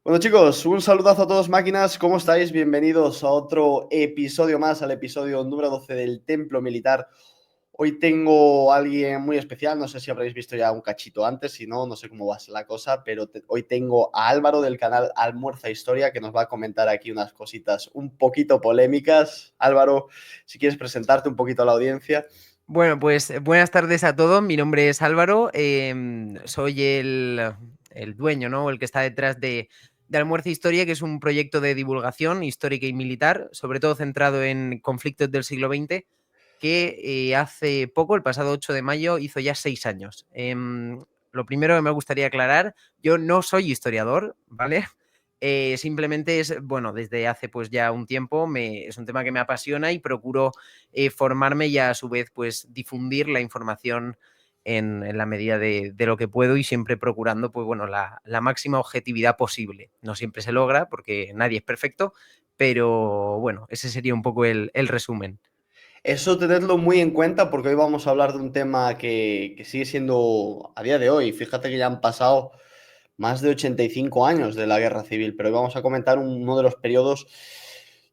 Bueno chicos, un saludazo a todos máquinas, ¿cómo estáis? Bienvenidos a otro episodio más, al episodio número 12 del Templo Militar. Hoy tengo a alguien muy especial, no sé si habréis visto ya un cachito antes, si no, no sé cómo va a ser la cosa, pero hoy tengo a Álvaro del canal Almuerza Historia que nos va a comentar aquí unas cositas un poquito polémicas. Álvaro, si quieres presentarte un poquito a la audiencia. Bueno, pues buenas tardes a todos. Mi nombre es Álvaro. Soy el dueño, ¿no? El que está detrás de Almuerza Historia, que es un proyecto de divulgación histórica y militar, sobre todo centrado en conflictos del siglo XX, que hace poco, el pasado 8 de mayo, hizo ya 6 años. Lo primero que me gustaría aclarar, yo no soy historiador, ¿vale? Simplemente es, bueno, desde hace pues ya un tiempo es un tema que me apasiona y procuro formarme y a su vez pues difundir la información en la medida de lo que puedo y siempre procurando pues bueno la máxima objetividad posible. No siempre se logra porque nadie es perfecto, pero bueno, ese sería un poco el resumen. Eso tenedlo muy en cuenta porque hoy vamos a hablar de un tema que sigue siendo a día de hoy. Fíjate que ya han pasado más de 85 años de la Guerra Civil, pero hoy vamos a comentar uno de los periodos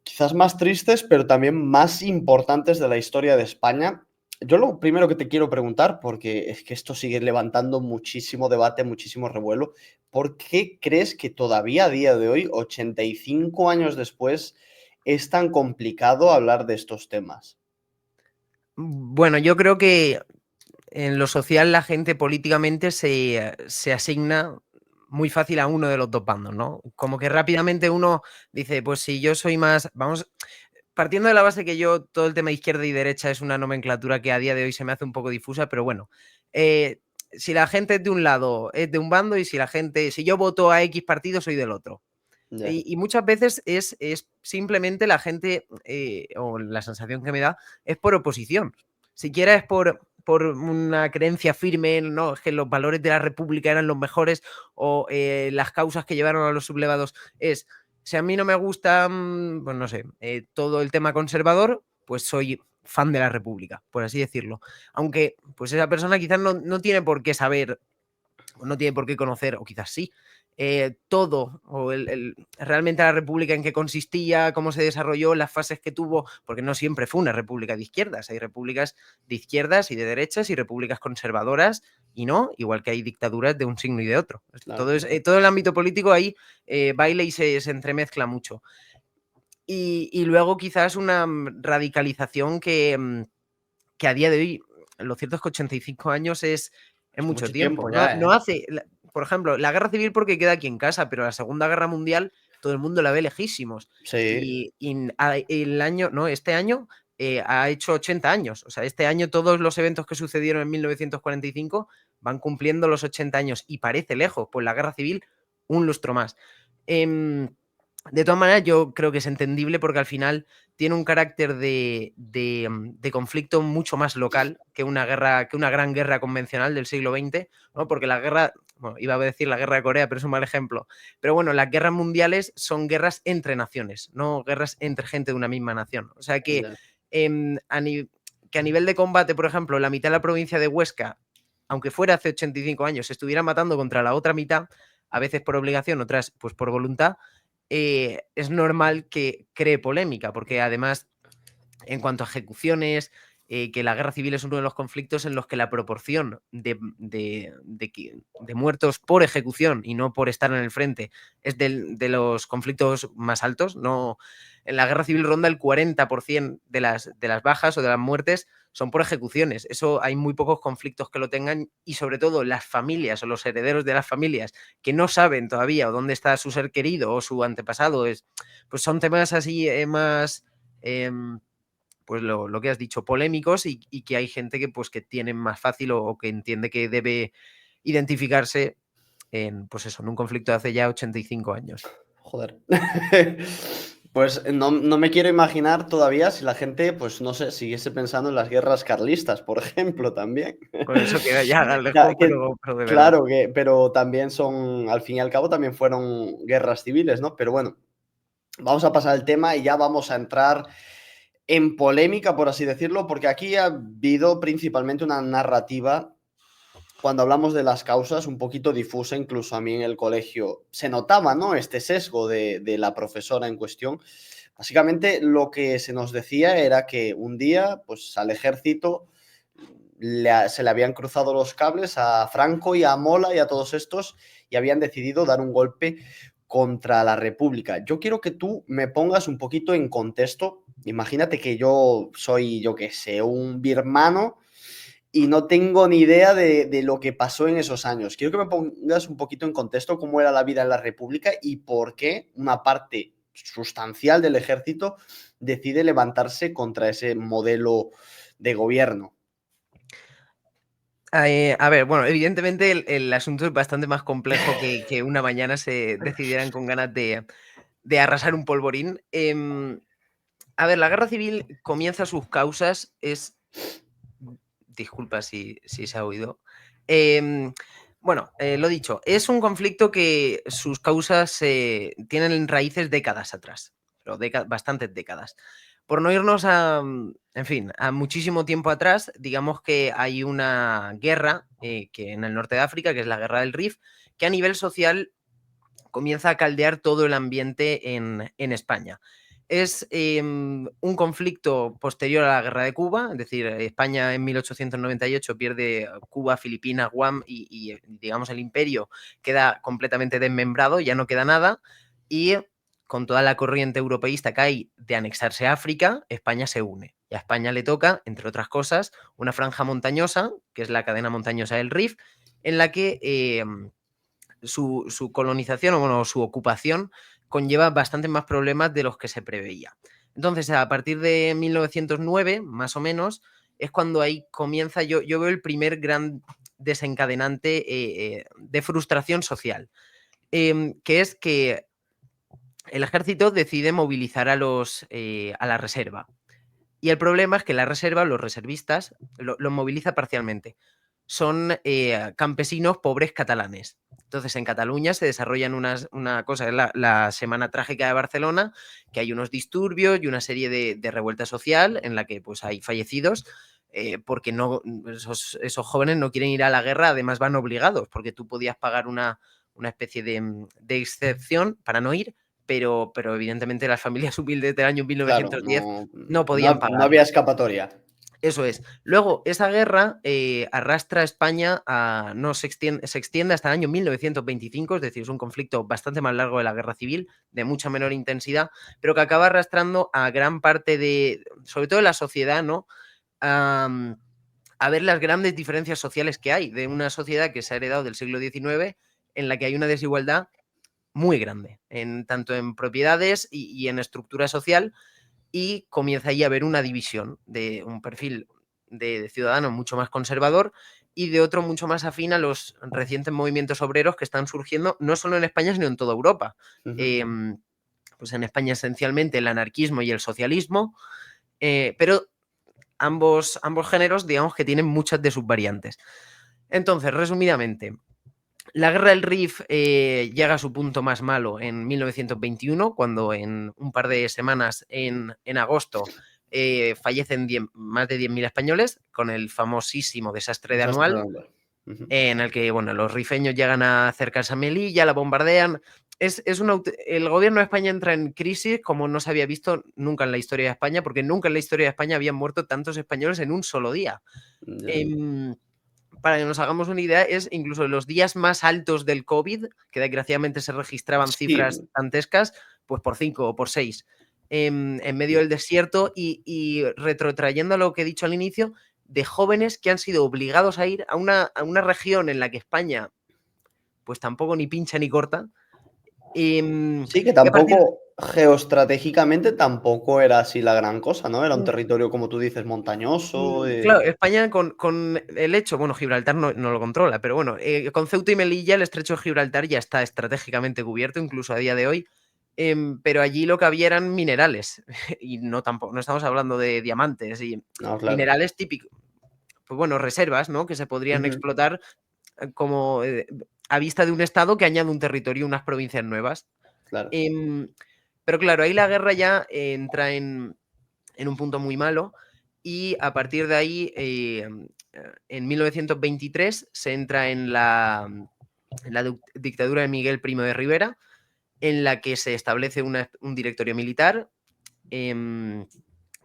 quizás más tristes, pero también más importantes de la historia de España. Yo lo primero que te quiero preguntar, porque es que esto sigue levantando muchísimo debate, muchísimo revuelo, ¿por qué crees que todavía a día de hoy, 85 años después, es tan complicado hablar de estos temas? Bueno, yo creo que en lo social la gente políticamente se asigna muy fácil a uno de los dos bandos, ¿no? Como que rápidamente uno dice, pues si yo soy más, vamos, partiendo de la base que yo todo el tema de izquierda y derecha es una nomenclatura que a día de hoy se me hace un poco difusa, pero bueno, si la gente es de un lado es de un bando y si yo voto a X partido soy del otro. Ya, Y muchas veces es simplemente la gente, o la sensación que me da, es por oposición. Siquiera es por una creencia firme en no, que los valores de la República eran los mejores o las causas que llevaron a los sublevados es, si a mí no me gusta, pues no sé, todo el tema conservador, pues soy fan de la República, por así decirlo. Aunque pues esa persona quizás no tiene por qué saber o no tiene por qué conocer, o quizás sí, todo, o realmente la república en qué consistía, cómo se desarrolló, las fases que tuvo, porque no siempre fue una república de izquierdas, hay repúblicas de izquierdas y de derechas y repúblicas conservadoras y no, igual que hay dictaduras de un signo y de otro. claro. Todo el ámbito político ahí baila y se entremezcla mucho. Y luego quizás una radicalización que a día de hoy, lo cierto es que 85 años es Es mucho mucho tiempo. tiempo No, ya, no ¿eh? hace, por ejemplo, la guerra civil porque queda aquí en casa, pero la Segunda Guerra Mundial todo el mundo la ve lejísimos. Sí, Y el año, no, este año ha hecho 80 años. O sea, este año todos los eventos que sucedieron en 1945 van cumpliendo los 80 años y parece lejos, pues la guerra civil un lustro más. Eh, de todas maneras, yo creo que es entendible porque al final tiene un carácter de conflicto mucho más local que una guerra, que una gran guerra convencional del siglo XX, ¿no? Porque la guerra, bueno, iba a decir la guerra de Corea, pero es un mal ejemplo. Pero bueno, las guerras mundiales son guerras entre naciones, no guerras entre gente de una misma nación. O sea que, ya. eh, a, que a nivel de combate, por ejemplo, la mitad de la provincia de Huesca, aunque fuera hace 85 años, se estuviera matando contra la otra mitad, a veces por obligación, otras pues por voluntad, es normal que cree polémica, porque además, en cuanto a ejecuciones, que la guerra civil es uno de los conflictos en los que la proporción de muertos por ejecución y no por estar en el frente es de los conflictos más altos. No, en la guerra civil ronda el 40% de las bajas o de las muertes son por ejecuciones. Eso hay muy pocos conflictos que lo tengan y sobre todo las familias o los herederos de las familias que no saben todavía dónde está su ser querido o su antepasado, pues son temas así más... Eh, pues lo que has dicho, polémicos y que hay gente que, pues, que tiene más fácil o que entiende que debe identificarse en, pues eso, en un conflicto de hace ya 85 años. Joder. Pues no me quiero imaginar todavía si la gente, pues no sé, siguiese pensando en las guerras carlistas, por ejemplo, también. Bueno, eso queda ya Ya, lejos, que pero de verdad. claro que pero también son, al fin y al cabo, también fueron guerras civiles, ¿no? Pero bueno, vamos a pasar al tema y ya vamos a entrar en polémica, por así decirlo, porque aquí ha habido principalmente una narrativa cuando hablamos de las causas, un poquito difusa, incluso a mí en el colegio se notaba, ¿no? Este sesgo de la profesora en cuestión. Básicamente lo que se nos decía era que un día, pues al ejército se le habían cruzado los cables a Franco y a Mola y a todos estos y habían decidido dar un golpe contra la República. Yo quiero que tú me pongas un poquito en contexto. Imagínate que yo soy, yo qué sé, un birmano y no tengo ni idea de lo que pasó en esos años. Quiero que me pongas un poquito en contexto cómo era la vida en la República y por qué una parte sustancial del ejército decide levantarse contra ese modelo de gobierno. A ver, bueno, evidentemente el asunto es bastante más complejo que una mañana se decidieran con ganas de arrasar un polvorín. A ver, la guerra civil comienza sus causas, disculpa si se ha oído. Bueno, lo dicho, es un conflicto que sus causas tienen raíces décadas atrás, pero bastantes décadas. Por no irnos en fin, a muchísimo tiempo atrás, digamos que hay una guerra que en el norte de África, que es la guerra del Rif, que a nivel social comienza a caldear todo el ambiente en España. Es un conflicto posterior a la guerra de Cuba, es decir, España en 1898 pierde Cuba, Filipinas, Guam y digamos el imperio queda completamente desmembrado, ya no queda nada y con toda la corriente europeísta que hay de anexarse a África, España se une. Y a España le toca, entre otras cosas, una franja montañosa, que es la cadena montañosa del Rif, en la que su colonización o bueno, su ocupación conlleva bastantes más problemas de los que se preveía. Entonces, a partir de 1909, más o menos, es cuando ahí comienza, yo veo el primer gran desencadenante de frustración social, que es que el ejército decide movilizar a la reserva. Y el problema es que la reserva, los reservistas, los moviliza parcialmente. Son campesinos pobres catalanes. Entonces, en Cataluña se desarrollan una cosa, es la Semana Trágica de Barcelona, que hay unos disturbios y una serie de revuelta social en la que pues, hay fallecidos, porque no, esos jóvenes no quieren ir a la guerra, además van obligados, porque tú podías pagar una especie de excepción para no ir, pero evidentemente las familias humildes del año Claro, 1910 no, no podían no había pagarla. escapatoria. Eso es. Luego, esa guerra arrastra a España, se extiende hasta el año 1925, es decir, es un conflicto bastante más largo de la guerra civil, de mucha menor intensidad, pero que acaba arrastrando a gran parte sobre todo de la sociedad, ¿no? A ver las grandes diferencias sociales que hay de una sociedad que se ha heredado del siglo XIX, en la que hay una desigualdad muy grande, tanto en propiedades y en estructura social, y comienza ahí a haber una división de un perfil de ciudadano mucho más conservador y de otro mucho más afín a los recientes movimientos obreros que están surgiendo no solo en España, sino en toda Europa. Ujú. Eh, pues en España esencialmente el anarquismo y el socialismo, pero ambos géneros digamos que tienen muchas de sus variantes. Entonces, resumidamente, la guerra del Rif llega a su punto más malo en 1921, cuando en un par de semanas, en agosto, fallecen más de 10.000 españoles, con el famosísimo desastre de Desastre Anual, total. Ujú. en el que bueno, los rifeños llegan a acercarse a Melilla, la bombardean. El gobierno de España entra en crisis como no se había visto nunca en la historia de España, porque nunca en la historia de España habían muerto tantos españoles en un solo día. Ya. Em, para que nos hagamos una idea, es incluso los días más altos del COVID, que desgraciadamente se registraban Sí, cifras dantescas, pues por 5 o por 6, en medio del desierto y retrotrayendo a lo que he dicho al inicio, de jóvenes que han sido obligados a ir a una región en la que España, pues tampoco ni pincha ni corta. sí, que Y a partir tampoco, geoestratégicamente tampoco era así la gran cosa, ¿no? Era un mm, territorio, como tú dices, montañoso. Claro, España con el hecho, bueno, Gibraltar no lo controla, pero bueno, con Ceuta y Melilla el estrecho de Gibraltar ya está estratégicamente cubierto, incluso a día de hoy, pero allí lo que había eran minerales, y no tampoco, no estamos hablando de diamantes, y No, claro. minerales típicos, pues bueno, reservas, ¿no? Que se podrían Ujú, explotar como a vista de un estado que añade un territorio, unas provincias nuevas. claro. Em, pero claro, ahí la guerra ya entra en un punto muy malo y a partir de ahí en 1923 se entra en la dictadura de Miguel Primo de Rivera, en la que se establece un directorio militar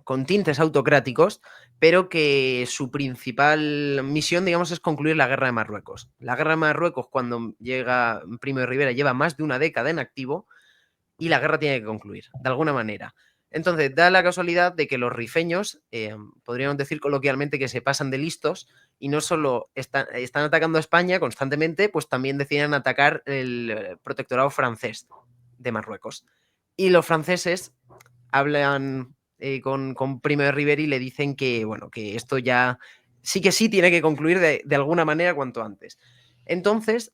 con tintes autocráticos, pero que su principal misión, digamos, es concluir la guerra de Marruecos. La guerra de Marruecos, cuando llega Primo de Rivera, lleva más de una década en activo y la guerra tiene que concluir, de alguna manera. Entonces, da la casualidad de que los rifeños, podríamos decir coloquialmente que se pasan de listos y no solo están atacando a España constantemente, pues también deciden atacar el protectorado francés de Marruecos. Y los franceses hablan con Primo de Rivera y le dicen que, bueno, que esto ya sí que sí tiene que concluir de alguna manera cuanto antes. Entonces,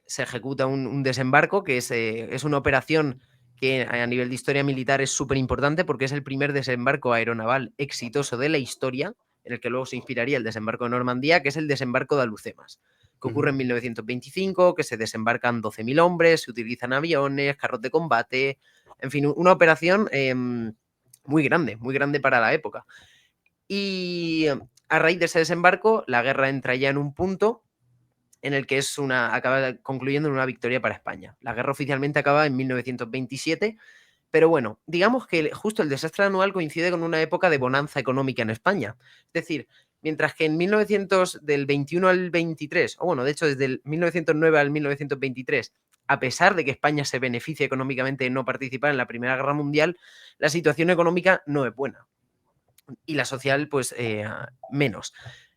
se ejecuta un desembarco, que es una operación que a nivel de historia militar es súper importante porque es el primer desembarco aeronaval exitoso de la historia, en el que luego se inspiraría el desembarco de Normandía, que es el desembarco de Alhucemas, que ocurre en 1925, que se desembarcan 12.000 hombres, se utilizan aviones, carros de combate, en fin, una operación muy grande para la época. Y a raíz de ese desembarco, la guerra entra ya en un punto en el que acaba concluyendo en una victoria para España. La guerra oficialmente acaba en 1927, pero bueno, digamos que justo el desastre anual coincide con una época de bonanza económica en España. Es decir, mientras que en 1900, del 21 al 23, o bueno, de hecho desde el 1909 al 1923, a pesar de que España se beneficia económicamente de no participar en la Primera Guerra Mundial, la situación económica no es buena. Y la social, pues menos.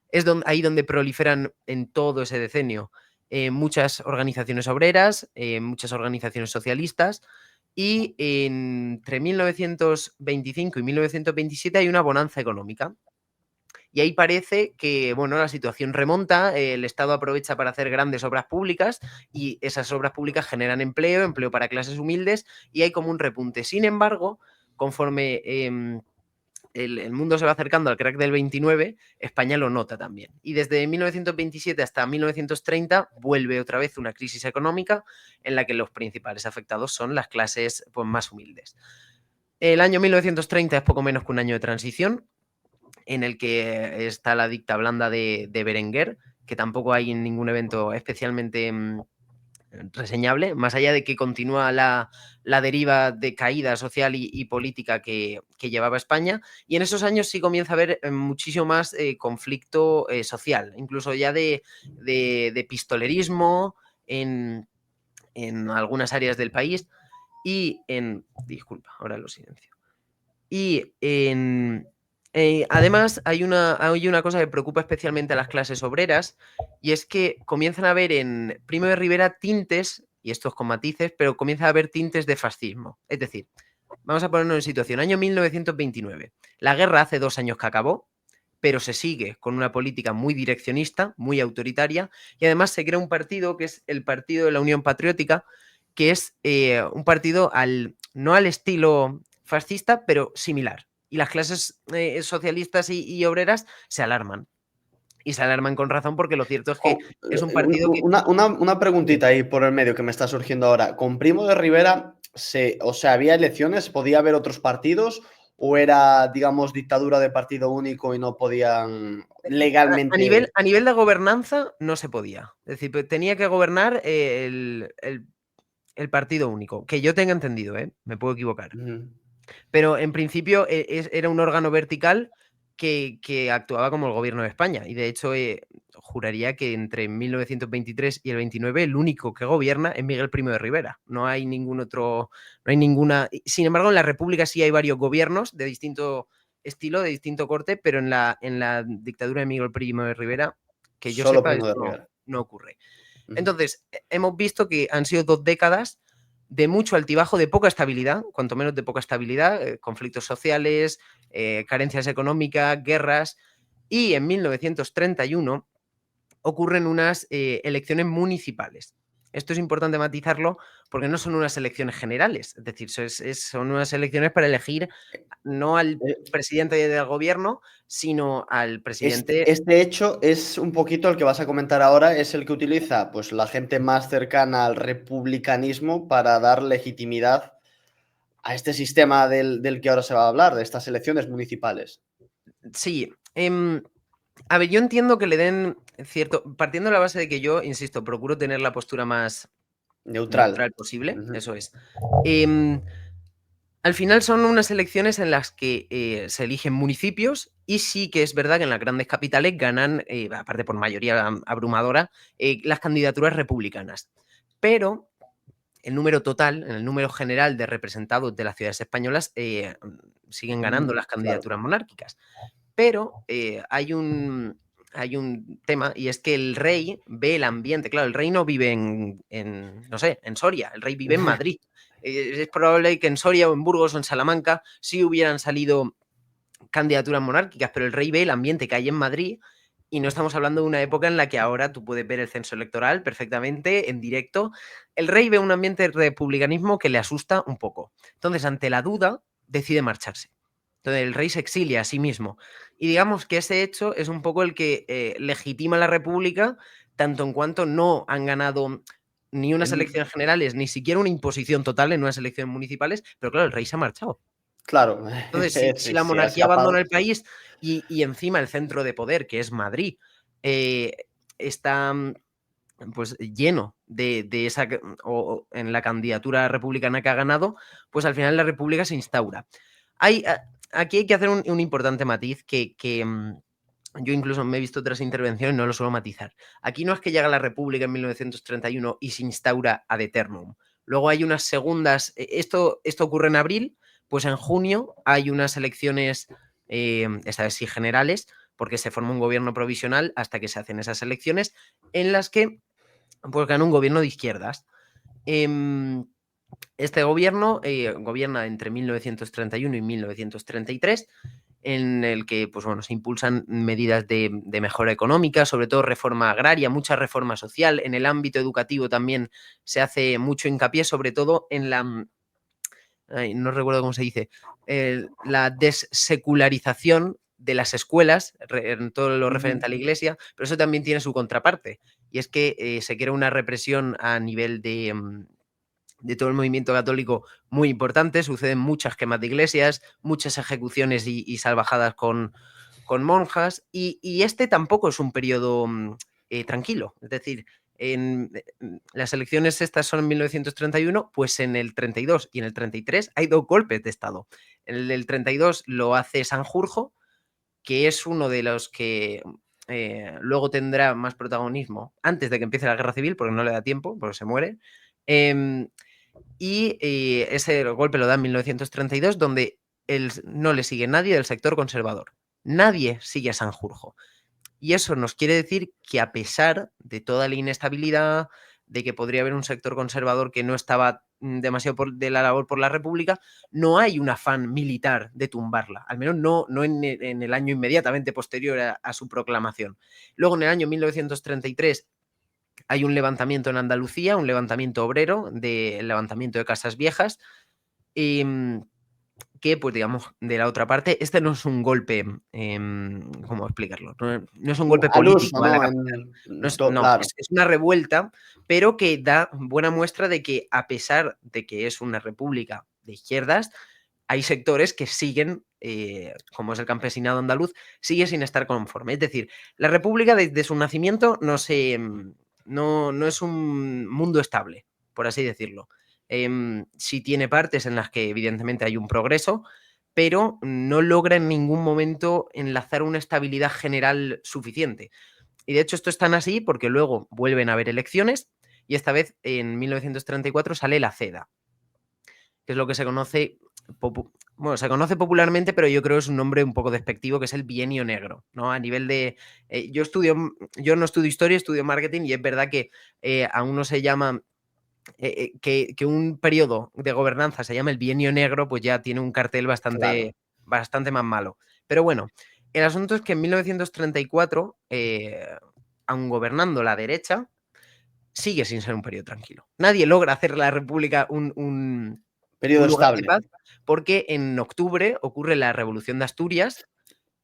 Es ahí donde proliferan en todo ese decenio muchas organizaciones obreras, muchas organizaciones socialistas, y entre 1925 y 1927 hay una bonanza económica. Y ahí parece que, bueno, la situación remonta, el Estado aprovecha para hacer grandes obras públicas y esas obras públicas generan empleo para clases humildes y hay como un repunte. Sin embargo, conforme el mundo se va acercando al crack del 29, España lo nota también. Y desde 1927 hasta 1930 vuelve otra vez una crisis económica en la que los principales afectados son las clases pues, más humildes. El año 1930 es poco menos que un año de transición, en el que está la dicta blanda de Berenguer, que tampoco hay ningún evento especialmente reseñable, más allá de que continúa la deriva de caída social y política que llevaba España, y en esos años sí comienza a haber muchísimo más conflicto social, incluso ya de pistolerismo en algunas áreas del país, y disculpa, ahora lo silencio. Y además hay una cosa que preocupa especialmente a las clases obreras, y es que comienzan a haber en Primo de Rivera tintes, y estos con matices, pero comienza a haber tintes de fascismo. Es decir, vamos a ponernos en situación, año 1929. La guerra hace 2 años que acabó, pero se sigue con una política muy direccionista, muy autoritaria, y además se crea un partido que es el Partido de la Unión Patriótica, que es un partido no al estilo fascista, pero similar. Y las clases socialistas y obreras se alarman. Y se alarman con razón porque lo cierto es que es un partido que... Una preguntita ahí por el medio que me está surgiendo ahora. ¿Con Primo de Rivera, había elecciones, podía haber otros partidos o era, digamos, dictadura de partido único y no podían legalmente? A nivel de gobernanza no se podía. Es decir, tenía que gobernar el partido único. Que yo tenga entendido, me puedo equivocar. Pero en principio era un órgano vertical que actuaba como el gobierno de España. Y de hecho, juraría que entre 1923 y el 29 el único que gobierna es Miguel Primo de Rivera. No hay ningún otro, no hay ninguna... Sin embargo, en la República sí hay varios gobiernos de distinto estilo, de distinto corte, pero en la dictadura de Miguel Primo de Rivera, que yo Solo sepa, Primo de esto Rivera. no ocurre. Entonces, hemos visto que han sido 2 décadas de mucho altibajo, de poca estabilidad, cuanto menos de poca estabilidad, conflictos sociales, carencias económicas, guerras, y en 1931 ocurren unas elecciones municipales. Esto es importante matizarlo porque no son unas elecciones generales, es decir, son unas elecciones para elegir no al presidente del gobierno, sino al presidente... Este hecho es un poquito el que vas a comentar ahora, es el que utiliza pues, la gente más cercana al republicanismo para dar legitimidad a este sistema del que ahora se va a hablar, de estas elecciones municipales. Sí, A ver, yo entiendo que le den cierto, partiendo de la base de que yo, insisto, procuro tener la postura más Neutral. neutral posible, Ujú. eso es. Em, Al final son unas elecciones en las que se eligen municipios y sí que es verdad que en las grandes capitales ganan, aparte por mayoría abrumadora, las candidaturas republicanas. Pero el número total, en el número general de representados de las ciudades españolas, siguen ganando las Claro. candidaturas monárquicas. Pero hay un tema y es que el rey ve el ambiente. Claro, el rey no vive no sé, en Soria, el rey vive en Madrid. Es probable que en Soria o en Burgos o en Salamanca sí hubieran salido candidaturas monárquicas, pero el rey ve el ambiente que hay en Madrid y no estamos hablando de una época en la que ahora tú puedes ver el censo electoral perfectamente en directo. El rey ve un ambiente de republicanismo que le asusta un poco. Entonces, ante la duda, decide marcharse. Entonces, el rey se exilia a sí mismo. Y digamos que ese hecho es un poco el que legitima la república, tanto en cuanto no han ganado ni unas En- elecciones generales, ni siquiera una imposición total en unas elecciones municipales, pero claro, el rey se ha marchado. Claro, Entonces, si sí, la sí, ha monarquía abandona escapado. el país y encima el centro de poder, que es Madrid, eh, está pues lleno de esa o en la candidatura republicana que ha ganado, pues al final la república se instaura. Aquí hay que hacer un importante matiz que yo incluso me he visto otras intervenciones, no lo suelo matizar. Aquí no es que llega la república en 1931 y se instaura ad eternum. Luego hay unas segundas, esto ocurre en abril, pues en junio hay unas elecciones, esta vez sí generales, porque se forma un gobierno provisional hasta que se hacen esas elecciones, en las que pues gana un gobierno de izquierdas. Este gobierno gobierna entre 1931 y 1933, en el que pues, bueno, se impulsan medidas de mejora económica, sobre todo reforma agraria, mucha reforma social. En el ámbito educativo también se hace mucho hincapié, sobre todo en la, no recuerdo cómo se dice, la dessecularización de las escuelas, en todo lo referente Ujú. a la iglesia, pero eso también tiene su contraparte, y es que se crea una represión a nivel de todo el movimiento católico muy importante, suceden muchas quemas de iglesias, muchas ejecuciones y salvajadas con monjas, y este tampoco es un periodo tranquilo, es decir, las elecciones estas son en 1931, pues en el 32 y en el 33 hay dos golpes de Estado. En el del 32 lo hace Sanjurjo, que es uno de los que luego tendrá más protagonismo antes de que empiece la guerra civil, porque no le da tiempo, porque se muere. Eh, ese golpe lo da en 1932, donde no le sigue nadie del sector conservador. Nadie sigue a Sanjurjo. Y eso nos quiere decir que a pesar de toda la inestabilidad, de que podría haber un sector conservador que no estaba demasiado de la labor por la República, no hay un afán militar de tumbarla, al menos no en el año inmediatamente posterior a su proclamación. Luego, en el año 1933, hay un levantamiento en Andalucía, un levantamiento obrero, el levantamiento de Casas Viejas, eh, que, pues digamos, de la otra parte, este no es un golpe, ¿cómo explicarlo? No es un golpe Al uso, político a la ¿no? capital. No, Claro. es una revuelta, pero que da buena muestra de que, a pesar de que es una república de izquierdas, hay sectores que siguen, como es el campesinado andaluz, sigue sin estar conforme. Es decir, la república desde su nacimiento no es un mundo estable, por así decirlo. Sí tiene partes en las que evidentemente hay un progreso, pero no logra en ningún momento enlazar una estabilidad general suficiente. Y de hecho esto es tan así porque luego vuelven a haber elecciones y esta vez en 1934 sale la CEDA, que es lo que se conoce, bueno, se conoce popularmente, pero yo creo que es un nombre un poco despectivo, que es el bienio negro, ¿no? A nivel de... yo no estudio historia, estudio marketing y es verdad que a uno se llama que un periodo de gobernanza se llame el bienio negro, pues ya tiene un cartel Claro. bastante más malo. Pero bueno, el asunto es que en 1934, aun gobernando la derecha, sigue sin ser un periodo tranquilo. Nadie logra hacer la República Periodo un lugar de estable. paz, porque en octubre ocurre la Revolución de Asturias,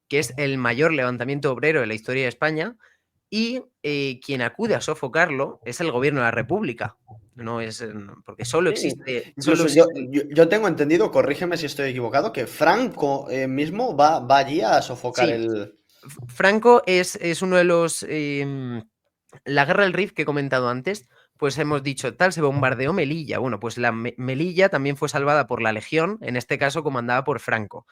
que es el mayor levantamiento obrero de la historia de España, y quien acude a sofocarlo es el gobierno de la República. No es porque solo Sí, existe, solo incluso yo, existe. yo, yo tengo entendido, corrígeme si estoy equivocado, que Franco mismo va allí a sofocar Sí, el. Franco es uno de los... la guerra del Rif que he comentado antes, pues hemos dicho, tal, se bombardeó Melilla. Bueno, pues la Melilla también fue salvada por la Legión, en este caso comandada por Franco.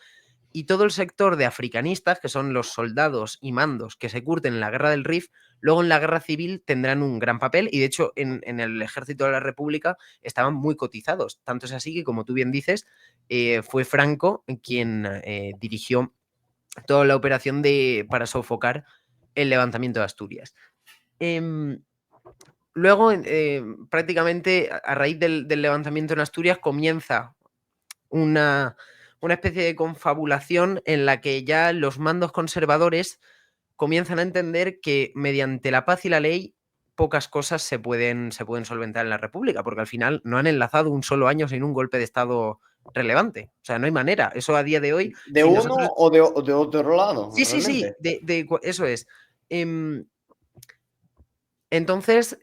Y todo el sector de africanistas, que son los soldados y mandos que se curten en la guerra del Rif, luego en la guerra civil tendrán un gran papel y de hecho en el ejército de la República estaban muy cotizados. Tanto es así que, como tú bien dices, fue Franco quien dirigió toda la operación para sofocar el levantamiento de Asturias. Luego, prácticamente a raíz del levantamiento en Asturias, comienza una especie de confabulación en la que ya los mandos conservadores comienzan a entender que mediante la paz y la ley pocas cosas se pueden solventar en la República, porque al final no han enlazado un solo año sin un golpe de Estado relevante. O sea, no hay manera. Eso a día de hoy, ¿De si uno nosotros... o de otro lado, Sí, sí, sí, realmente? eso es. Entonces,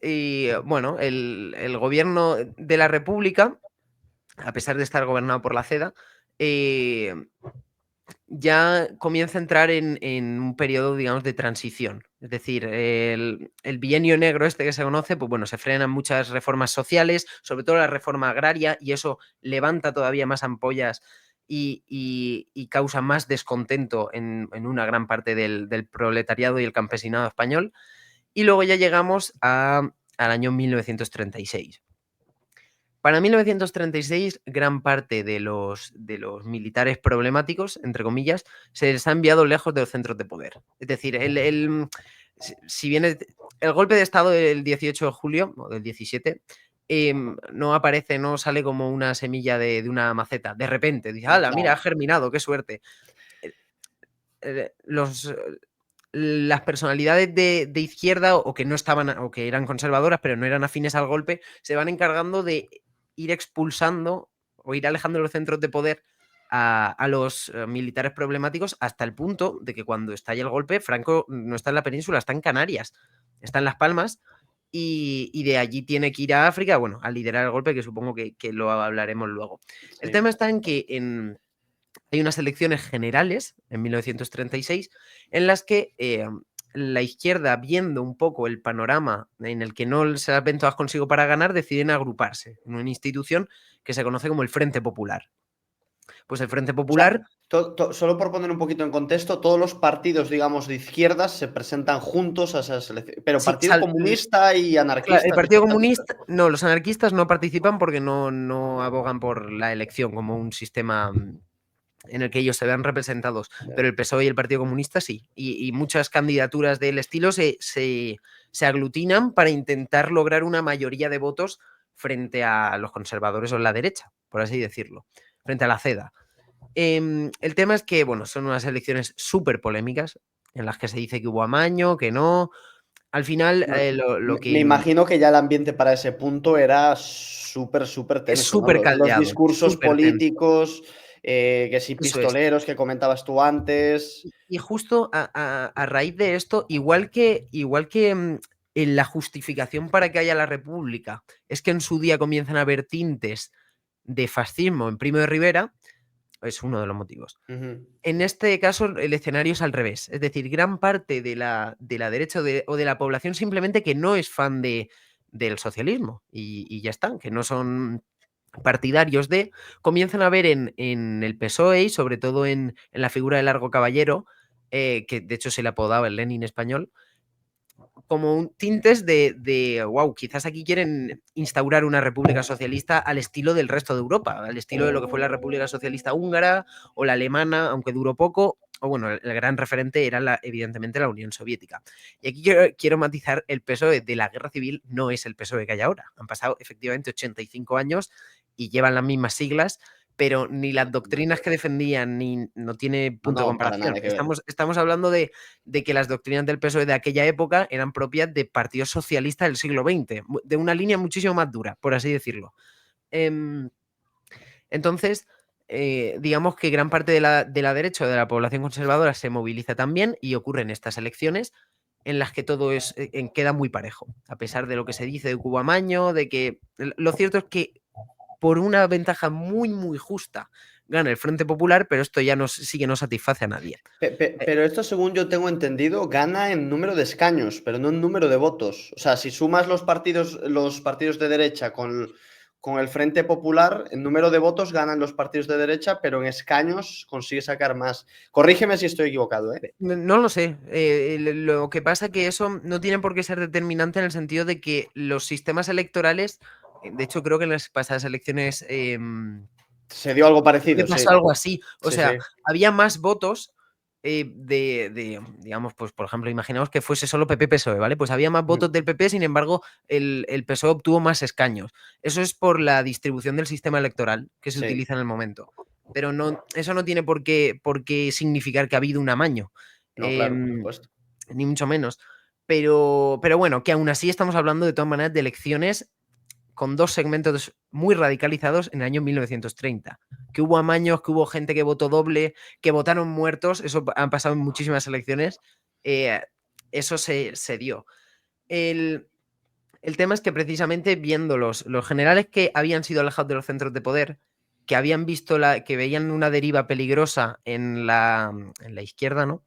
bueno, el gobierno de la República, a pesar de estar gobernado por la CEDA, ya comienza a entrar en un periodo, digamos, de transición. Es decir, el bienio negro este que se conoce, pues bueno, se frenan muchas reformas sociales, sobre todo la reforma agraria, y eso levanta todavía más ampollas y causa más descontento en una gran parte del proletariado y el campesinado español. Y luego ya llegamos al año 1936. Para 1936, gran parte de los militares problemáticos, entre comillas, se les ha enviado lejos de los centros de poder. Es decir, si bien el golpe de Estado del 18 de julio, o del 17, no aparece, no sale como una semilla de una maceta. De repente, dice, ¡hala, mira, ha Claro. germinado, qué suerte! Las personalidades de izquierda o que no estaban o que eran conservadoras pero no eran afines al golpe se van encargando de ir expulsando o ir alejando los centros de poder a los militares problemáticos hasta el punto de que cuando estalla el golpe Franco no está en la península, está en Canarias, está en Las Palmas y de allí tiene que ir a África, bueno, a liderar el golpe, que supongo que lo hablaremos luego. El Sí. tema está en que hay unas elecciones generales en 1936 en las que la izquierda, viendo un poco el panorama en el que no se las ven todas consigo para ganar, deciden agruparse en una institución que se conoce como el Frente Popular. Pues el Frente O sea, Popular... solo por poner un poquito en contexto, todos los partidos, digamos, de izquierdas se presentan juntos a esas elecciones. Pero Sí, Partido Comunista y claro, el anarquistas y Partido socialistas. Comunista, no, los anarquistas no participan porque no abogan por la elección como un sistema en el que ellos se vean representados, pero el PSOE y el Partido Comunista sí, y muchas candidaturas del estilo se aglutinan para intentar lograr una mayoría de votos frente a los conservadores o la derecha, por así decirlo, frente a la CEDA. El tema es que, bueno, son unas elecciones súper polémicas, en las que se dice que hubo amaño, que no. Al final, Bueno, lo me que imagino que ya el ambiente para ese punto era súper, súper es tenso, ¿no? súper Los caldeado, discursos súper tenso. políticos, que si Eso es. pistoleros que comentabas tú antes. Y justo a raíz de esto, igual que en la justificación para que haya la República es que en su día comienzan a haber tintes de fascismo en Primo de Rivera, es uno de los motivos. Ujú. En este caso, el escenario es al revés. Es decir, gran parte de la derecha o de la población simplemente que no es fan del socialismo y ya están, que no son partidarios comienzan a ver en el PSOE y sobre todo en la figura de Largo Caballero, que de hecho se le apodaba el Lenin español, como tintes wow, quizás aquí quieren instaurar una república socialista al estilo del resto de Europa, al estilo de lo que fue la República Socialista húngara o la alemana, aunque duró poco, o bueno, el gran referente era evidentemente la Unión Soviética. Y aquí quiero matizar, el PSOE de la guerra civil no es el PSOE que hay ahora. Han pasado efectivamente 85 años y llevan las mismas siglas, pero ni las Nada que doctrinas que ver. defendían ni no tiene No, punto de no, para comparación. nada que ver. Estamos hablando de que las doctrinas del PSOE de aquella época eran propias de partidos socialistas del siglo XX, de una línea muchísimo más dura, por así decirlo. Entonces, digamos que gran parte de la derecha o de la población conservadora se moviliza también y ocurren estas elecciones en las que todo queda muy parejo, a pesar de lo que se dice de Cuba Maño, de que lo cierto es que por una ventaja muy, muy justa gana el Frente Popular, pero esto ya sí que no satisface a nadie. Pero esto, según yo tengo entendido, gana en número de escaños, pero no en número de votos. O sea, si sumas los partidos de derecha con el Frente Popular, en número de votos ganan los partidos de derecha, pero en escaños consigue sacar más. Corrígeme si estoy equivocado, ¿eh? No lo sé. Lo que pasa que eso no tiene por qué ser determinante en el sentido de que los sistemas electorales, de hecho creo que en las pasadas elecciones Se dio algo me parecido, sí. pasó algo así. O Sí, sea, sí. había más votos digamos, pues por ejemplo, imaginemos que fuese solo PP-PSOE, ¿vale? Pues había más votos del PP, sin embargo, el PSOE obtuvo más escaños. Eso es por la distribución del sistema electoral que se Sí. utiliza en el momento. Pero eso no tiene por qué significar que ha habido un amaño. No, claro, por supuesto. Ni mucho menos. Pero bueno, que aún así estamos hablando de todas maneras de elecciones con dos segmentos muy radicalizados en el año 1930. Que hubo amaños, que hubo gente que votó doble, que votaron muertos, eso han pasado en muchísimas elecciones, eso se dio. El tema es que precisamente viendo los generales que habían sido alejados de los centros de poder, que habían visto que veían una deriva peligrosa en la izquierda, ¿no?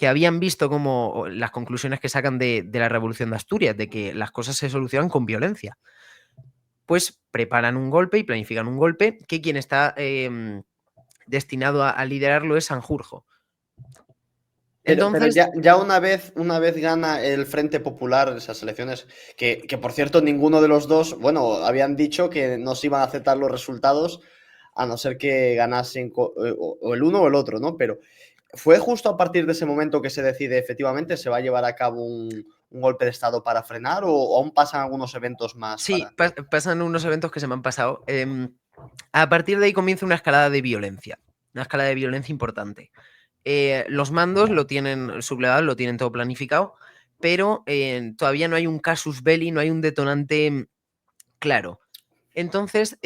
Que habían visto como las conclusiones que sacan de la Revolución de Asturias, de que las cosas se solucionan con violencia. Pues preparan un golpe y planifican un golpe que quien está destinado a liderarlo es Sanjurjo. Pero Entonces, ya una vez gana el Frente Popular esas elecciones, que por cierto ninguno de los dos, bueno, habían dicho que no se iban a aceptar los resultados a no ser que ganasen o el uno o el otro, ¿no? Pero fue justo a partir de ese momento que se decide efectivamente se va a llevar a cabo un golpe de Estado para frenar o aún pasan algunos eventos más sí, para... pasan unos eventos que se me han pasado. A partir de ahí comienza una escalada de violencia importante. Los mandos lo tienen sublevados, lo tienen todo planificado, pero todavía no hay un casus belli, no hay un detonante claro. Entonces,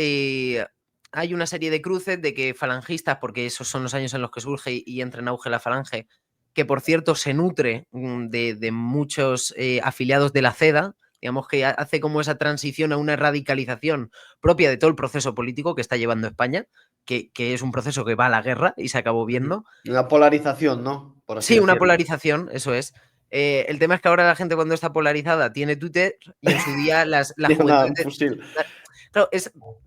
hay una serie de cruces de que falangistas, porque esos son los años en los que surge y entra en auge la falange, que por cierto se nutre de muchos afiliados de la CEDA, digamos que hace como esa transición a una radicalización propia de todo el proceso político que está llevando España, que es un proceso que va a la guerra y se acabó viendo. Una polarización, ¿no? Por así Sí, una decirlo. polarización, eso es. El tema es que ahora la gente cuando está polarizada tiene Twitter y en su día las Tiene juventudes un fusil. claro,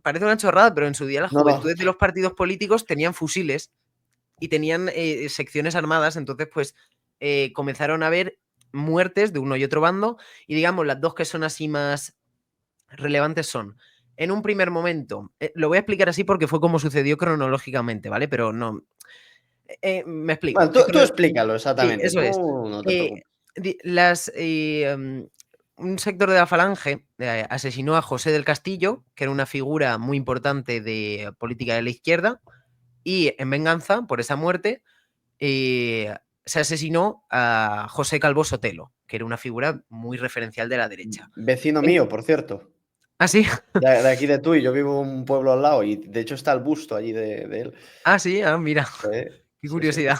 parece una chorrada, pero en su día las No, no. juventudes de los partidos políticos tenían fusiles y tenían secciones armadas, entonces pues comenzaron a haber muertes de uno y otro bando y digamos las dos que son así más relevantes son, en un primer momento, lo voy a explicar así porque fue como sucedió cronológicamente, ¿vale? Pero no, me explico. Bueno, tú explícalo Sí, exactamente, eso es. tú no te preocupes. Un sector de la falange asesinó a José del Castillo, que era una figura muy importante de política de la izquierda, y en venganza por esa muerte se asesinó a José Calvo Sotelo, que era una figura muy referencial de la derecha. Vecino mío, por cierto. ¿Ah, sí? De aquí de Tui, yo vivo en un pueblo al lado y de hecho está el busto allí de él. Ah, sí, mira, qué Sí, sí, sí. curiosidad.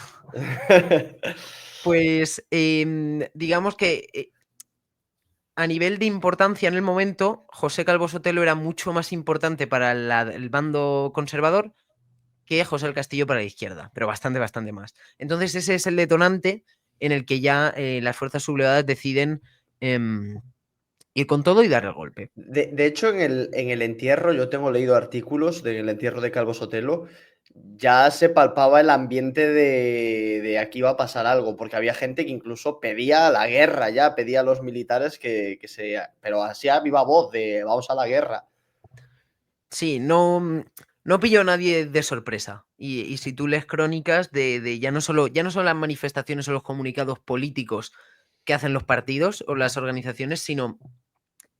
Pues digamos que a nivel de importancia en el momento, José Calvo Sotelo era mucho más importante para el bando conservador que José del Castillo para la izquierda, pero bastante, bastante más. Entonces ese es el detonante en el que ya las fuerzas sublevadas deciden ir con todo y dar el golpe. De hecho, en el entierro, yo tengo leído artículos del entierro de Calvo Sotelo, ya se palpaba el ambiente de aquí va a pasar algo, porque había gente que incluso pedía la guerra ya, pedía a los militares que se... Pero así a viva voz, de vamos a la guerra. Sí, no pilló a nadie de sorpresa. Y si tú lees crónicas de ya no solo las manifestaciones o los comunicados políticos que hacen los partidos o las organizaciones, sino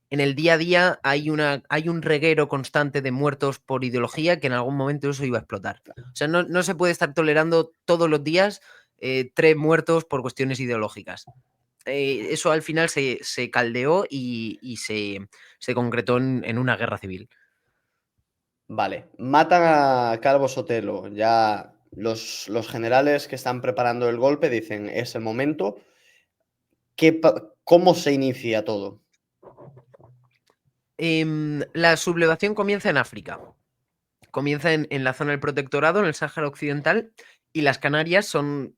en el día a día hay un reguero constante de muertos por ideología que en algún momento eso iba a explotar. O sea, no se puede estar tolerando todos los días 3 muertos por cuestiones ideológicas. Eso al final se caldeó y se concretó en una guerra civil. Vale, matan a Calvo Sotelo. Ya los generales que están preparando el golpe dicen, es el momento. ¿Cómo se inicia todo? La sublevación comienza en África. Comienza en la zona del Protectorado, en el Sáhara Occidental, y las Canarias son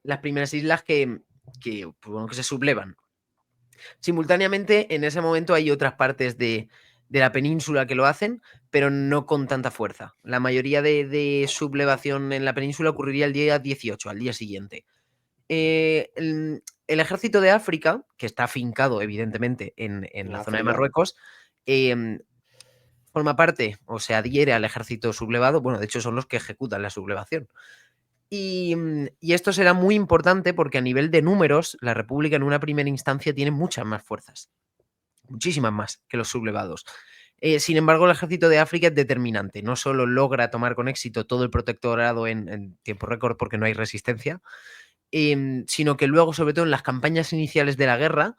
las primeras islas pues, bueno, que se sublevan. Simultáneamente, en ese momento hay otras partes de la península que lo hacen, pero no con tanta fuerza. La mayoría de sublevación en la península ocurriría el día 18, al día siguiente. El ejército de África, que está afincado evidentemente en En la zona de África. Marruecos, forma parte o se adhiere al ejército sublevado. Bueno, de hecho son los que ejecutan la sublevación. Y esto será muy importante porque a nivel de números, la República en una primera instancia tiene muchas más fuerzas, muchísimas más que los sublevados. Sin embargo, el ejército de África es determinante. No solo logra tomar con éxito todo el protectorado en tiempo récord porque no hay resistencia, sino que luego, sobre todo en las campañas iniciales de la guerra,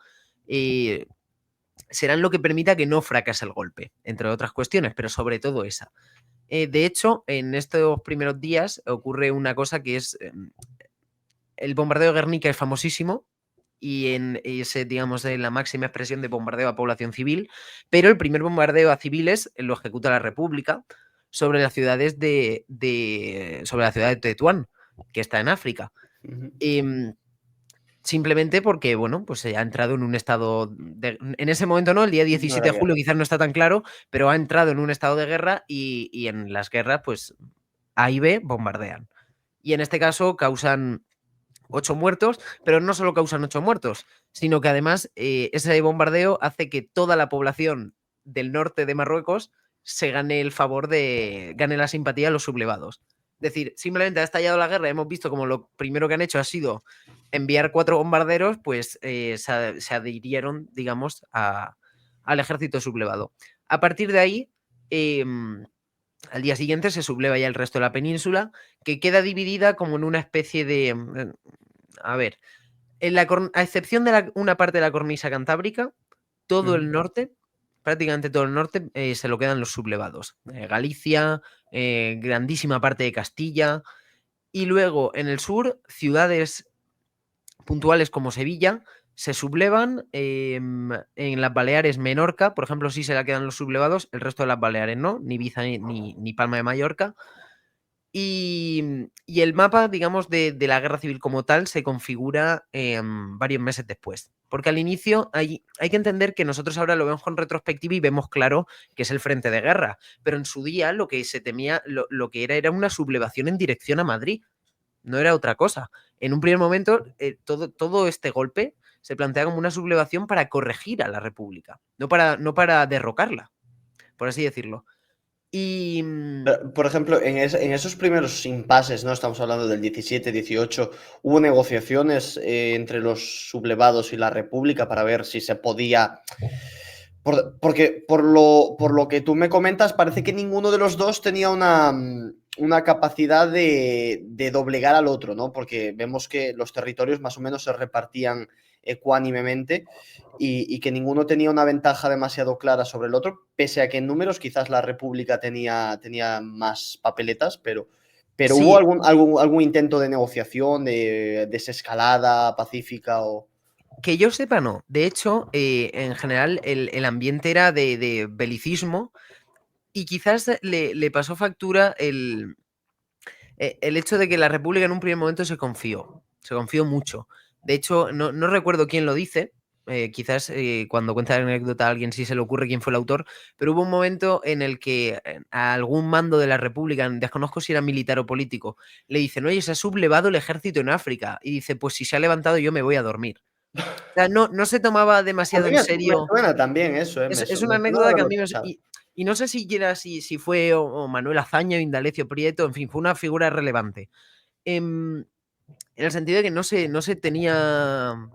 serán lo que permita que no fracase el golpe, entre otras cuestiones, pero sobre todo esa. De hecho, en estos primeros días ocurre una cosa que es el bombardeo de Guernica es famosísimo y ese, digamos, es la máxima expresión de bombardeo a población civil, pero el primer bombardeo a civiles lo ejecuta la República sobre las ciudades sobre la ciudad de Tetuán, que está en África. Ujú. Simplemente porque, bueno, pues se ha entrado en un estado en ese momento no, el día No 17 era de julio guerra. quizás no está tan claro, pero ha entrado en un estado de guerra y en las guerras, pues A y B bombardean. Y en este caso causan 8 muertos, pero no solo causan 8 muertos, sino que además ese bombardeo hace que toda la población del norte de Marruecos se gane el favor gane la simpatía de los sublevados. Es decir, simplemente ha estallado la guerra, hemos visto como lo primero que han hecho ha sido enviar 4 bombarderos, pues se adhirieron, digamos, al ejército sublevado. A partir de ahí, al día siguiente se subleva ya el resto de la península, que queda dividida como en una especie de... A ver, a excepción de una parte de la cornisa cantábrica, todo Ujú. el norte, prácticamente todo el norte, se lo quedan los sublevados. Galicia, grandísima parte de Castilla, y luego en el sur, ciudades puntuales como Sevilla se sublevan. En las Baleares, Menorca, por ejemplo, sí se la quedan los sublevados, el resto de las Baleares no, ni Ibiza ni Palma de Mallorca. Y el mapa, digamos, de la guerra civil como tal se configura varios meses después. Porque al inicio hay que entender que nosotros ahora lo vemos con retrospectiva y vemos claro que es el frente de guerra. Pero en su día lo que se temía, lo que era una sublevación en dirección a Madrid. No era otra cosa. En un primer momento, todo este golpe se plantea como una sublevación para corregir a la República, no para derrocarla, por así decirlo. Y Por ejemplo, en esos primeros impases, ¿no? Estamos hablando del 17, 18, hubo negociaciones entre los sublevados y la República para ver si se podía. Porque por lo que tú me comentas, parece que ninguno de los dos tenía una capacidad de doblegar al otro, ¿no? Porque vemos que los territorios más o menos se repartían ecuánimemente y que ninguno tenía una ventaja demasiado clara sobre el otro, pese a que en números quizás la República tenía más papeletas, pero hubo sí, algún intento de negociación, de desescalada pacífica o... que yo sepa, no. De hecho, en general, el ambiente era de belicismo y quizás le pasó factura el hecho de que la República en un primer momento se confió mucho. De hecho, no recuerdo quién lo dice, quizás cuando cuenta la anécdota a alguien sí se le ocurre quién fue el autor, pero hubo un momento en el que a algún mando de la República, desconozco si era militar o político, le dicen, oye, se ha sublevado el ejército en África. Y dice, pues si se ha levantado yo me voy a dormir. O sea, no se tomaba A demasiado mí en me serio. suena también eso, Es una me suena de anécdota que a haberlo mí escuchado. y no sé si fue o Manuel Azaña o Indalecio Prieto, en fin, fue una figura relevante. En el sentido de que no se tenía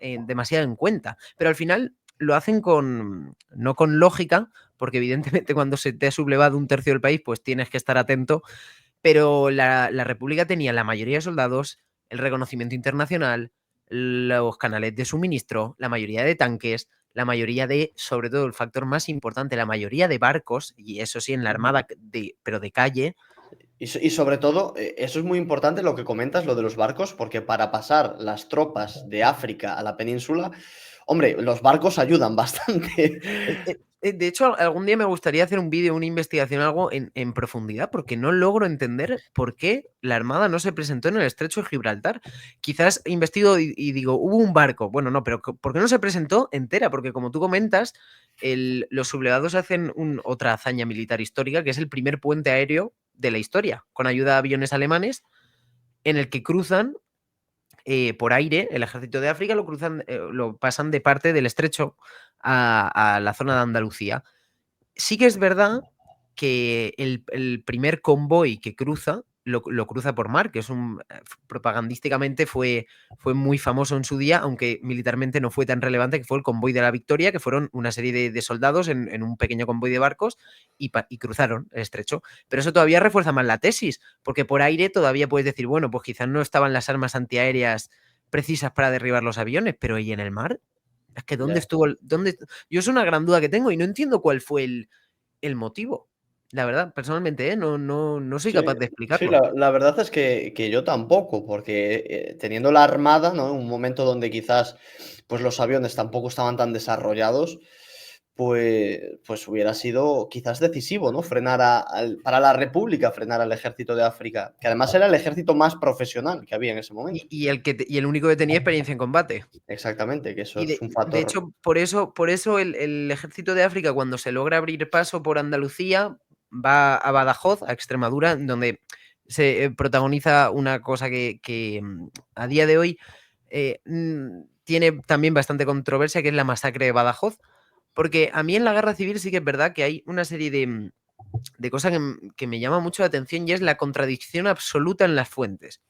demasiado en cuenta. Pero al final lo hacen no con lógica, porque evidentemente cuando se te ha sublevado un tercio del país, pues tienes que estar atento. Pero la República tenía la mayoría de soldados, el reconocimiento internacional, los canales de suministro, la mayoría de tanques, la mayoría sobre todo el factor más importante, la mayoría de barcos, y eso sí, en la Ujú. armada, pero de calle. Y sobre todo, eso es muy importante lo que comentas, lo de los barcos, porque para pasar las tropas de África a la península, hombre, los barcos ayudan bastante. De hecho, algún día me gustaría hacer un vídeo, una investigación, algo en profundidad, porque no logro entender por qué la Armada no se presentó en el Estrecho de Gibraltar. Quizás investigo y digo, hubo un barco. Bueno, no, pero ¿por qué no se presentó entera? Porque como tú comentas, los sublevados hacen otra hazaña militar histórica, que es el primer puente aéreo de la historia, con ayuda de aviones alemanes, en el que cruzan por aire el ejército de África, lo pasan de parte del estrecho a la zona de Andalucía. Sí que es verdad que el primer convoy que cruza, lo cruza por mar, que es propagandísticamente fue muy famoso en su día, aunque militarmente no fue tan relevante, que fue el convoy de la Victoria, que fueron una serie de soldados en un pequeño convoy de barcos y cruzaron el estrecho. Pero eso todavía refuerza más la tesis, porque por aire todavía puedes decir, bueno, pues quizás no estaban las armas antiaéreas precisas para derribar los aviones, pero ¿y en el mar? Es que ¿dónde Ya. estuvo? Yo es una gran duda que tengo y no entiendo cuál fue el motivo. La verdad, personalmente, ¿eh? No soy Sí, capaz de sí, explicarlo. la verdad es que yo tampoco, porque teniendo la Armada, ¿no? En un momento donde quizás pues los aviones tampoco estaban tan desarrollados, pues hubiera sido quizás decisivo, ¿no? Frenar para la República, frenar al ejército de África, que además era el ejército más profesional que había en ese momento. Y el único que tenía experiencia en combate. Exactamente, que eso Y es un de factor. hecho, por eso el ejército de África, cuando se logra abrir paso por Andalucía, va a Badajoz, a Extremadura, donde se protagoniza una cosa que a día de hoy tiene también bastante controversia, que es la masacre de Badajoz. Porque a mí en la guerra civil sí que es verdad que hay una serie de cosas que me llama mucho la atención y es la contradicción absoluta en las fuentes.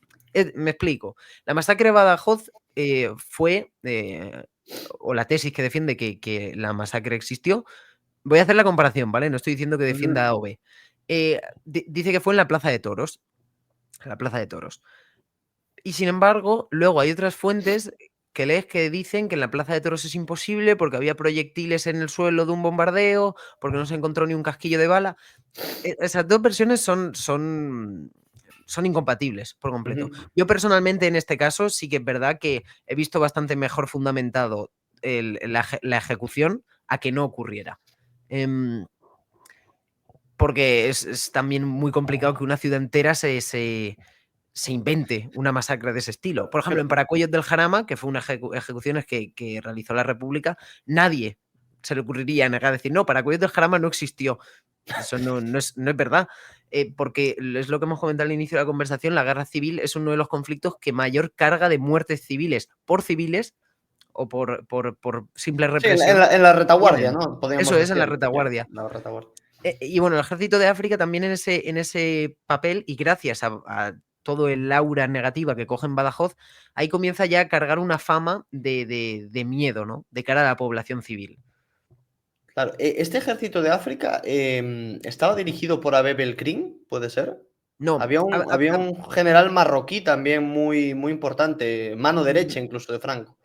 Me explico. La masacre de Badajoz fue, o la tesis que defiende que la masacre existió, voy a hacer la comparación, ¿vale? No estoy diciendo que defienda Ujú. A o B. Dice que fue en la Plaza de Toros. La Plaza de Toros. Y sin embargo, luego hay otras fuentes que lees que dicen que en la Plaza de Toros es imposible porque había proyectiles en el suelo de un bombardeo, porque no se encontró ni un casquillo de bala. Esas dos versiones son incompatibles por completo. Ujú. Yo personalmente en este caso sí que es verdad que he visto bastante mejor fundamentado la ejecución a que no ocurriera. Em, Porque es también muy complicado que una ciudad entera se invente una masacre de ese estilo. Por ejemplo, en Pero, Paracuellos del Jarama, que fue una ejecución que realizó la República, nadie se le ocurriría negar decir, no, Paracuellos del Jarama no existió. Eso no es verdad. Porque es lo que hemos comentado al inicio de la conversación, la guerra civil es uno de los conflictos que mayor carga de muertes civiles o por simple sí, represión en la retaguardia, tienen. ¿no? Eso Podríamos es en la decir, ya, retaguardia. la retaguardia. Y bueno, el ejército de África también en ese papel, y gracias a todo el aura negativa que coge en Badajoz, ahí comienza ya a cargar una fama de miedo, ¿no? De cara a la población civil. Claro, este ejército de África estaba dirigido por Abebe el Krim, ¿puede ser? No, Había un general marroquí también muy importante, mano derecha incluso de Franco.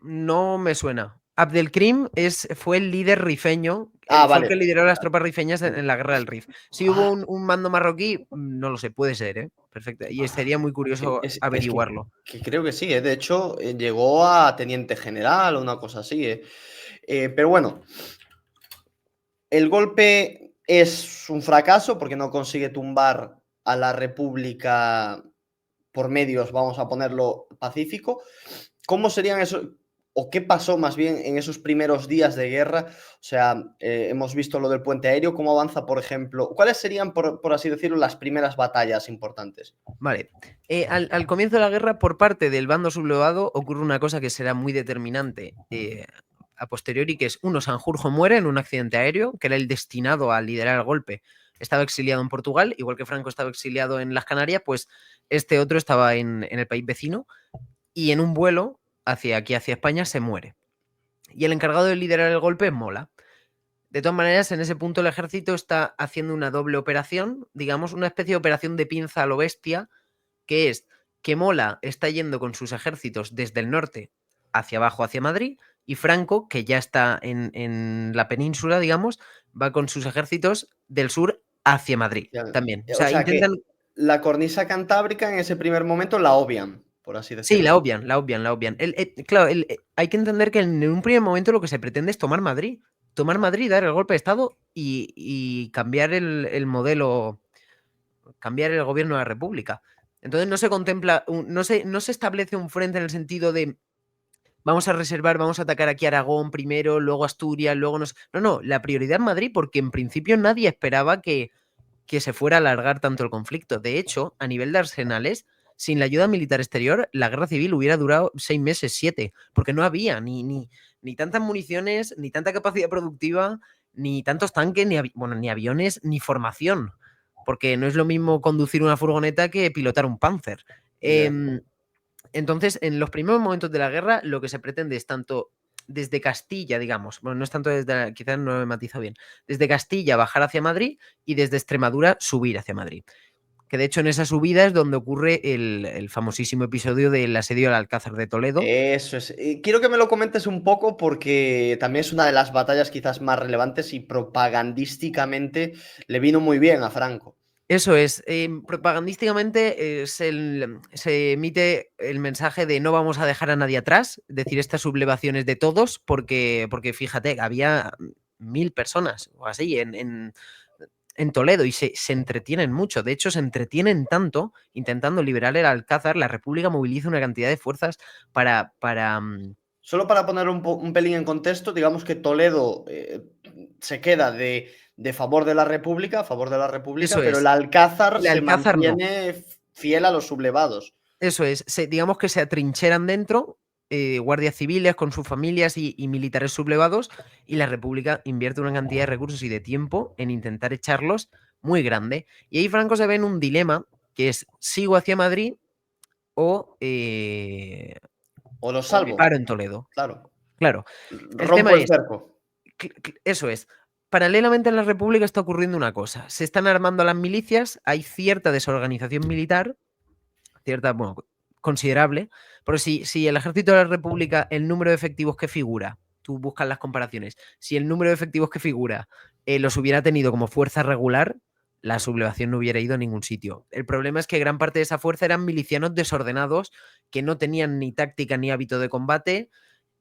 no me suena. Abdelkrim fue el líder rifeño, Ah, fue el que vale. lideró las tropas rifeñas en la guerra del Rif. Si hubo Ah, un mando marroquí, no lo sé, puede ser, ¿eh? Perfecto. Y sería muy sí, curioso es averiguarlo. que creo que sí, ¿eh? De hecho, llegó a teniente general o una cosa así, ¿eh? Pero bueno, el golpe es un fracaso porque no consigue tumbar a la República por medios, vamos a ponerlo, pacífico. ¿Cómo serían esos, o qué pasó más bien en esos primeros días de guerra? O sea, hemos visto lo del puente aéreo, ¿cómo avanza, por ejemplo? ¿Cuáles serían, por así decirlo, las primeras batallas importantes? Vale. Al comienzo de la guerra, por parte del bando sublevado, ocurre una cosa que será muy determinante a posteriori, que es uno, Sanjurjo muere en un accidente aéreo, que era el destinado a liderar el golpe. Estaba exiliado en Portugal, igual que Franco estaba exiliado en las Canarias, pues este otro estaba en el país vecino y en un vuelo hacia España se muere. Y el encargado de liderar el golpe es Mola. De todas maneras, en ese punto el ejército está haciendo una doble operación, digamos, una especie de operación de pinza a lo bestia, que es que Mola está yendo con sus ejércitos desde el norte hacia abajo, hacia Madrid, y Franco, que ya está en la península, digamos, va con sus ejércitos del sur hacia Madrid Ya, también. O o sea, sea que intentan. la cornisa cantábrica en ese primer momento la obvian, por así Sí, decirlo. la obvian, la obvian, la obvian. Claro, hay que entender que en un primer momento lo que se pretende es tomar Madrid. tomar Madrid, dar el golpe de Estado y cambiar el modelo, cambiar el gobierno de la República. Entonces no se contempla, no se establece un frente en el sentido de vamos a reservar, vamos a atacar aquí a Aragón primero, luego Asturias, luego nos... No, la prioridad es Madrid porque en principio nadie esperaba que se fuera a alargar tanto el conflicto. De hecho, a nivel de arsenales, sin la ayuda militar exterior, la guerra civil hubiera durado 6 meses, 7, porque no había ni tantas municiones, ni tanta capacidad productiva, ni tantos tanques, ni aviones, ni formación, porque no es lo mismo conducir una furgoneta que pilotar un Panzer. Ya. Entonces, en los primeros momentos de la guerra, lo que se pretende es tanto desde Castilla, digamos, bueno, no es tanto desde, quizás no he matizado bien, desde Castilla bajar hacia Madrid y desde Extremadura subir hacia Madrid. Que de hecho en esa subida es donde ocurre el famosísimo episodio del asedio al Alcázar de Toledo. Eso es. Quiero que me lo comentes un poco porque también es una de las batallas quizás más relevantes y propagandísticamente le vino muy bien a Franco. Eso es, propagandísticamente se emite el mensaje de no vamos a dejar a nadie atrás, es decir, estas sublevaciones de todos, porque fíjate, había 1000 personas o así en Toledo y se entretienen mucho. De hecho, se entretienen tanto intentando liberar el Alcázar. La República moviliza una cantidad de fuerzas para Solo para poner un pelín en contexto, digamos que Toledo se queda de favor de la República, a favor de la República, eso pero el es. Alcázar El se Alcázar no. mantiene fiel a los sublevados. Eso es. Digamos que se atrincheran dentro guardias civiles con sus familias y militares sublevados, y la República invierte una cantidad de recursos y de tiempo en intentar echarlos muy grande. Y ahí Franco se ve en un dilema que es, ¿sigo hacia Madrid o, O los o me salvo, paro en Toledo? claro. Claro. El Rompo tema el es, cerco. eso es, paralelamente en la República está ocurriendo una cosa. Se están armando las milicias, hay cierta desorganización militar, cierta, bueno, considerable, pero si el ejército de la República, el número de efectivos que figura, tú buscas las comparaciones, si el número de efectivos que figura los hubiera tenido como fuerza regular, la sublevación no hubiera ido a ningún sitio. El problema es que gran parte de esa fuerza eran milicianos desordenados que no tenían ni táctica ni hábito de combate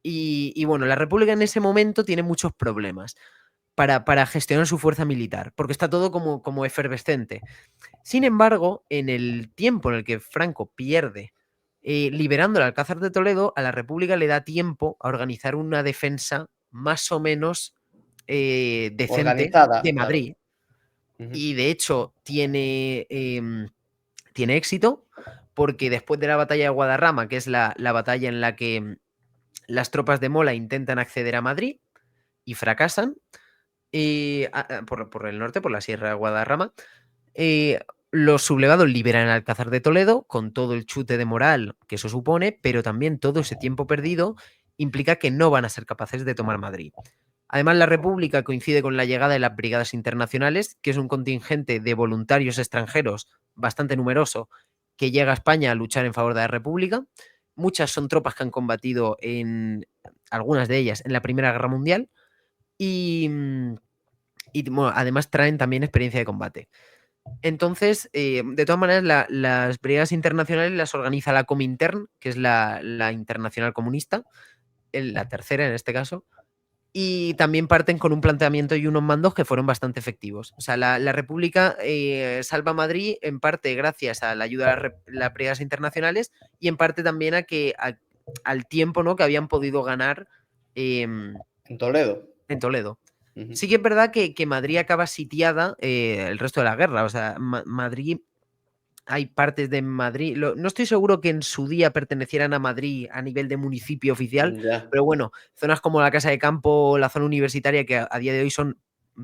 y bueno, la República en ese momento tiene muchos problemas para gestionar su fuerza militar, porque está todo como efervescente. Sin embargo, en el tiempo en el que Franco pierde liberando el Alcázar de Toledo, a la República le da tiempo a organizar una defensa más o menos decente de Organizada, claro. Madrid. Ujú. Y de hecho tiene éxito porque después de la batalla de Guadarrama, que es la batalla en la que las tropas de Mola intentan acceder a Madrid y fracasan, por el norte, por la Sierra de Guadarrama, eh, los sublevados liberan el Alcázar de Toledo con todo el chute de moral que eso supone, pero también todo ese tiempo perdido implica que no van a ser capaces de tomar Madrid. Además, la República coincide con la llegada de las brigadas internacionales, que es un contingente de voluntarios extranjeros bastante numeroso que llega a España a luchar en favor de la República. Muchas son tropas que han combatido algunas de ellas en la Primera Guerra Mundial y, bueno, además traen también experiencia de combate. Entonces, de todas maneras, las brigadas internacionales las organiza la Comintern, que es la internacional comunista, la tercera en este caso, y también parten con un planteamiento y unos mandos que fueron bastante efectivos. O sea, la República salva Madrid en parte gracias a la ayuda de las brigadas internacionales y en parte también al tiempo, ¿no?, que habían podido ganar En Toledo. en Toledo. Ujú. Sí que es verdad que Madrid acaba sitiada el resto de la guerra. O sea, Madrid, hay partes de Madrid, no estoy seguro que en su día pertenecieran a Madrid a nivel de municipio oficial, Ya. pero bueno, zonas como la Casa de Campo, la zona universitaria, que a día de hoy son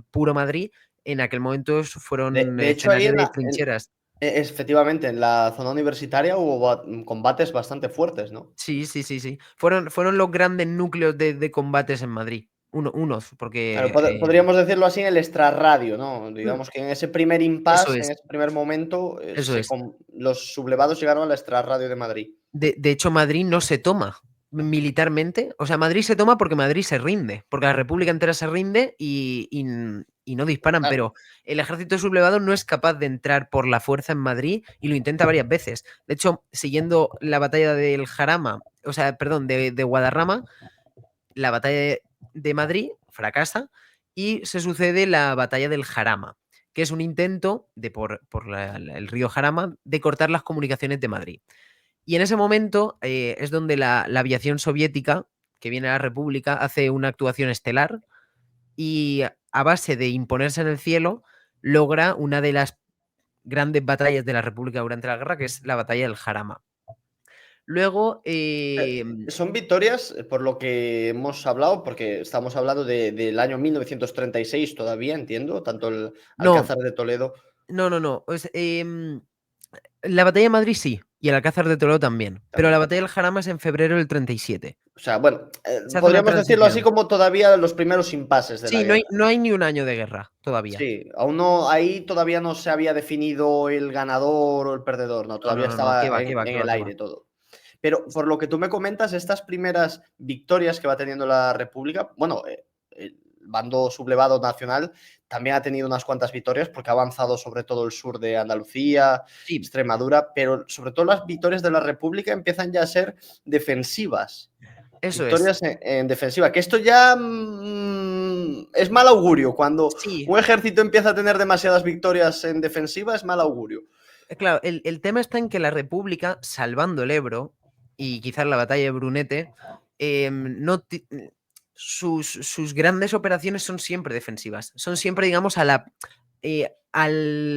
puro Madrid, en aquel momento fueron De hecho, ahí escenario de trincheras. efectivamente, en la zona universitaria hubo combates bastante fuertes, ¿no? Sí, sí, sí, sí. Fueron los grandes núcleos de combates en Madrid. Unos, Claro, porque podríamos decirlo así en el extrarradio, ¿no? Digamos que en ese primer eso impasse, es, en ese primer momento, eso es. los sublevados llegaron al extrarradio de Madrid. De hecho, Madrid no se toma militarmente. O sea, Madrid se toma porque Madrid se rinde, porque la República entera se rinde y no disparan, Claro. pero el ejército sublevado no es capaz de entrar por la fuerza en Madrid y lo intenta varias veces. De hecho, siguiendo la batalla del Jarama, o sea, perdón, de Guadarrama, la batalla de Madrid, fracasa y se sucede la batalla del Jarama, que es un intento de por el río Jarama de cortar las comunicaciones de Madrid. Y en ese momento es donde la aviación soviética, que viene a la República, hace una actuación estelar y a base de imponerse en el cielo logra una de las grandes batallas de la República durante la guerra, que es la batalla del Jarama. Luego, Son victorias, por lo que hemos hablado, porque estamos hablando del año 1936 todavía, entiendo, tanto el no, Alcázar de Toledo. no. La batalla de Madrid sí, y el Alcázar de Toledo también. Pero la También. batalla del Jarama es en febrero del 37. O sea, bueno, Se hace una podríamos decirlo así transición. como todavía los primeros impases de la Sí, no hay, guerra. no hay ni un año de guerra todavía. Sí, aún no, ahí todavía no se había definido el ganador o el perdedor, no, todavía No, estaba qué va, qué va, en qué va, el qué va. aire todo. Pero por lo que tú me comentas, estas primeras victorias que va teniendo la República, bueno, el bando sublevado nacional también ha tenido unas cuantas victorias porque ha avanzado sobre todo el sur de Andalucía, Sí, Extremadura, pero sobre todo las victorias de la República empiezan ya a ser defensivas. eso es. Victorias en defensiva, que esto ya es mal augurio. Cuando Sí, un ejército empieza a tener demasiadas victorias en defensiva, es mal augurio. claro, el tema está en que la República, salvando el Ebro y quizás la batalla de Brunete, no sus grandes operaciones son siempre defensivas. Son siempre, digamos, al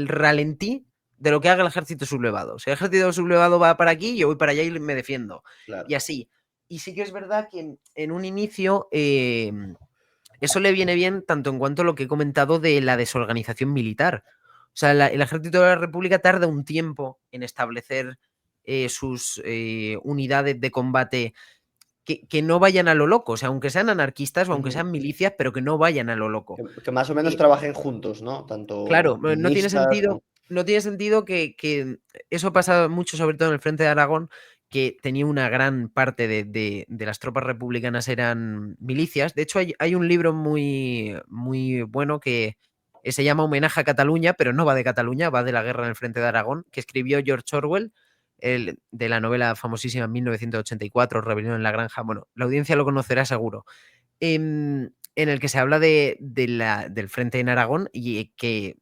ralentí de lo que haga el ejército sublevado. Si el ejército sublevado va para aquí, yo voy para allá y me defiendo. Claro. Y así. Y sí que es verdad que en un inicio eso le viene bien tanto en cuanto a lo que he comentado de la desorganización militar. O sea, el ejército de la República tarda un tiempo en establecer sus unidades de combate que no vayan a lo loco, o sea, aunque sean anarquistas o aunque Ujú. sean milicias, pero que no vayan a lo loco. Que más o menos Eh, trabajen juntos, ¿no? Tanto claro, no tiene comunistas sentido, como... no tiene sentido que eso pasa mucho, sobre todo en el frente de Aragón, que tenía una gran parte de las tropas republicanas eran milicias. De hecho, hay un libro muy bueno que se llama Homenaje a Cataluña, pero no va de Cataluña, va de la guerra en el frente de Aragón, que escribió George Orwell, de la novela famosísima 1984, Rebelión en la Granja. Bueno, la audiencia lo conocerá seguro. En el que se habla del frente en Aragón y que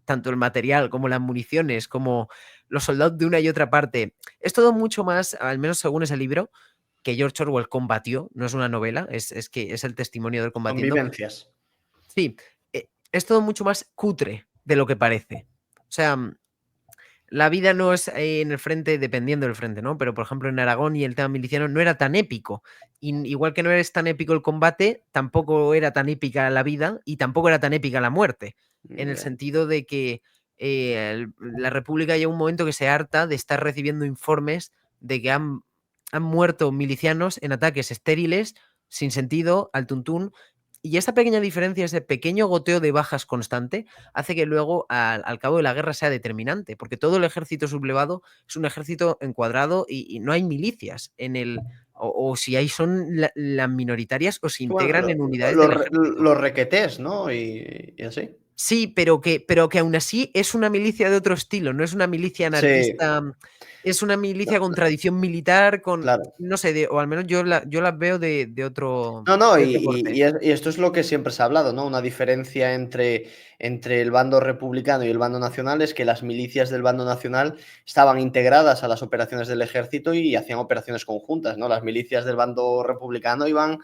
tanto el material como las municiones, como los soldados de una y otra parte, es todo mucho más, al menos según ese libro, que George Orwell combatió, no es una novela, es que es el testimonio del Son combatiendo. vivencias. Sí, es todo mucho más cutre de lo que parece. O sea, la vida no es en el frente, dependiendo del frente, ¿no? Pero, por ejemplo, en Aragón y el tema miliciano no era tan épico. Igual que no es tan épico el combate, tampoco era tan épica la vida y tampoco era tan épica la muerte. En el Ya. sentido de que la República llega un momento que se harta de estar recibiendo informes de que han muerto milicianos en ataques estériles, sin sentido, al tuntún. Y esa pequeña diferencia, ese pequeño goteo de bajas constante, hace que luego al cabo de la guerra sea determinante, porque todo el ejército sublevado es un ejército encuadrado y no hay milicias en el, o si hay son las minoritarias o se Bueno, integran en unidades del ejército. los requetés, ¿no? Y así. Sí, pero que aún así es una milicia de otro estilo, no es una milicia Sí, anarquista, es una no, milicia con tradición militar, con, claro. no sé, o al menos yo las veo de otro, No, no, de otro corte. y esto es lo que siempre se ha hablado, ¿no? Una diferencia entre el bando republicano y el bando nacional es que las milicias del bando nacional estaban integradas a las operaciones del ejército y hacían operaciones conjuntas, ¿no? Las milicias del bando republicano iban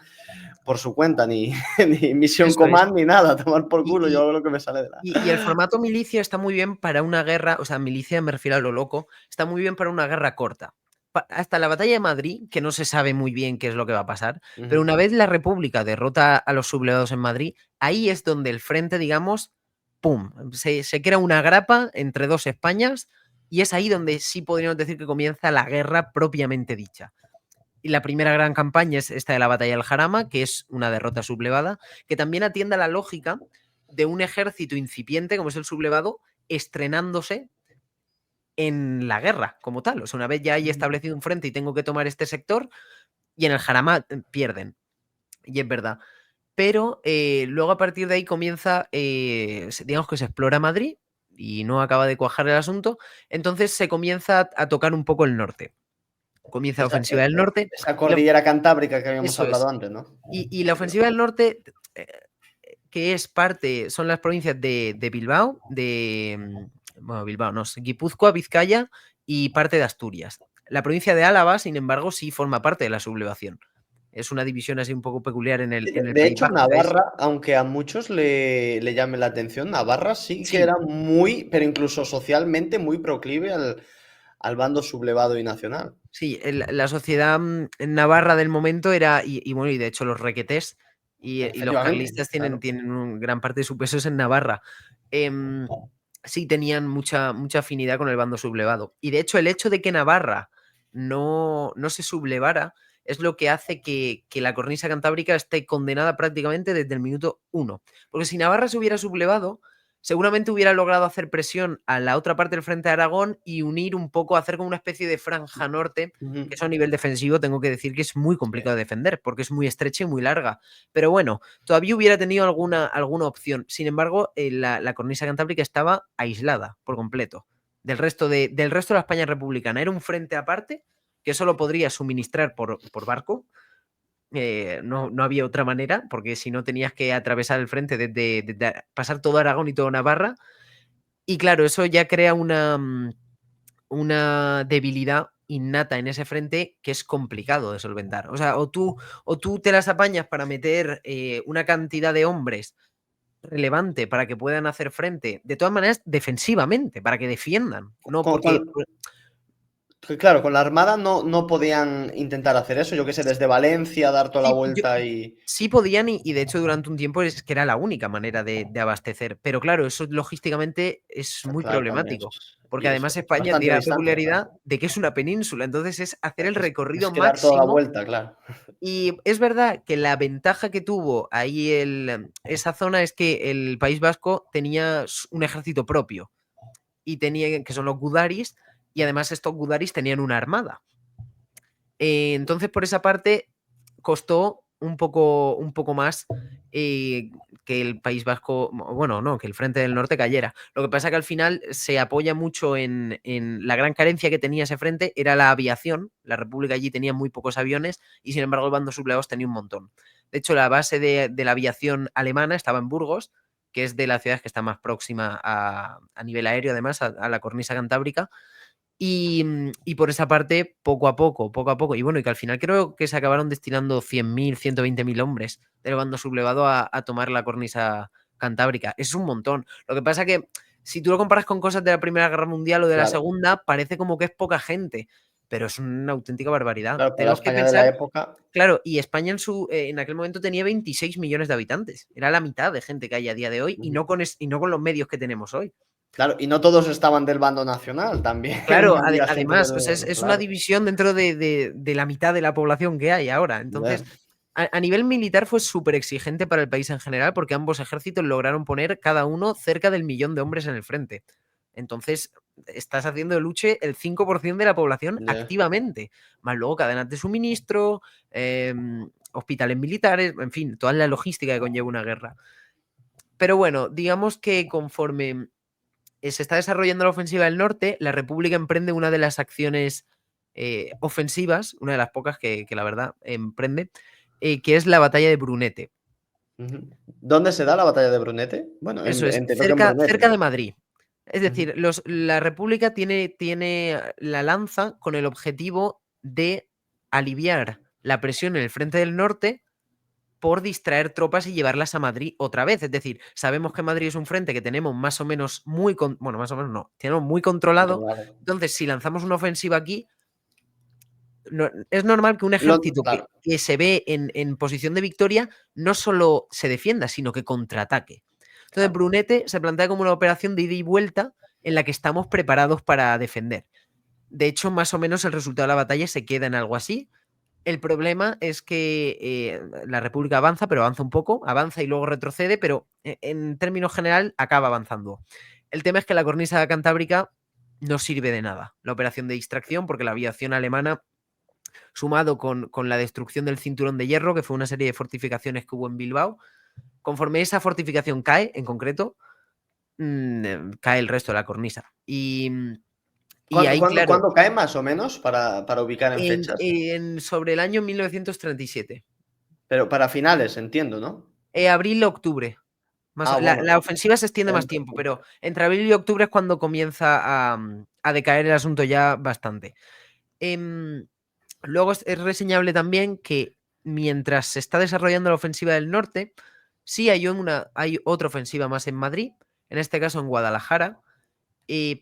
por su cuenta, ni, ni misión Eso es. command ni nada, a tomar por Y, culo, yo y, hago lo que me sale de la... Y el formato milicia está muy bien para una guerra, o sea, milicia me refiero a lo loco, está muy bien para una guerra corta. Hasta la batalla de Madrid, que no se sabe muy bien qué es lo que va a pasar, pero Ujú. una vez la República derrota a los sublevados en Madrid, ahí es donde el frente, digamos, ¡pum!, se crea una grapa entre dos Españas y es ahí donde sí podríamos decir que comienza la guerra propiamente dicha. Y la primera gran campaña es esta de la batalla del Jarama, que es una derrota sublevada, que también atiende a la lógica de un ejército incipiente, como es el sublevado, estrenándose en la guerra como tal. O sea, una vez ya hay establecido un frente y tengo que tomar este sector, y en el Jarama pierden. Y es verdad. Pero luego a partir de ahí comienza, digamos que se explora Madrid y no acaba de cuajar el asunto, entonces se comienza a tocar un poco el norte. Comienza la Esa, ofensiva del norte esa y cordillera cantábrica que habíamos eso es. hablado antes, ¿no? Y la ofensiva del norte que es parte, son las provincias de Bilbao, bueno, Bilbao, no, Guipúzcoa, Vizcaya y parte de Asturias. La provincia de Álava, sin embargo, sí forma parte de la sublevación. Es una división así un poco peculiar en el De País hecho, Vasco. Entonces, Navarra, aunque a muchos le llame la atención, Navarra sí que sí, era muy, pero incluso socialmente muy proclive al bando sublevado y nacional. sí, la sociedad navarra del momento era, y bueno, y de hecho los requetés y los Efectivamente, carlistas claro. tienen gran parte de su peso es en Navarra. Em, sí tenían mucha afinidad con el bando sublevado. Y de hecho, el hecho de que Navarra no se sublevara es lo que hace que la cornisa cantábrica esté condenada prácticamente desde el minuto 1. Porque si Navarra se hubiera sublevado, seguramente hubiera logrado hacer presión a la otra parte del frente de Aragón y unir un poco, hacer como una especie de franja norte, Ujú. que eso a nivel defensivo tengo que decir que es muy Sí. complicado de defender, porque es muy estrecha y muy larga. Pero bueno, todavía hubiera tenido alguna opción. Sin embargo, la cornisa cantábrica estaba aislada por completo del resto de la España republicana. Era un frente aparte que solo podría suministrar por barco. No había otra manera, porque si no tenías que atravesar el frente desde pasar todo Aragón y todo Navarra. Y claro, eso ya crea una debilidad innata en ese frente que es complicado de solventar. O sea, o tú te las apañas para meter una cantidad de hombres relevante para que puedan hacer frente, de todas maneras, defensivamente, para que defiendan, no Con, porque... claro, con la Armada no podían intentar hacer eso, yo qué sé, desde Valencia, dar toda la Sí, vuelta y... sí podían y de hecho durante un tiempo es que era la única manera de abastecer, pero claro, eso logísticamente es muy Claro, también problemático, porque y es además España bastante tiene la distancia, claro. peculiaridad de que es una península, entonces es hacer el Es recorrido que dar toda la máximo. vuelta, claro. Y es verdad que la ventaja que tuvo ahí esa zona es que el País Vasco tenía un ejército propio y tenía, que son los Gudaris, y además estos Gudaris tenían una armada. Entonces, por esa parte, costó un poco más que el País Vasco, bueno, no, que el Frente del Norte cayera. Lo que pasa que al final se apoya mucho en la gran carencia que tenía ese frente, era la aviación. La República allí tenía muy pocos aviones y sin embargo el bando sublevados tenía un montón. De hecho, la base de la aviación alemana estaba en Burgos, que es de las ciudades que está más próxima a nivel aéreo, además, a la cornisa cantábrica. Y por esa parte, poco a poco. Y bueno, y que al final creo que se acabaron destinando 100.000, 120.000 hombres del bando sublevado a tomar la cornisa cantábrica. Es un montón. Lo que pasa que si tú lo comparas con cosas de la Primera Guerra Mundial o de la Claro, Segunda, parece como que es poca gente, pero es una auténtica barbaridad. claro, para la Tenemos que España de la pensar, época, claro, y España en aquel momento tenía 26 millones de habitantes. Era la mitad de gente que hay a día de hoy y ujú, no con los medios que tenemos hoy. claro, y no todos estaban del bando nacional, también Claro, había gente además, o sea, del es una claro, división dentro de la mitad de la población que hay ahora. Entonces, joder, a nivel militar fue súper exigente para el país en general porque ambos ejércitos lograron poner cada uno cerca del 1.000.000 de hombres en el frente. Entonces, estás haciendo de Luche el 5% de la población ya. activamente, más luego cadenas de suministro, hospitales militares, en fin, toda la logística que conlleva una guerra. Pero bueno, digamos que conforme se está desarrollando la ofensiva del norte, la República emprende una de las acciones ofensivas, una de las pocas que la verdad emprende, que es la batalla de Brunete. Ujú. ¿Dónde se da la batalla de Brunete? Bueno, Eso es, entiendo que en cerca Brunete. de Madrid. Es Ujú. decir, la República tiene la lanza con el objetivo de aliviar la presión en el frente del norte por distraer tropas y llevarlas a Madrid otra vez. Es decir, sabemos que Madrid es un frente que tenemos más o menos bueno, más o menos no, tenemos muy controlado. Controlado. Entonces, si lanzamos una ofensiva aquí, es normal que un ejército Claro, que se ve en posición de victoria no solo se defienda, sino que contraataque. Entonces, claro. Brunete se plantea como una operación de ida y vuelta en la que estamos preparados para defender. De hecho, más o menos el resultado de la batalla se queda en algo así. El problema es que la República avanza, pero avanza un poco, avanza y luego retrocede, pero en términos general acaba avanzando. El tema es que la cornisa cantábrica no sirve de nada, la operación de distracción, porque la aviación alemana, sumado con la destrucción del cinturón de hierro, que fue una serie de fortificaciones que hubo en Bilbao, conforme esa fortificación cae, en concreto, cae el resto de la cornisa. Y ¿Cuándo, ahí, cuándo, claro, cuándo cae más o menos para ubicar en fechas? sobre el año 1937. Pero para finales, entiendo, ¿no? Abril-octubre. Bueno, La ofensiva se extiende más entonces, tiempo, pero entre abril y octubre es cuando comienza a decaer el asunto ya bastante. Luego es reseñable también que mientras se está desarrollando la ofensiva del norte, sí hay otra ofensiva más en Madrid, en este caso en Guadalajara,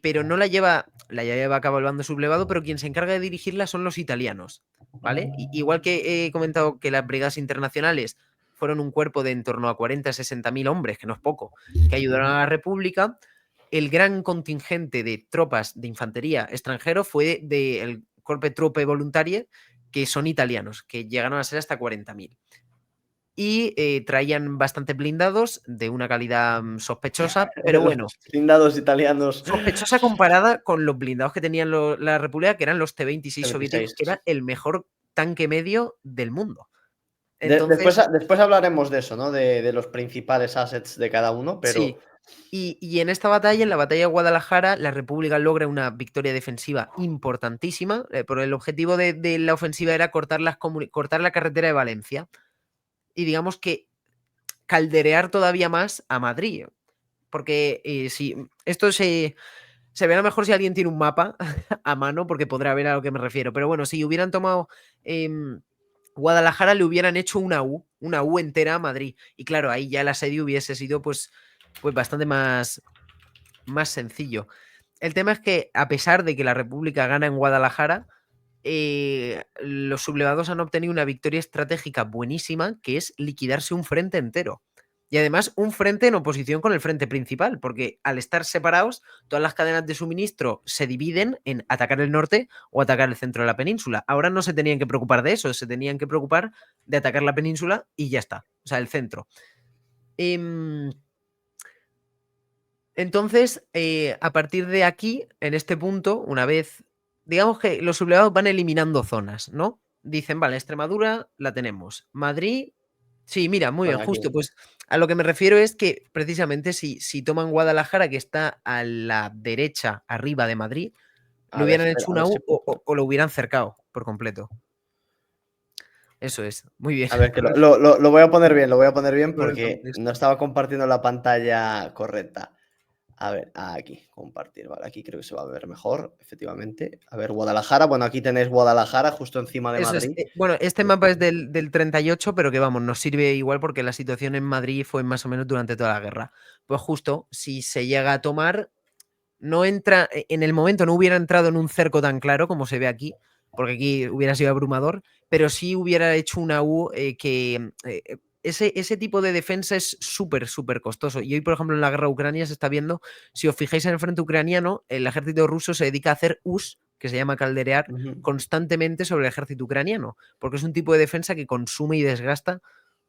pero no la lleva a cabo el bando sublevado, pero quien se encarga de dirigirla son los italianos, ¿vale? Igual que he comentado que las brigadas internacionales fueron un cuerpo de en torno a 40 60 mil hombres, que no es poco, que ayudaron a la República, el gran contingente de tropas de infantería extranjero fue del Corpo Troppe Volontarie, que son italianos, que llegaron a ser hasta 40.000 y traían bastantes blindados de una calidad sospechosa, pero los bueno, blindados italianos sospechosa comparada con los blindados que tenían la República, que eran los T-26 soviéticos, 26. que era el mejor tanque medio del mundo. Después, Entonces, después hablaremos de eso, ¿no? De los principales assets de cada uno, pero sí. Y en esta batalla, en la batalla de Guadalajara, la República logra una victoria defensiva importantísima, por el objetivo de la ofensiva era cortar la carretera de Valencia y digamos que calderear todavía más a Madrid. Porque si esto se verá mejor si alguien tiene un mapa a mano, porque podrá ver a lo que me refiero. Pero bueno, si hubieran tomado Guadalajara, le hubieran hecho una U entera a Madrid. Y claro, ahí ya el asedio hubiese sido pues bastante más sencillo. El tema es que, a pesar de que la República gana en Guadalajara, los sublevados han obtenido una victoria estratégica buenísima, que es liquidarse un frente entero. Y además un frente en oposición con el frente principal, porque al estar separados, todas las cadenas de suministro se dividen en atacar el norte o atacar el centro de la península. Ahora no se tenían que preocupar de eso, se tenían que preocupar de atacar la península y ya está, o sea, el centro. Entonces, a partir de aquí, en este punto, una vez, digamos que los sublevados van eliminando zonas, ¿no? Dicen, vale, Extremadura la tenemos. Madrid, sí, mira, muy bien, bueno, aquí. justo, pues a lo que me refiero es que precisamente si toman Guadalajara, que está a la derecha, arriba de Madrid, le A ver, hubieran espera, hecho a una ver si U puedo. o lo hubieran cercado por completo. Eso es, muy bien. A ver, que lo voy a poner bien, lo voy a poner bien Correcto, porque no estaba compartiendo la pantalla correcta. A ver, aquí, compartir, vale, aquí creo que se va a ver mejor, efectivamente. A ver, Guadalajara, bueno, aquí tenéis Guadalajara justo encima de Eso es. Madrid. Bueno, este mapa es del 38, pero que vamos, nos sirve igual porque la situación en Madrid fue más o menos durante toda la guerra. Pues justo, si se llega a tomar, no entra, en el momento no hubiera entrado en un cerco tan claro como se ve aquí, porque aquí hubiera sido abrumador, pero sí hubiera hecho una U que ese tipo de defensa es súper, súper costoso. Y hoy, por ejemplo, en la guerra de Ucrania se está viendo, si os fijáis en el frente ucraniano, el ejército ruso se dedica a hacer Us, que se llama calderear, Ujú. constantemente sobre el ejército ucraniano, porque es un tipo de defensa que consume y desgasta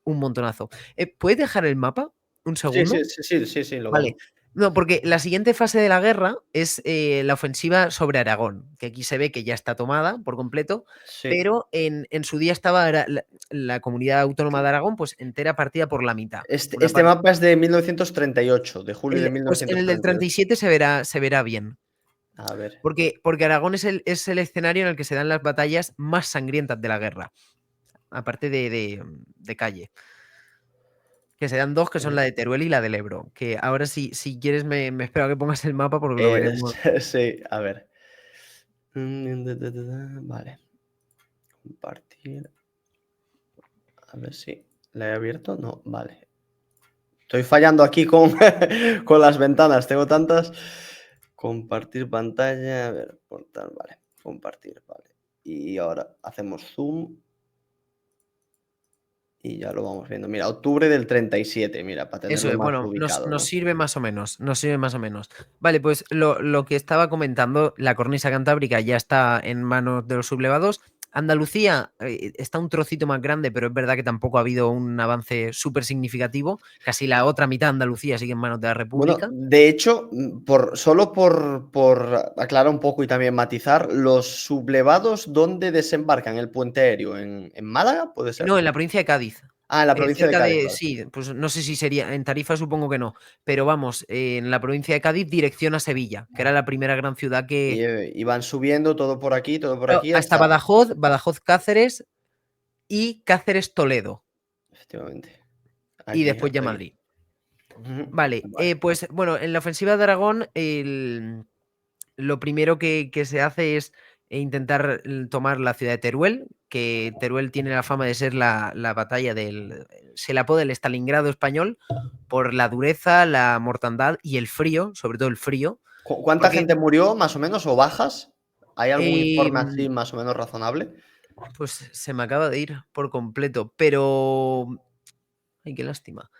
un montonazo. ¿Puedes dejar el mapa? Un Sí, sí, segundo. sí, sí, sí, sí, lo Vale. vamos. No, porque la siguiente fase de la guerra es la ofensiva sobre Aragón, que aquí se ve que ya está tomada por completo, Sí. pero en su día estaba la comunidad autónoma de Aragón pues entera partida por la mitad. Una Este parte, mapa es de 1938, de julio de pues en el del 1938. 37 se verá bien, A ver. porque Aragón es el escenario en el que se dan las batallas más sangrientas de la guerra, aparte de calle. Que se dan dos, que son la de Teruel y la del Ebro. Que ahora si quieres me espero a que pongas el mapa porque lo veremos. Sí, a ver. Vale, compartir. A ver si la he abierto. No, vale. Estoy fallando aquí con, con las ventanas. Tengo tantas. Compartir pantalla. A ver, portal, vale. Compartir, vale. Y ahora hacemos zoom. Y ya lo vamos viendo. Mira, octubre del 37, mira, para Eso tenerlo es, más bueno, ubicado, nos ¿no? sirve más o menos, nos sirve más o menos. Vale, pues lo que estaba comentando, la cornisa cantábrica ya está en manos de los sublevados. Andalucía está un trocito más grande, pero es verdad que tampoco ha habido un avance súper significativo. Casi la otra mitad de Andalucía sigue en manos de la Bueno, República. de hecho, solo por aclarar un poco y también matizar, los sublevados, ¿dónde desembarcan el puente aéreo? ¿En Málaga, puede ser? No, en la provincia de Cádiz. Ah, en la provincia de Cerca Cádiz, de, vale. sí, pues no sé si sería, en Tarifa supongo que no, pero vamos, en la provincia de Cádiz, dirección a Sevilla, que era la primera gran ciudad Y, que... y van subiendo todo por aquí Hasta hasta. Badajoz, Badajoz Cáceres y Cáceres Toledo, Efectivamente. y Aquí, después ya hasta aquí. Madrid. Ujú. Vale, Vale. pues bueno, en la ofensiva de Aragón, lo primero que se hace es intentar tomar la ciudad de Teruel, que Teruel tiene la fama de ser la batalla del... Se le apoda el Stalingrado español por la dureza, la mortandad y el frío, sobre todo el frío, ¿Cuánta porque gente murió, más o menos, o bajas? ¿Hay algún informe em, así más o menos razonable? pues se me acaba de ir por completo, pero... Ay, qué lástima.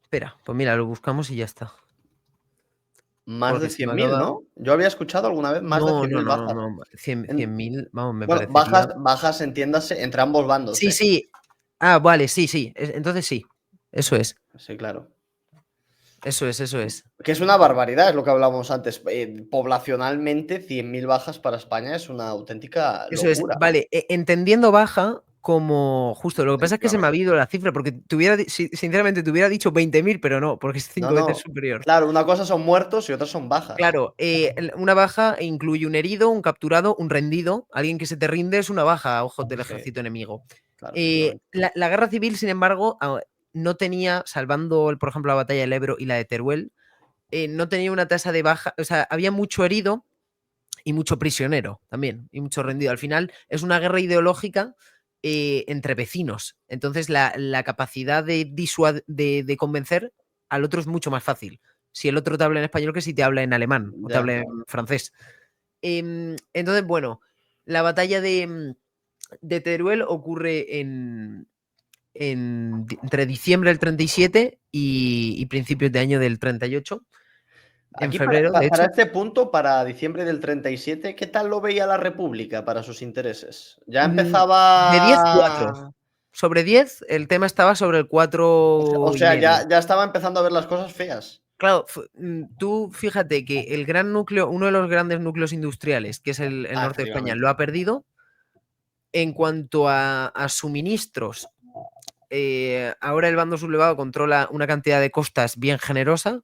Espera, pues mira, lo buscamos y ya está. Más de Porque se me 100.000, acaba... ¿no? Yo había escuchado alguna vez más de No, cien no, mil no, bajas. no, no. 100, En- 100.000, vamos, me bueno, parecería. bajas, entiéndase, entre ambos bandos, Sí, ¿eh? sí. Ah, vale, sí, sí. Entonces sí. Eso es. Sí, claro. Eso es, eso es. Que es una barbaridad, es lo que hablábamos antes. Poblacionalmente, 100.000 bajas para España es una auténtica Eso es. locura. Vale, entendiendo baja como justo. Lo que pasa es que se me ha Efectivamente. habido la cifra, porque sinceramente te hubiera dicho 20.000, pero no, porque es No, 5 veces no. superior. Claro, una cosa son muertos y otras son bajas. Claro, una baja incluye un herido, un capturado, un rendido. Alguien que se te rinde es una baja a ojos del Sí, ejército enemigo. claro, efectivamente. La guerra civil, sin embargo, no tenía, salvando, por ejemplo, la batalla del Ebro y la de Teruel, no tenía una tasa de baja, o sea, había mucho herido y mucho prisionero también, y mucho rendido. Al final es una guerra ideológica entre vecinos. Entonces la capacidad de convencer al otro es mucho más fácil. Si el otro te habla en español que si te habla en alemán o te Ya. habla en francés. Entonces, bueno, la batalla de Teruel ocurre entre diciembre del 37 y principios de año del 38. En Aquí febrero, de para hecho. este punto, para diciembre del 37, ¿qué tal lo veía la República para sus intereses? Ya De 10, 4. empezaba, Sobre 10, el tema estaba sobre el o 4 y sea, medio. ya estaba empezando a ver las cosas feas. Claro, tú fíjate que el gran núcleo, uno de los grandes núcleos industriales, que es el Ah, norte de España, lo efectivamente. ha perdido. En cuanto a suministros, ahora el bando sublevado controla una cantidad de costas bien generosa,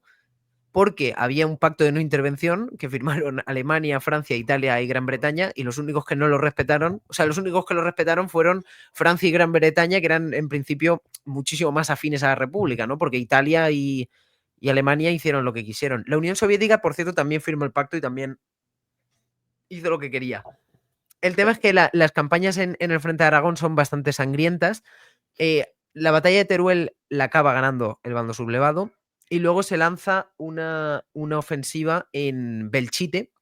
porque había un pacto de no intervención que firmaron Alemania, Francia, Italia y Gran Bretaña, y los únicos que no lo respetaron, o sea, los únicos que lo respetaron fueron Francia y Gran Bretaña, que eran en principio muchísimo más afines a la República, ¿no? Porque Italia y Alemania hicieron lo que quisieron. La Unión Soviética, por cierto, también firmó el pacto y también hizo lo que quería. El tema es que las campañas en el frente de Aragón son bastante sangrientas. La batalla de Teruel la acaba ganando el bando sublevado y luego se lanza una ofensiva en Belchite,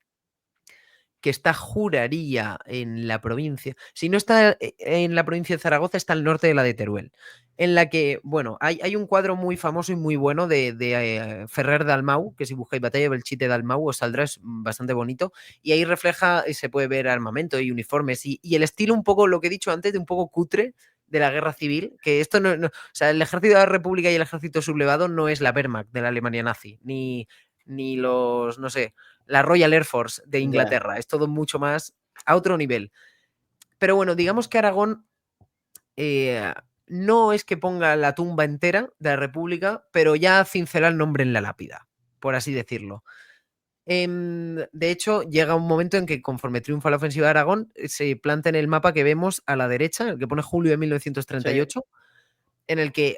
que está, juraría, en la provincia. Si no está en la provincia de Zaragoza, está al norte de la de Teruel. En la que, bueno, hay un cuadro muy famoso y muy bueno de Ferrer Dalmau, que si buscáis batalla de Belchite de Dalmau os saldrá, es bastante bonito. Y ahí refleja, se puede ver armamento y uniformes y el estilo un poco, lo que he dicho antes, de un poco cutre de la guerra civil, que esto o sea, el ejército de la República y el ejército sublevado no es la Wehrmacht de la Alemania nazi, ni los, no sé, la Royal Air Force de Ya. Inglaterra. Es todo mucho más a otro nivel. Pero bueno, digamos que Aragón no es que ponga la tumba entera de la República, pero ya cincela el nombre en la lápida, por así decirlo. De hecho, llega un momento en que conforme triunfa la ofensiva de Aragón, se planta en el mapa que vemos a la derecha, el que pone julio de Sí. 1938, en el que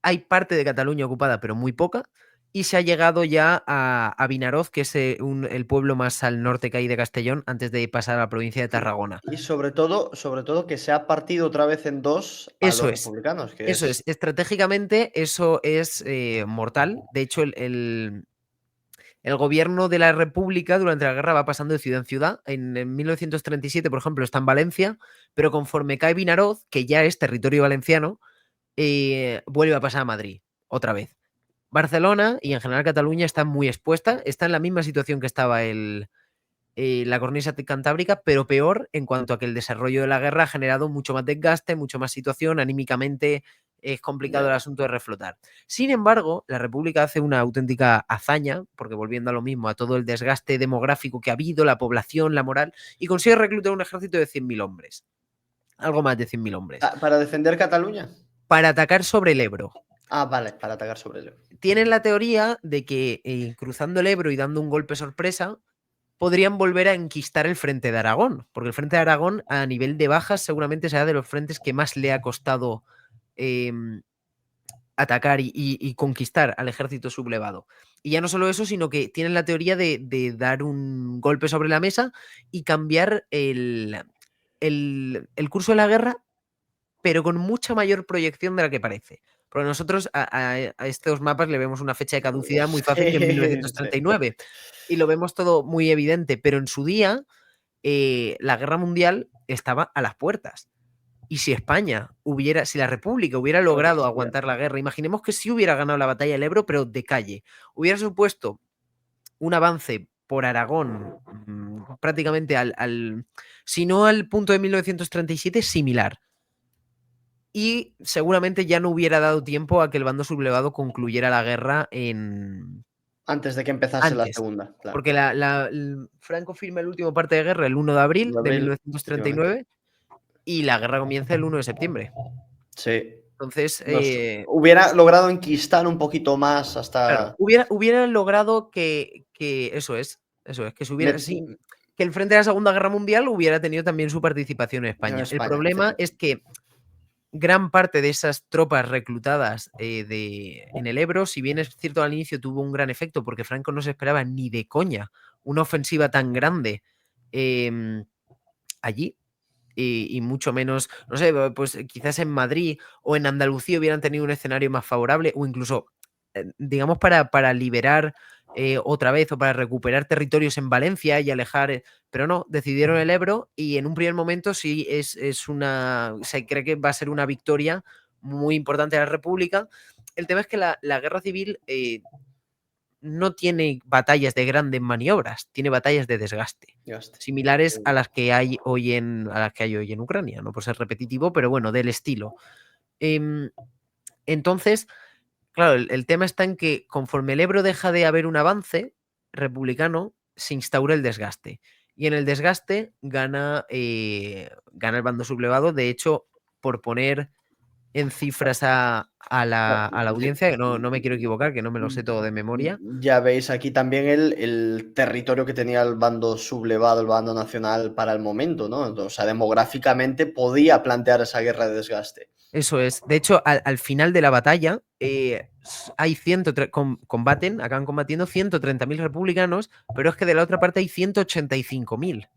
hay parte de Cataluña ocupada, pero muy poca, y se ha llegado ya a Vinaroz, que es el pueblo más al norte que hay de Castellón, antes de pasar a la provincia de Tarragona. Y sobre todo que se ha partido otra vez en dos a Eso los es, republicanos, que eso es. es Estratégicamente, eso es mortal. De hecho, el gobierno de la República durante la guerra va pasando de ciudad en ciudad. En 1937, por ejemplo, está en Valencia, pero conforme cae Vinaroz, que ya es territorio valenciano, vuelve a pasar a Madrid, otra vez. Barcelona y en general Cataluña está muy expuesta, está en la misma situación que estaba la cornisa cantábrica, pero peor en cuanto a que el desarrollo de la guerra ha generado mucho más desgaste, mucho más situación, anímicamente es complicado el ya. asunto de reflotar. Sin embargo, la República hace una auténtica hazaña, porque volviendo a lo mismo, a todo el desgaste demográfico que ha habido, la población, la moral, y consigue reclutar un ejército de 100.000 hombres, algo más de 100.000 hombres, ¿Para defender Cataluña? para atacar sobre el Ebro. Ah, vale, para atacar sobre ello. Tienen la teoría de que cruzando el Ebro y dando un golpe sorpresa, podrían volver a enquistar el frente de Aragón, porque el frente de Aragón, a nivel de bajas, seguramente será de los frentes que más le ha costado eh, atacar y conquistar al ejército sublevado. Y ya no solo eso, sino que tienen la teoría de dar un golpe sobre la mesa y cambiar el curso de la guerra, pero con mucha mayor proyección de la que parece. Porque nosotros a estos mapas le vemos una fecha de caducidad muy fácil, que es Sí, sí. 1939, y lo vemos todo muy evidente, pero en su día la guerra mundial estaba a las puertas. Y si España hubiera, si la República hubiera logrado Hostia. aguantar la guerra, imaginemos que sí hubiera ganado la batalla del Ebro, pero de calle, hubiera supuesto un avance por Aragón prácticamente si no al punto de 1937, similar. Y seguramente ya no hubiera dado tiempo a que el bando sublevado concluyera la guerra Antes de que empezase la antes. segunda, claro. Porque Franco firma el último parte de guerra el 1 de abril 1 de de abril, efectivamente. 1939 y la guerra comienza el 1 de septiembre. Sí. Entonces, Nos hubiera logrado enquistar un poquito más claro, hasta hubiera logrado que eso es, que se hubiera, met sí, que el frente de la Segunda Guerra Mundial hubiera tenido también su participación en en España. El España, problema es que gran parte de esas tropas reclutadas en el Ebro, si bien es cierto al inicio tuvo un gran efecto porque Franco no se esperaba ni de coña una ofensiva tan grande allí, y mucho menos, no sé, pues quizás en Madrid o en Andalucía hubieran tenido un escenario más favorable o incluso, digamos, para liberar otra vez o para recuperar territorios en Valencia y alejar, pero no, decidieron el Ebro y en un primer momento sí se cree que va a ser una victoria muy importante de la República. El tema es que la guerra civil no tiene batallas de grandes maniobras, tiene batallas de desgaste, Llegaste. similares a las que hay hoy en Ucrania, no por ser repetitivo, pero bueno, del estilo. Entonces, claro, el tema está en que conforme el Ebro deja de haber un avance republicano, se instaura el desgaste. Y en el desgaste gana el bando sublevado. De hecho, por poner en cifras a la audiencia, que no me quiero equivocar, que no me lo sé todo de memoria. Ya veis aquí también el territorio que tenía el bando sublevado, el bando nacional para el momento, ¿no? O sea, demográficamente podía plantear esa guerra de desgaste. Eso es. De hecho, al final de la batalla hay acaban combatiendo 130.000 republicanos, pero es que de la otra parte hay 185.000.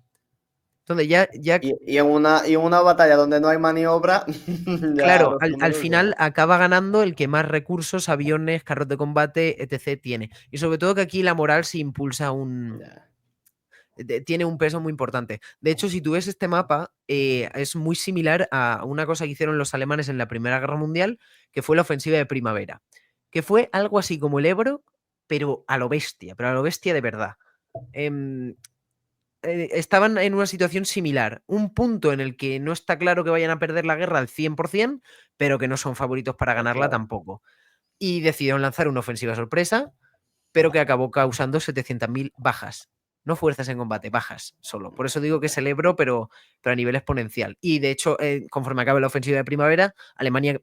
Entonces ya Y en una batalla donde no hay maniobra, ya claro, los al números ya. final acaba ganando el que más recursos, aviones, carros de combate, etc. tiene. Y sobre todo que aquí la moral se impulsa Ya. tiene un peso muy importante. De hecho, si tú ves este mapa, es muy similar a una cosa que hicieron los alemanes en la Primera Guerra Mundial, que fue la ofensiva de primavera, que fue algo así como el Ebro, pero a lo bestia de verdad. Estaban en una situación similar, un punto en el que no está claro que vayan a perder la guerra al 100%, pero que no son favoritos para ganarla Claro. tampoco. Y decidieron lanzar una ofensiva sorpresa, pero que acabó causando 700.000 bajas. No fuerzas en combate, bajas solo. Por eso digo que celebro, pero a nivel exponencial. Y de hecho, conforme acabe la ofensiva de primavera, Alemania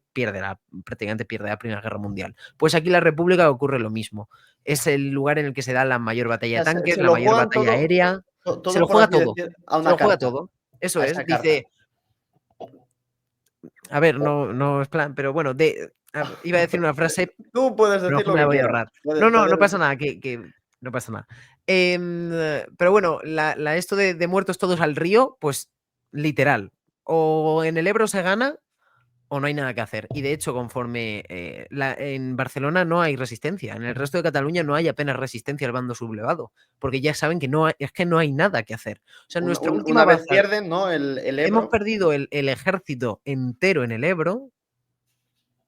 prácticamente pierde la Primera Guerra Mundial. Pues aquí la República ocurre lo mismo. Es el lugar en el que se da la mayor batalla de O sea, se, tanques, se la lo mayor juegan batalla todo, aérea. Se todo lo por juega así todo. decir, a Se una lo juega carta, todo. Eso a es. esa carta. Dice, a ver, O- no es plan, pero bueno, iba a decir una frase, Tú puedes pero decir mejor lo me la que voy a quieras. ahorrar. No, Puedes, no, puedes no pasa decir. nada, que no pasa nada. Pero bueno, esto de muertos todos al río, pues literal. O en el Ebro se gana o no hay nada que hacer. Y de hecho, conforme en Barcelona no hay resistencia, en el resto de Cataluña no hay apenas resistencia al bando sublevado, porque ya saben que es que no hay nada que hacer. O sea, Una, nuestra un- última una vez baza, pierden, ¿no? El hemos Ebro. perdido el ejército entero en el Ebro.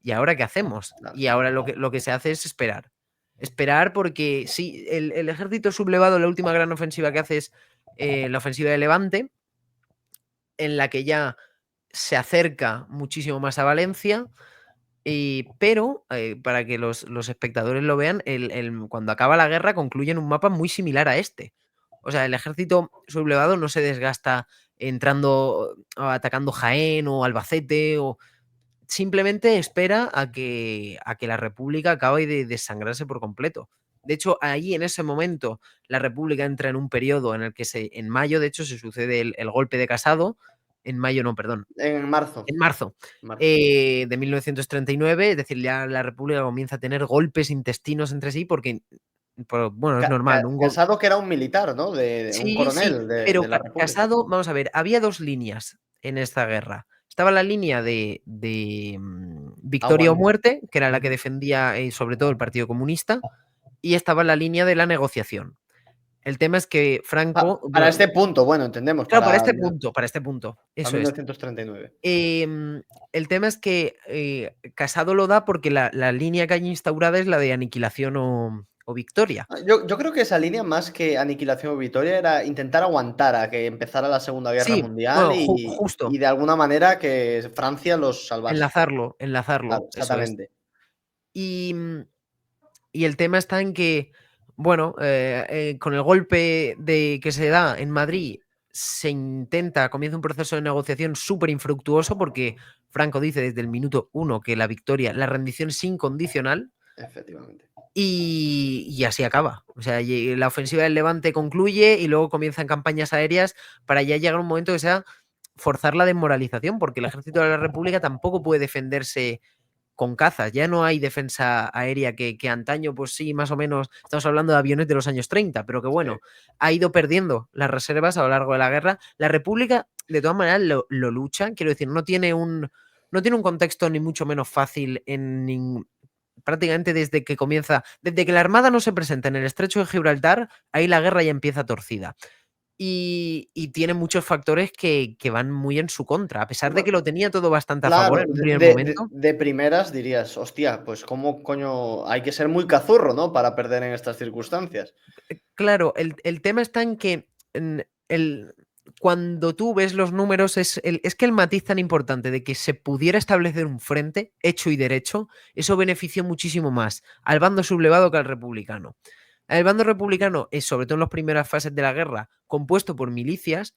¿Y ahora qué hacemos? Claro. Y ahora lo que se hace es esperar. Esperar porque sí, el ejército sublevado, la última gran ofensiva que hace es la ofensiva de Levante, en la que ya se acerca muchísimo más a Valencia, pero para que los espectadores lo vean, cuando acaba la guerra concluye en un mapa muy similar a este. O sea, el ejército sublevado no se desgasta entrando, atacando Jaén o Albacete o simplemente espera a que la República acabe de desangrarse por completo. De hecho, ahí en ese momento la República entra en un periodo en el que en mayo, de hecho, se sucede el golpe de Casado, en mayo no, perdón, En marzo. en marzo Marzo. de 1939, es decir, ya la República comienza a tener golpes intestinos entre sí porque, bueno, es normal, ¿no? Casado, que era un militar, ¿no? Un Sí, sí, coronel pero de la República. Casado, vamos a ver, había 2 líneas en esta guerra. Estaba la línea de, victoria o Aguante. muerte, que era la que Ujú. defendía, sobre todo el Partido Comunista, y estaba la línea de la negociación. El tema es que Franco, Para bueno, este punto, bueno, entendemos, claro, para este punto, para eso es. 1939. El tema es que, Casado lo da porque la línea que hay instaurada es la de aniquilación o victoria. Yo creo que esa línea, más que aniquilación o victoria, era intentar aguantar a que empezara la Segunda Guerra Sí, Mundial bueno, y justo, de alguna manera que Francia los salvase. Claro, enlazarlo, eso es. exactamente. Y, y el tema está en que, bueno, con el golpe que se da en Madrid, comienza un proceso de negociación súper infructuoso porque Franco dice desde el minuto 1 que la rendición es incondicional Efectivamente. y así acaba. O sea, la ofensiva del Levante concluye y luego comienzan campañas aéreas para ya llegar a un momento que sea forzar la desmoralización, porque el ejército de la República tampoco puede defenderse con cazas, ya no hay defensa aérea que antaño, pues sí, más o menos, estamos hablando de aviones de los años 30, pero que Sí. bueno, ha ido perdiendo las reservas a lo largo de la guerra. La República, de todas maneras, lo lucha, quiero decir, no tiene un contexto ni mucho menos fácil prácticamente desde que la Armada no se presenta en el Estrecho de Gibraltar, ahí la guerra ya empieza torcida. Y tiene muchos factores que van muy en su contra, a pesar de que lo tenía todo bastante a favor Claro, en un primer momento. de primeras dirías: "Hostia, pues cómo coño hay que ser muy cazurro, ¿no?, para perder en estas circunstancias". Claro, el tema está en que, cuando tú ves los números es que el matiz tan importante de que se pudiera establecer un frente hecho y derecho, eso benefició muchísimo más al bando sublevado que al republicano. El bando republicano es, sobre todo en las primeras fases de la guerra, compuesto por milicias,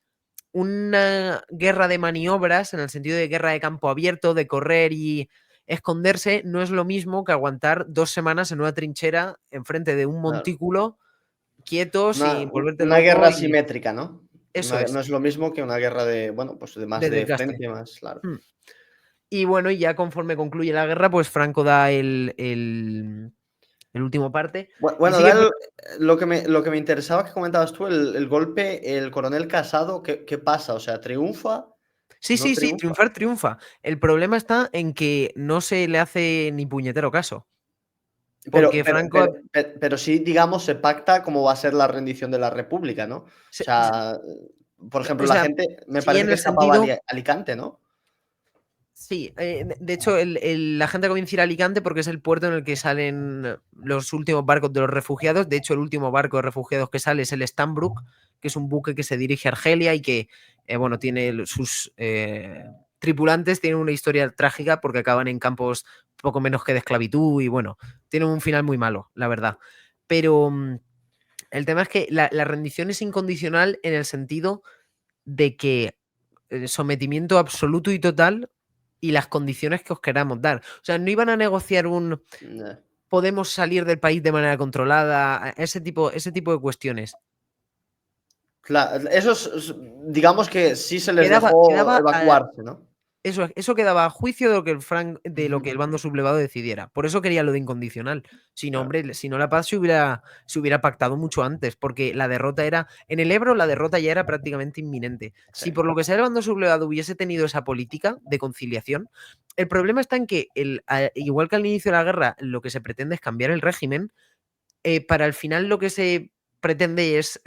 una guerra de maniobras, en el sentido de guerra de campo abierto, de correr y esconderse, no es lo mismo que aguantar 2 semanas en una trinchera enfrente de un Claro. montículo, quieto, sin volverte Una loco guerra y asimétrica, ¿no? eso No es, es lo mismo que una guerra de, bueno, pues de más de de desgaste. frente, más claro. Mm. Y bueno, y ya conforme concluye la guerra, pues Franco da el último parte y Bueno, sigue lo que me interesaba que comentabas tú, el golpe, el coronel Casado, ¿qué pasa? O sea, ¿triunfa? sí, ¿No sí, sí, triunfa? triunfar triunfa. El problema está en que no se le hace ni puñetero caso, porque Franco Pero sí, digamos, se pacta cómo va a ser la rendición de la república, ¿no? O se sea, por ejemplo, o la sea, gente me sí, parece en que el escapaba a sentido. Alicante, ¿no? Sí, de hecho, la gente comienza a ir a Alicante porque es el puerto en el que salen los últimos barcos de los refugiados. De hecho, el último barco de refugiados que sale es el Stanbrook, que es un buque que se dirige a Argelia y que, bueno, tiene sus tripulantes, tienen una historia trágica porque acaban en campos poco menos que de esclavitud y, bueno, tienen un final muy malo, la verdad. Pero el tema es que la rendición es incondicional en el sentido de que sometimiento absoluto y total y las condiciones que os queramos dar. O sea, no iban a negociar Ya. podemos salir del país de manera controlada, ese tipo de cuestiones. Digamos que sí se les Quedaba, dejó quedaba a, evacuarse, ¿no? eso quedaba a juicio de lo que Ujú, el bando sublevado decidiera. Por eso quería lo de incondicional. Si no, claro, hombre, si no la paz se hubiera pactado mucho antes, porque la derrota era. En el Ebro la derrota ya era prácticamente inminente. sí, Si por lo que sea el bando sublevado hubiese tenido esa política de conciliación, el problema está en que, igual que al inicio de la guerra, lo que se pretende es cambiar el régimen, para el final lo que se pretende es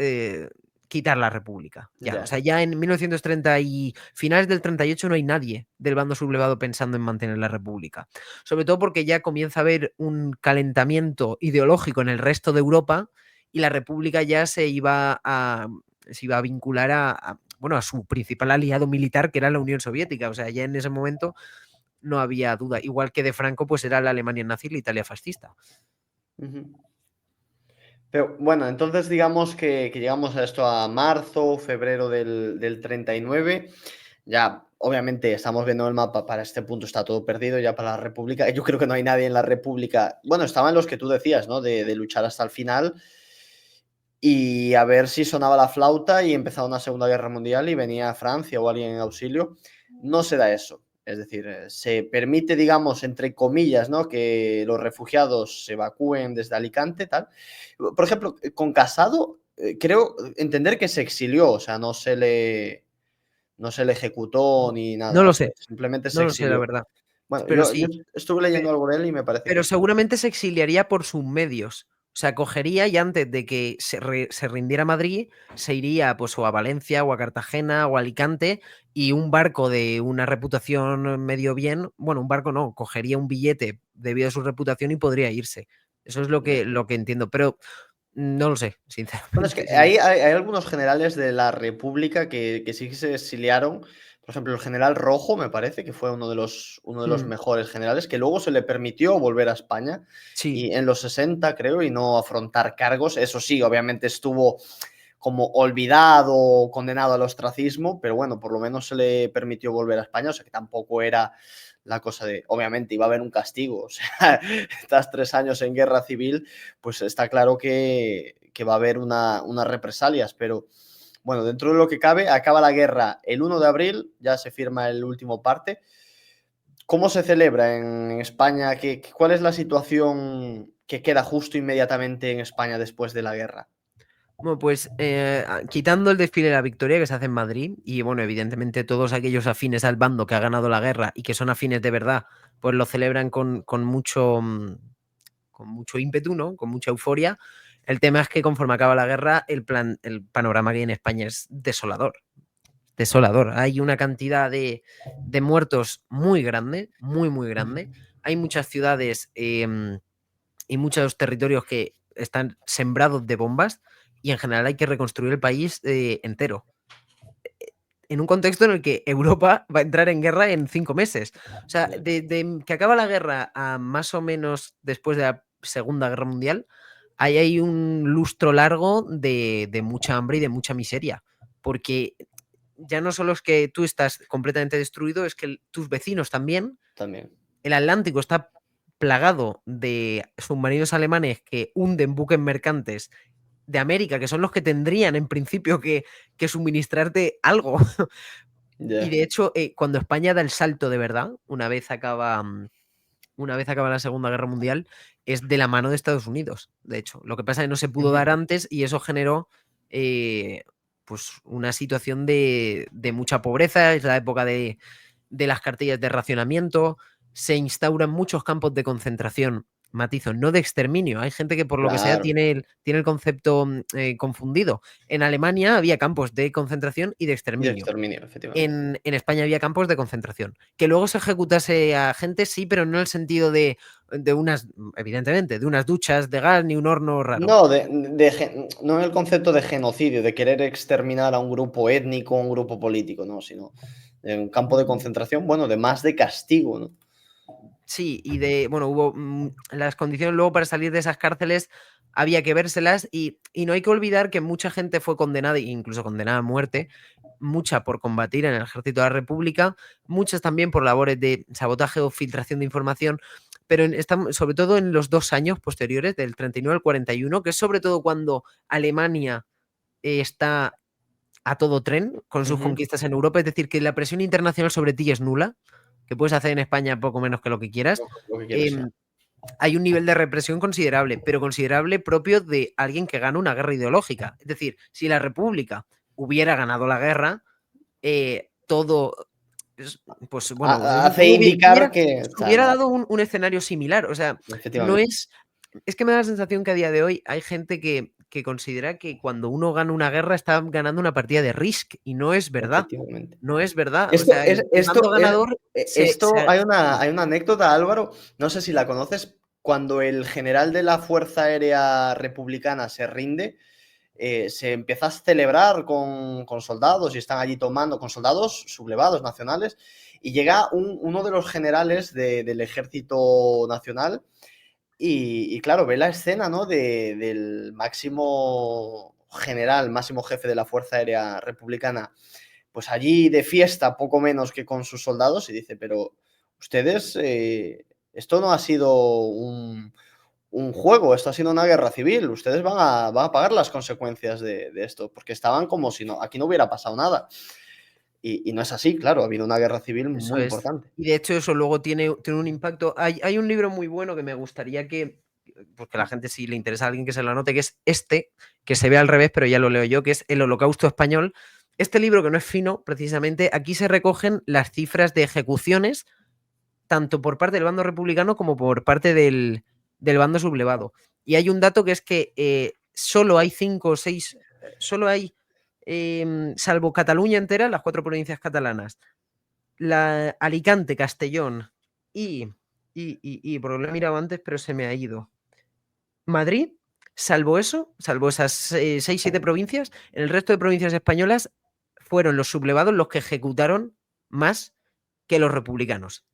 quitar la república. Ya, o ya. sea, ya en 1930 y finales del 38 no hay nadie del bando sublevado pensando en mantener la república. Sobre todo porque ya comienza a haber un calentamiento ideológico en el resto de Europa y la república ya se iba a vincular bueno, a su principal aliado militar, que era la Unión Soviética. O sea, ya en ese momento no había duda. Igual que de Franco, pues era la Alemania nazi y la Italia fascista. Ujú. Pero bueno, entonces digamos que llegamos a esto a marzo, febrero del 39. Ya, obviamente, estamos viendo el mapa, para este punto está todo perdido ya para la República. Yo creo que no hay nadie en la República. Bueno, estaban los que tú decías, ¿no? De luchar hasta el final. y a ver si sonaba la flauta y empezaba una Segunda Guerra Mundial y venía Francia o alguien en auxilio. No se da eso. Es decir, se permite, digamos, entre comillas, ¿no?, que los refugiados se evacúen desde Alicante, tal. Por ejemplo, con Casado, creo entender que se exilió, o sea, no se le ejecutó ni No nada, lo o sea, sé, simplemente se no lo sé, la exilió. verdad. Bueno, Pero yo sí, estuve leyendo algo de él y me parece que pero sí. seguramente se exiliaría por sus medios. O sea, cogería y antes de que se rindiera Madrid, se iría pues o a Valencia o a Cartagena o a Alicante y un barco de una reputación medio bien, bueno, un barco no, cogería un billete debido a su reputación y podría irse. Eso es Ya. lo que entiendo, pero no lo sé, Bueno, es que sinceramente. hay algunos generales de la República que sí que se exiliaron. Por ejemplo, el general Rojo, me parece, que fue uno de los Mm, mejores generales, que luego se le permitió volver a España sí, y en los 60, creo, y no afrontar cargos. Eso sí, obviamente estuvo como olvidado, condenado al ostracismo, pero bueno, por lo menos se le permitió volver a España, o sea que tampoco era la cosa de, obviamente iba a haber un castigo, o sea, estás 3 años en guerra civil, pues está claro que va a haber unas represalias, pero bueno, dentro de lo que cabe, acaba la guerra el 1 de abril, ya se firma el último parte. ¿Cómo se celebra en España? ¿Cuál es la situación que queda justo inmediatamente en España después de la guerra? bueno, pues quitando el desfile de la Victoria que se hace en Madrid, y bueno, evidentemente todos aquellos afines al bando que ha ganado la guerra y que son afines de verdad, pues lo celebran con mucho ímpetu, ¿no? Con mucha euforia. El tema es que conforme acaba la guerra, el panorama que hay en España es desolador. Desolador. Hay una cantidad de muertos muy grande, muy, muy grande. Hay muchas ciudades y muchos territorios que están sembrados de bombas y en general hay que reconstruir el país entero. En un contexto en el que Europa va a entrar en guerra en 5 meses. O sea, de que acaba la guerra a más o menos después de la Segunda Guerra Mundial, ahí hay un lustro largo de mucha hambre y de mucha miseria. Porque ya no solo es que tú estás completamente destruido, es que tus vecinos también. También. El Atlántico está plagado de submarinos alemanes que hunden buques mercantes de América, que son los que tendrían en principio que suministrarte algo. Y Ya. de hecho, cuando España da el salto de verdad, una vez acaba la Segunda Guerra Mundial, es de la mano de Estados Unidos, de hecho. Lo que pasa es que no se pudo Ujú. dar antes y eso generó pues una situación de mucha pobreza, es la época de las cartillas de racionamiento, se instauran muchos campos de concentración, matizo, no de exterminio. Hay gente que por lo que sea Claro. tiene el concepto confundido. En Alemania había campos de concentración y de Y de exterminio. exterminio, efectivamente. En España había campos de concentración. Que luego se ejecutase a gente, sí, pero no en el sentido de unas, evidentemente, de unas duchas de gas ni un horno raro. No, no en el concepto de genocidio, de querer exterminar a un grupo étnico, a un grupo político, no, sino en un campo de concentración, bueno, de más de castigo, ¿no? Sí, y bueno, hubo las condiciones luego para salir de esas cárceles había que vérselas y no hay que olvidar que mucha gente fue condenada, incluso condenada a muerte, mucha por combatir en el ejército de la República, muchas también por labores de sabotaje o filtración de información, pero sobre todo en los 2 años posteriores, del 39 al 41, que es sobre todo cuando Alemania está a todo tren con sus Ujú. conquistas en Europa, es decir, que la presión internacional sobre ti es nula, que puedes hacer en España poco menos que lo que quieras. Lo que quieras, em, Hay un nivel de represión considerable, pero considerable propio de alguien que gana una guerra ideológica. Es decir, si la República hubiera ganado la guerra, todo, pues bueno, hace indicar que se tal, hubiera dado un escenario similar. O sea, no efectivamente, es que me da la sensación que a día de hoy hay gente que considera que cuando uno gana una guerra está ganando una partida de Risk y no es verdad. efectivamente. No es verdad. O Esto sea, es el bando esto es ganador esto hay una anécdota, Álvaro, no sé si la conoces, cuando el general de la Fuerza Aérea Republicana se rinde, se empieza a celebrar con soldados y están allí tomando, con soldados sublevados nacionales, y llega uno de los generales del Ejército Nacional y claro, ve la escena, ¿no? Del máximo general, máximo jefe de la Fuerza Aérea Republicana, pues allí de fiesta, poco menos que con sus soldados, y dice, pero ustedes, esto no ha sido un juego, esto ha sido una guerra civil, ustedes van a pagar las consecuencias de esto, porque estaban como si no, aquí no hubiera pasado nada. Y no es así, claro, ha habido una guerra civil Eso muy es. importante. Y de hecho eso luego tiene un impacto. Hay un libro muy bueno que me gustaría que, porque a la gente si le interesa a alguien que se lo anote, que es este, que se ve al revés, pero ya lo leo yo, que es El Holocausto Español. Este libro que no es fino, precisamente, aquí se recogen las cifras de ejecuciones, tanto por parte del bando republicano como por parte del bando sublevado. Y hay un dato que es que solo hay 5 o 6, solo hay, salvo Cataluña entera, las 4 provincias catalanas, Alicante, Castellón porque lo he mirado antes, pero se me ha ido. Madrid, salvo eso, salvo esas 6-7 provincias, en el resto de provincias españolas fueron los sublevados los que ejecutaron más que los republicanos.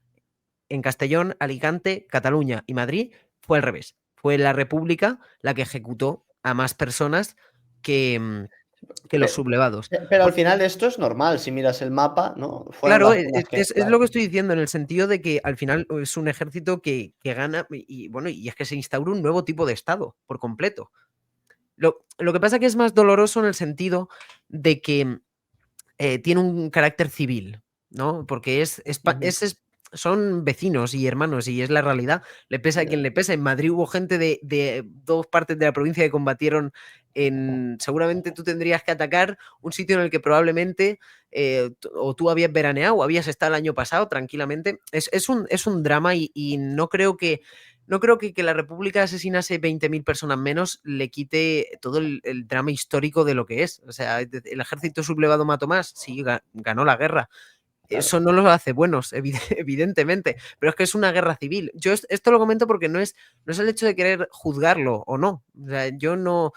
En Castellón, Alicante, Cataluña y Madrid fue al revés. Fue la República la que ejecutó a más personas que los sublevados. Pero al final esto es normal, si miras el mapa, ¿no? Fueron Claro, las zonas que, es lo claro, que estoy diciendo, en el sentido de que al final es un ejército que gana y bueno, y es que se instaura un nuevo tipo de Estado por completo. Lo que pasa que es más doloroso en el sentido de que tiene un carácter civil, ¿no? Porque son vecinos y hermanos y es la realidad. Le pesa a quien le pesa. En Madrid hubo gente de 2 partes de la provincia que combatieron seguramente tú tendrías que atacar un sitio en el que probablemente o tú habías veraneado o habías estado el año pasado tranquilamente. Es un drama y no creo que la República asesinase 20.000 personas menos le quite todo el drama histórico de lo que es. O sea, el ejército sublevado mató más, sí, ganó la guerra. claro. Eso no los hace buenos, evidentemente, pero es que es una guerra civil. Yo esto lo comento porque no es el hecho de querer juzgarlo o no. O sea, yo no.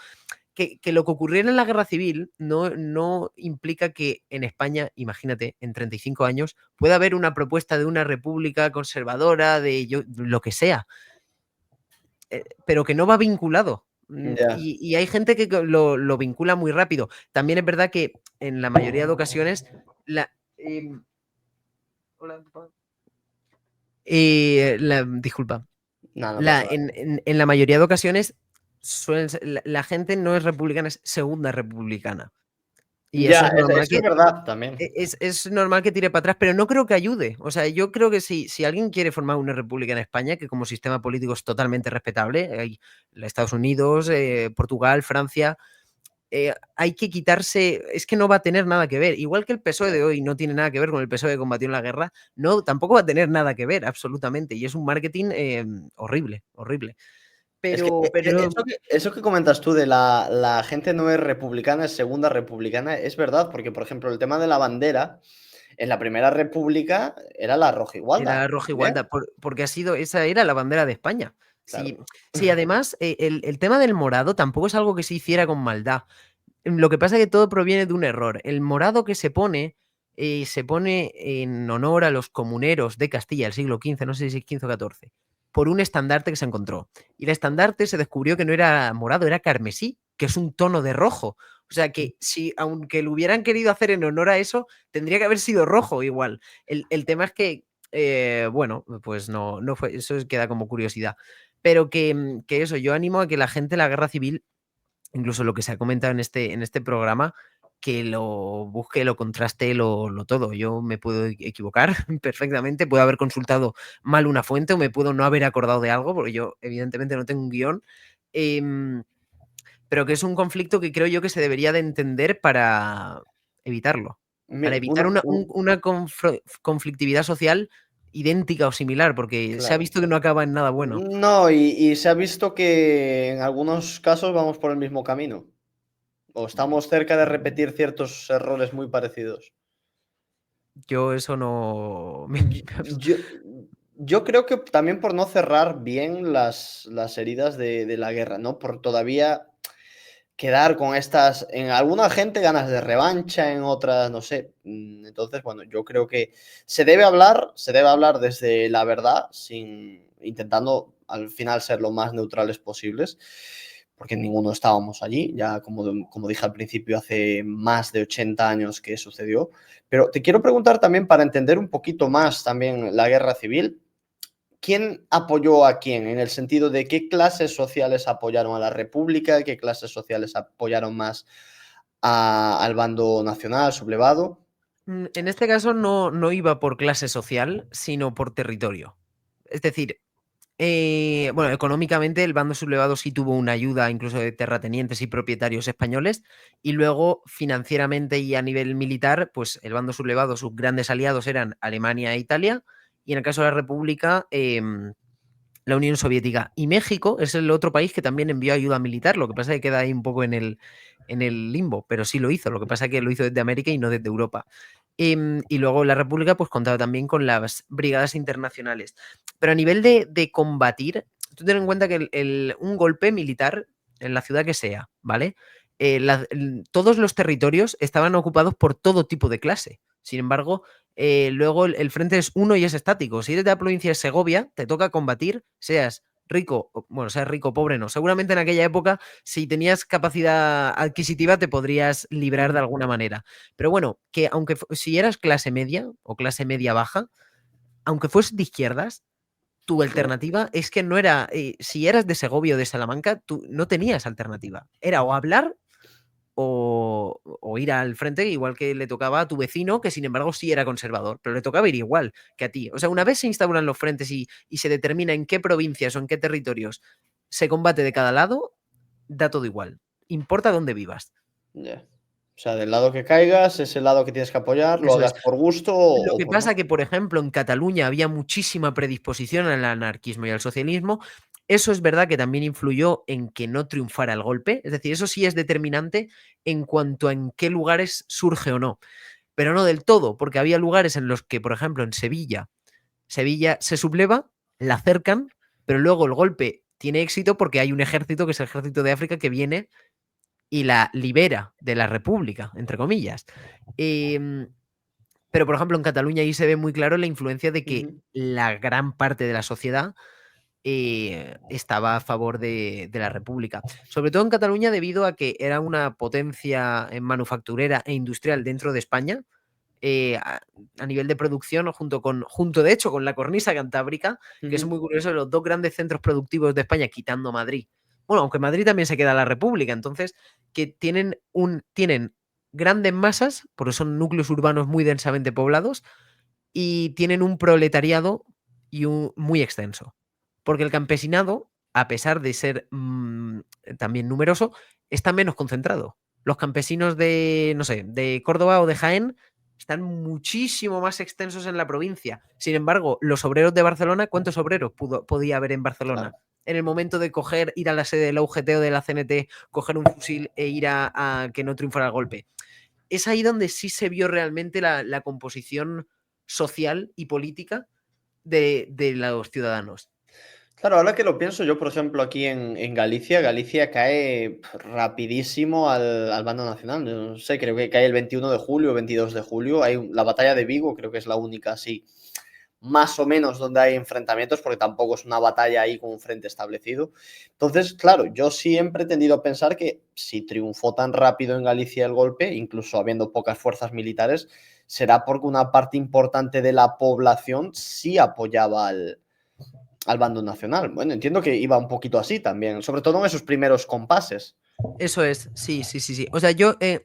Que lo que ocurriera en la guerra civil no implica que en España, imagínate, en 35 años, pueda haber una propuesta de una república conservadora, lo que sea, pero que no va vinculado. Ya. Y hay gente que lo vincula muy rápido. También es verdad que en la mayoría de ocasiones la, hola, disculpa. No, no pasa nada. En la mayoría de ocasiones la gente no es republicana, es segunda republicana. Y eso Ya, es normal eso es verdad también. es normal que tire para atrás, pero no creo que ayude. O sea, yo creo que si alguien quiere formar una república en España, que como sistema político es totalmente respetable, hay Estados Unidos, Portugal, Francia, hay que quitarse, es que no va a tener nada que ver. Igual que el PSOE de hoy no tiene nada que ver con el PSOE que combatió en la guerra, no, tampoco va a tener nada que ver, absolutamente. Y es un marketing horrible, horrible. Es que Pero eso que comentas tú de la gente no es republicana, es segunda republicana, es verdad, porque por ejemplo el tema de la bandera, en la primera república era la roja igualda era roja también, igualdad, porque esa era la bandera de España. Sí, claro. sí, además, el tema del morado tampoco es algo que se hiciera con maldad. Lo que pasa es que todo proviene de un error. El morado que se pone en honor a los comuneros de Castilla del siglo XV, no sé si es XV o XIV, por un estandarte que se encontró. Y el estandarte se descubrió que no era morado, era carmesí, que es un tono de rojo. O sea que si, aunque lo hubieran querido hacer en honor a eso, tendría que haber sido rojo igual. El tema es que, bueno, pues no fue, eso queda como curiosidad. Pero que eso, yo animo a que la gente la guerra civil, incluso lo que se ha comentado en este programa, que lo busque, lo contraste, lo todo. Yo me puedo equivocar perfectamente, puedo haber consultado mal una fuente o me puedo no haber acordado de algo, porque yo evidentemente no tengo un guión, pero que es un conflicto que creo yo que se debería de entender para evitarlo, para evitar una conflictividad social idéntica o similar, porque se ha Claro. visto que no acaba en nada bueno. No, y se ha visto que en algunos casos vamos por el mismo camino, o estamos cerca de repetir ciertos errores muy parecidos. Yo eso no. Yo yo yo creo que también por no cerrar bien las heridas de la guerra, ¿no? Por todavía quedar con estas en alguna gente ganas de revancha, en otras no sé. Entonces, bueno, yo creo que se debe hablar desde la verdad, sin intentando al final ser lo más neutrales posibles, porque ninguno estábamos allí, ya como dije al principio, hace más de 80 años que sucedió. Pero te quiero preguntar también, para entender un poquito más también la guerra civil, ¿quién apoyó a quién? En el sentido de qué clases sociales apoyaron a la República, qué clases sociales apoyaron más al bando nacional, sublevado. En este caso no iba por clase social, sino por territorio. Es decir, bueno, económicamente el bando sublevado sí tuvo una ayuda incluso de terratenientes y propietarios españoles, y luego financieramente y a nivel militar, pues el bando sublevado, sus grandes aliados eran Alemania e Italia, y en el caso de la República, la Unión Soviética. Y México es el otro país que también envió ayuda militar, lo que pasa es que queda ahí un poco en el limbo, pero sí lo hizo, lo que pasa es que lo hizo desde América y no desde Europa. Y luego la República pues contaba también con las brigadas internacionales. Pero a nivel de combatir, tú ten en cuenta que un golpe militar en la ciudad que sea, ¿vale? Todos los territorios estaban ocupados por todo tipo de clase. Sin embargo, luego el frente es uno y es estático. Si eres de la provincia de Segovia, te toca combatir, seas rico, bueno, seas rico o pobre, no. Seguramente en aquella época, si tenías capacidad adquisitiva, te podrías librar de alguna manera. Pero bueno, que aunque si eras clase media o clase media baja, aunque fueses de izquierdas, tu alternativa es que no era, si eras de Segovia o de Salamanca, tú no tenías alternativa. Era o hablar o ir al frente, igual que le tocaba a tu vecino, que sin embargo sí era conservador, pero le tocaba ir igual que a ti. O sea, una vez se instauran los frentes y se determina en qué provincias o en qué territorios se combate de cada lado, da todo igual. Importa dónde vivas. Yeah. O sea, del lado que caigas es el lado que tienes que apoyar, lo Eso hagas es. por gusto Lo o que por pasa no. que, por ejemplo, en Cataluña había muchísima predisposición al anarquismo y al socialismo. Eso es verdad que también influyó en que no triunfara el golpe. Es decir, eso sí es determinante en cuanto a en qué lugares surge o no. Pero no del todo, porque había lugares en los que, por ejemplo, en Sevilla se subleva, la acercan, pero luego el golpe tiene éxito porque hay un ejército, que es el ejército de África, que viene y la libera de la República, entre comillas. Pero, por ejemplo, en Cataluña ahí se ve muy claro la influencia de que Ujú. la gran parte de la sociedad estaba a favor de la República. Sobre todo en Cataluña debido a que era una potencia manufacturera e industrial dentro de España, a nivel de producción, junto de hecho con la cornisa cantábrica, que es Ujú. muy curioso, los dos grandes centros productivos de España, quitando Madrid. Bueno, aunque Madrid también se queda la República, entonces, que tienen grandes masas, por eso son núcleos urbanos muy densamente poblados, y tienen un proletariado muy extenso. Porque el campesinado, a pesar de ser también numeroso, está menos concentrado. Los campesinos de, no sé, de Córdoba o de Jaén están muchísimo más extensos en la provincia. Sin embargo, los obreros de Barcelona, ¿cuántos obreros podía haber en Barcelona? Claro. En el momento de ir a la sede de la UGT o de la CNT, coger un fusil e ir a que no triunfara el golpe. Es ahí donde sí se vio realmente la composición social y política de los ciudadanos. Claro, ahora que lo pienso, yo, por ejemplo, aquí en Galicia, Galicia cae rapidísimo al bando nacional. No sé, creo que cae el 21 de julio, 22 de julio. La batalla de Vigo, creo que es la única así, más o menos donde hay enfrentamientos, porque tampoco es una batalla ahí con un frente establecido. Entonces, claro, yo siempre he tendido a pensar que si triunfó tan rápido en Galicia el golpe, incluso habiendo pocas fuerzas militares, será porque una parte importante de la población sí apoyaba al bando nacional. Bueno, entiendo que iba un poquito así también, sobre todo en esos primeros compases. Eso es, sí, sí, sí, sí. O sea, yo, es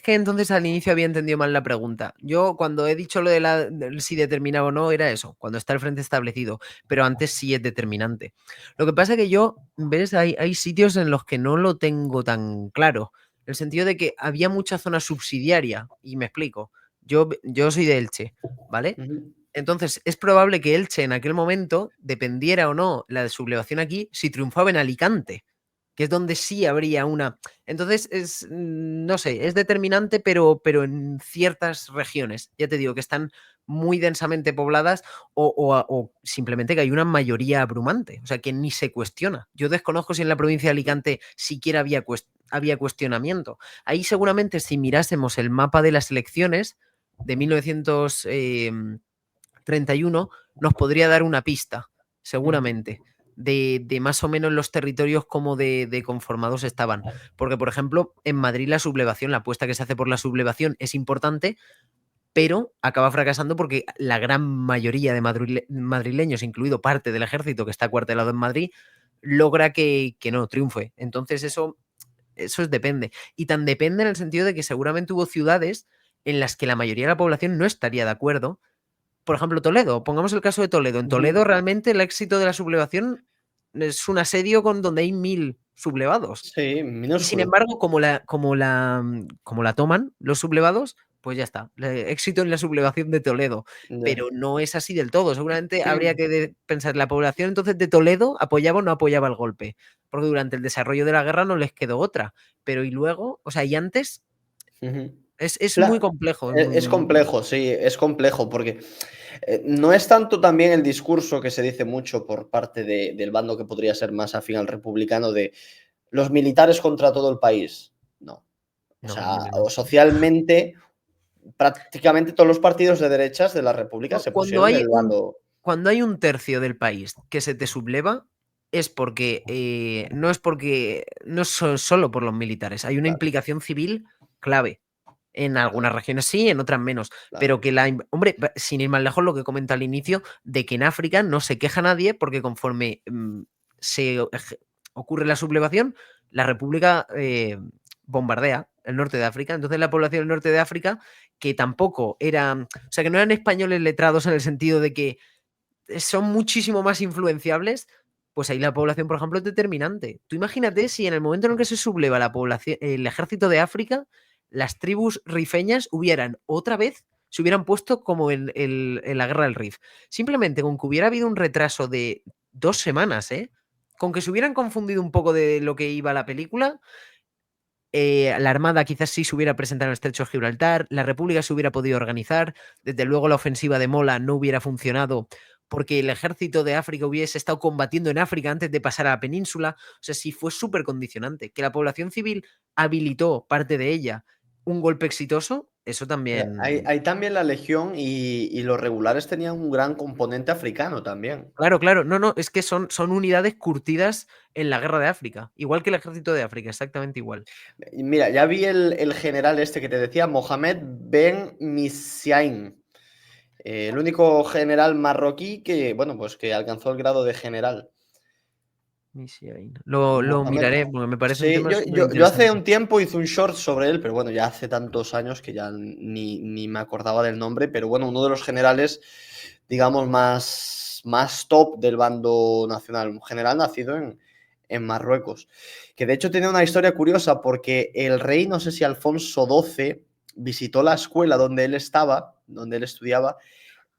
que entonces al inicio había entendido mal la pregunta. Yo cuando he dicho lo de si determinaba o no, era eso, cuando está el frente establecido, pero antes sí es determinante. Lo que pasa es que yo, ves, hay sitios en los que no lo tengo tan claro, en el sentido de que había mucha zona subsidiaria, y me explico. Yo soy de Elche, ¿vale? Ujú. Entonces, es probable que Elche en aquel momento dependiera o no la sublevación aquí si triunfaba en Alicante, que es donde sí habría una. Entonces, no sé, es determinante, pero en ciertas regiones, ya te digo, que están muy densamente pobladas o simplemente que hay una mayoría abrumante, o sea, que ni se cuestiona. Yo desconozco si en la provincia de Alicante siquiera había cuestionamiento. Ahí seguramente si mirásemos el mapa de las elecciones de 1931 nos podría dar una pista, Ujú. seguramente, de más o menos los territorios como de conformados estaban. Porque, por ejemplo, en Madrid la sublevación, la apuesta que se hace por la sublevación es importante, pero acaba fracasando porque la gran mayoría de madrileños, incluido parte del ejército que está acuartelado en Madrid, logra que no triunfe. Entonces eso depende. Y tan depende en el sentido de que seguramente hubo ciudades en las que la mayoría de la población no estaría de acuerdo. Por ejemplo, Toledo, pongamos el caso de Toledo. En Toledo realmente el éxito de la sublevación es un asedio con donde hay 1000 sublevados. Sí, Y sin minúsculo. embargo, como la toman los sublevados, pues ya está. Éxito en la sublevación de Toledo. Ya. Pero no es así del todo. Seguramente habría Sí. que pensar, ¿la población entonces de Toledo apoyaba o no apoyaba el golpe? Porque durante el desarrollo de la guerra no les quedó otra. Pero y luego, o sea, y antes Ujú. es muy Cla- complejo. es complejo, sí, es complejo, porque no es tanto también el discurso que se dice mucho por parte del bando que podría ser más afín al republicano de los militares contra todo el país. No. O No, sea, ni o menos. socialmente, prácticamente todos los partidos de derechas de la República se Cuando pusieron en hay el un bando. Cuando hay un tercio del país que se te subleva, es porque no es solo por los militares, hay una Claro, implicación civil clave. En algunas regiones sí, en otras menos. claro. Pero que hombre, sin ir más lejos, lo que comenta al inicio, de que en África no se queja nadie porque conforme se ocurre la sublevación, la República bombardea el norte de África. Entonces la población del norte de África, que tampoco era, o sea, que no eran españoles letrados en el sentido de que son muchísimo más influenciables, pues ahí la población, por ejemplo, es determinante. Tú imagínate si en el momento en el que se subleva la población, el ejército de África, las tribus rifeñas se hubieran puesto como en la guerra del Rif. Simplemente con que hubiera habido un retraso de 2 semanas, ¿eh? Con que se hubieran confundido un poco de lo que iba la película, la Armada quizás sí se hubiera presentado en el Estrecho de Gibraltar, la República se hubiera podido organizar, desde luego la ofensiva de Mola no hubiera funcionado porque el ejército de África hubiese estado combatiendo en África antes de pasar a la península. O sea, sí fue súper condicionante. Que la población civil habilitó, parte de ella, un golpe exitoso, eso Hay, también. hay también la legión y los regulares tenían un gran componente africano también. Claro, claro. No, no, es que son unidades curtidas en la guerra de África. Igual que el ejército de África, exactamente igual. Y mira, ya vi el general este que te decía, Mohamed Ben Misiain, el único general marroquí que, bueno, pues que alcanzó el grado de general. Lo Mohamed. miraré porque me parece un Sí, tema súper yo hace interesante. un tiempo hice un short sobre él, pero bueno, ya hace tantos años que ya ni me acordaba del nombre, pero bueno, uno de los generales, digamos, más top del bando nacional, un general nacido en Marruecos, que de hecho tiene una historia curiosa porque el rey, no sé si Alfonso XII, visitó la escuela donde él estaba, donde él estudiaba,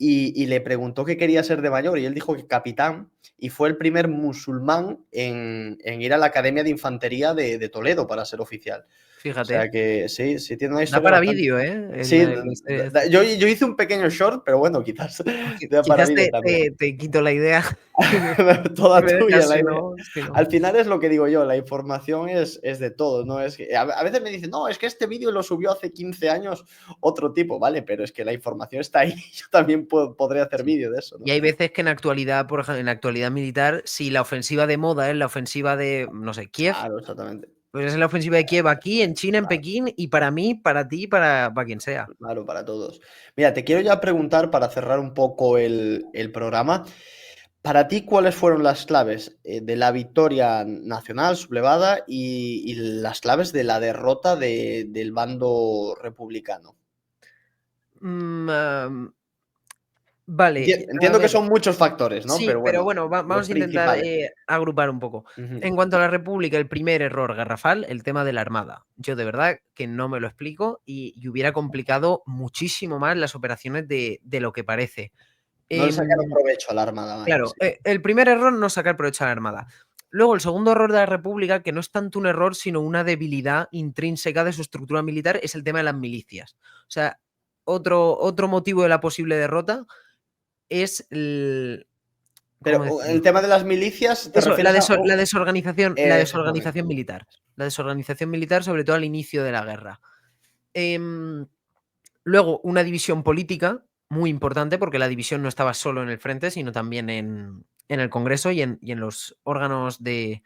y le preguntó qué quería ser de mayor y él dijo que capitán y fue el primer musulmán en ir a la Academia de Infantería de Toledo para ser oficial. O sea Fíjate. que sí, sí tiene una Da historia para bastante. vídeo, ¿eh? Sí, La historia esta. yo hice un pequeño short, pero bueno, quizás da para Quizás vídeo también. te quito la idea que Toda me tuya dejas la si idea. no, si no. Al final es lo que digo yo, la información es de todo, ¿no? Es que a veces me dicen, no, es que este vídeo lo subió hace 15 años otro tipo, ¿vale? Pero es que la información está ahí, yo también podré hacer Sí. vídeo de eso, Y ¿no? hay veces que en actualidad, por ejemplo, en la actualidad militar, si la ofensiva de moda es la ofensiva de, no sé, Kiev, Claro, exactamente. pues es la ofensiva de Kiev aquí, en China, en Claro, Pekín, y para mí, para ti, para quien sea. claro, para todos. Mira, te quiero ya preguntar para cerrar un poco el programa. Para ti, ¿cuáles fueron las claves de la victoria nacional sublevada y las claves de la derrota del bando republicano? Mm, vale, a Entiendo que ver. son muchos factores, ¿no? Sí, Pero pero bueno, bueno, los vamos a intentar principales. agrupar un poco. Ujú. En cuanto a la República, el primer error garrafal, el tema de la Armada. Yo de verdad que no me lo explico y hubiera complicado muchísimo más las operaciones de lo que parece. No le sacaron Em, provecho a la Armada, vaya, claro, sí. el primer error, no sacar provecho a la Armada. Luego, el segundo error de la República, que no es tanto un error, sino una debilidad intrínseca de su estructura militar, es el tema de las milicias. O sea, otro motivo de la posible derrota es Pero ¿cómo el decirlo? tema de las milicias, ¿te Eso, refieres a...? la desorganización, la Efectivamente. desorganización militar. La desorganización militar, sobre todo al inicio de la guerra. Em, Luego, una división política muy importante, porque la división no estaba solo en el frente, sino también en el Congreso y en los órganos de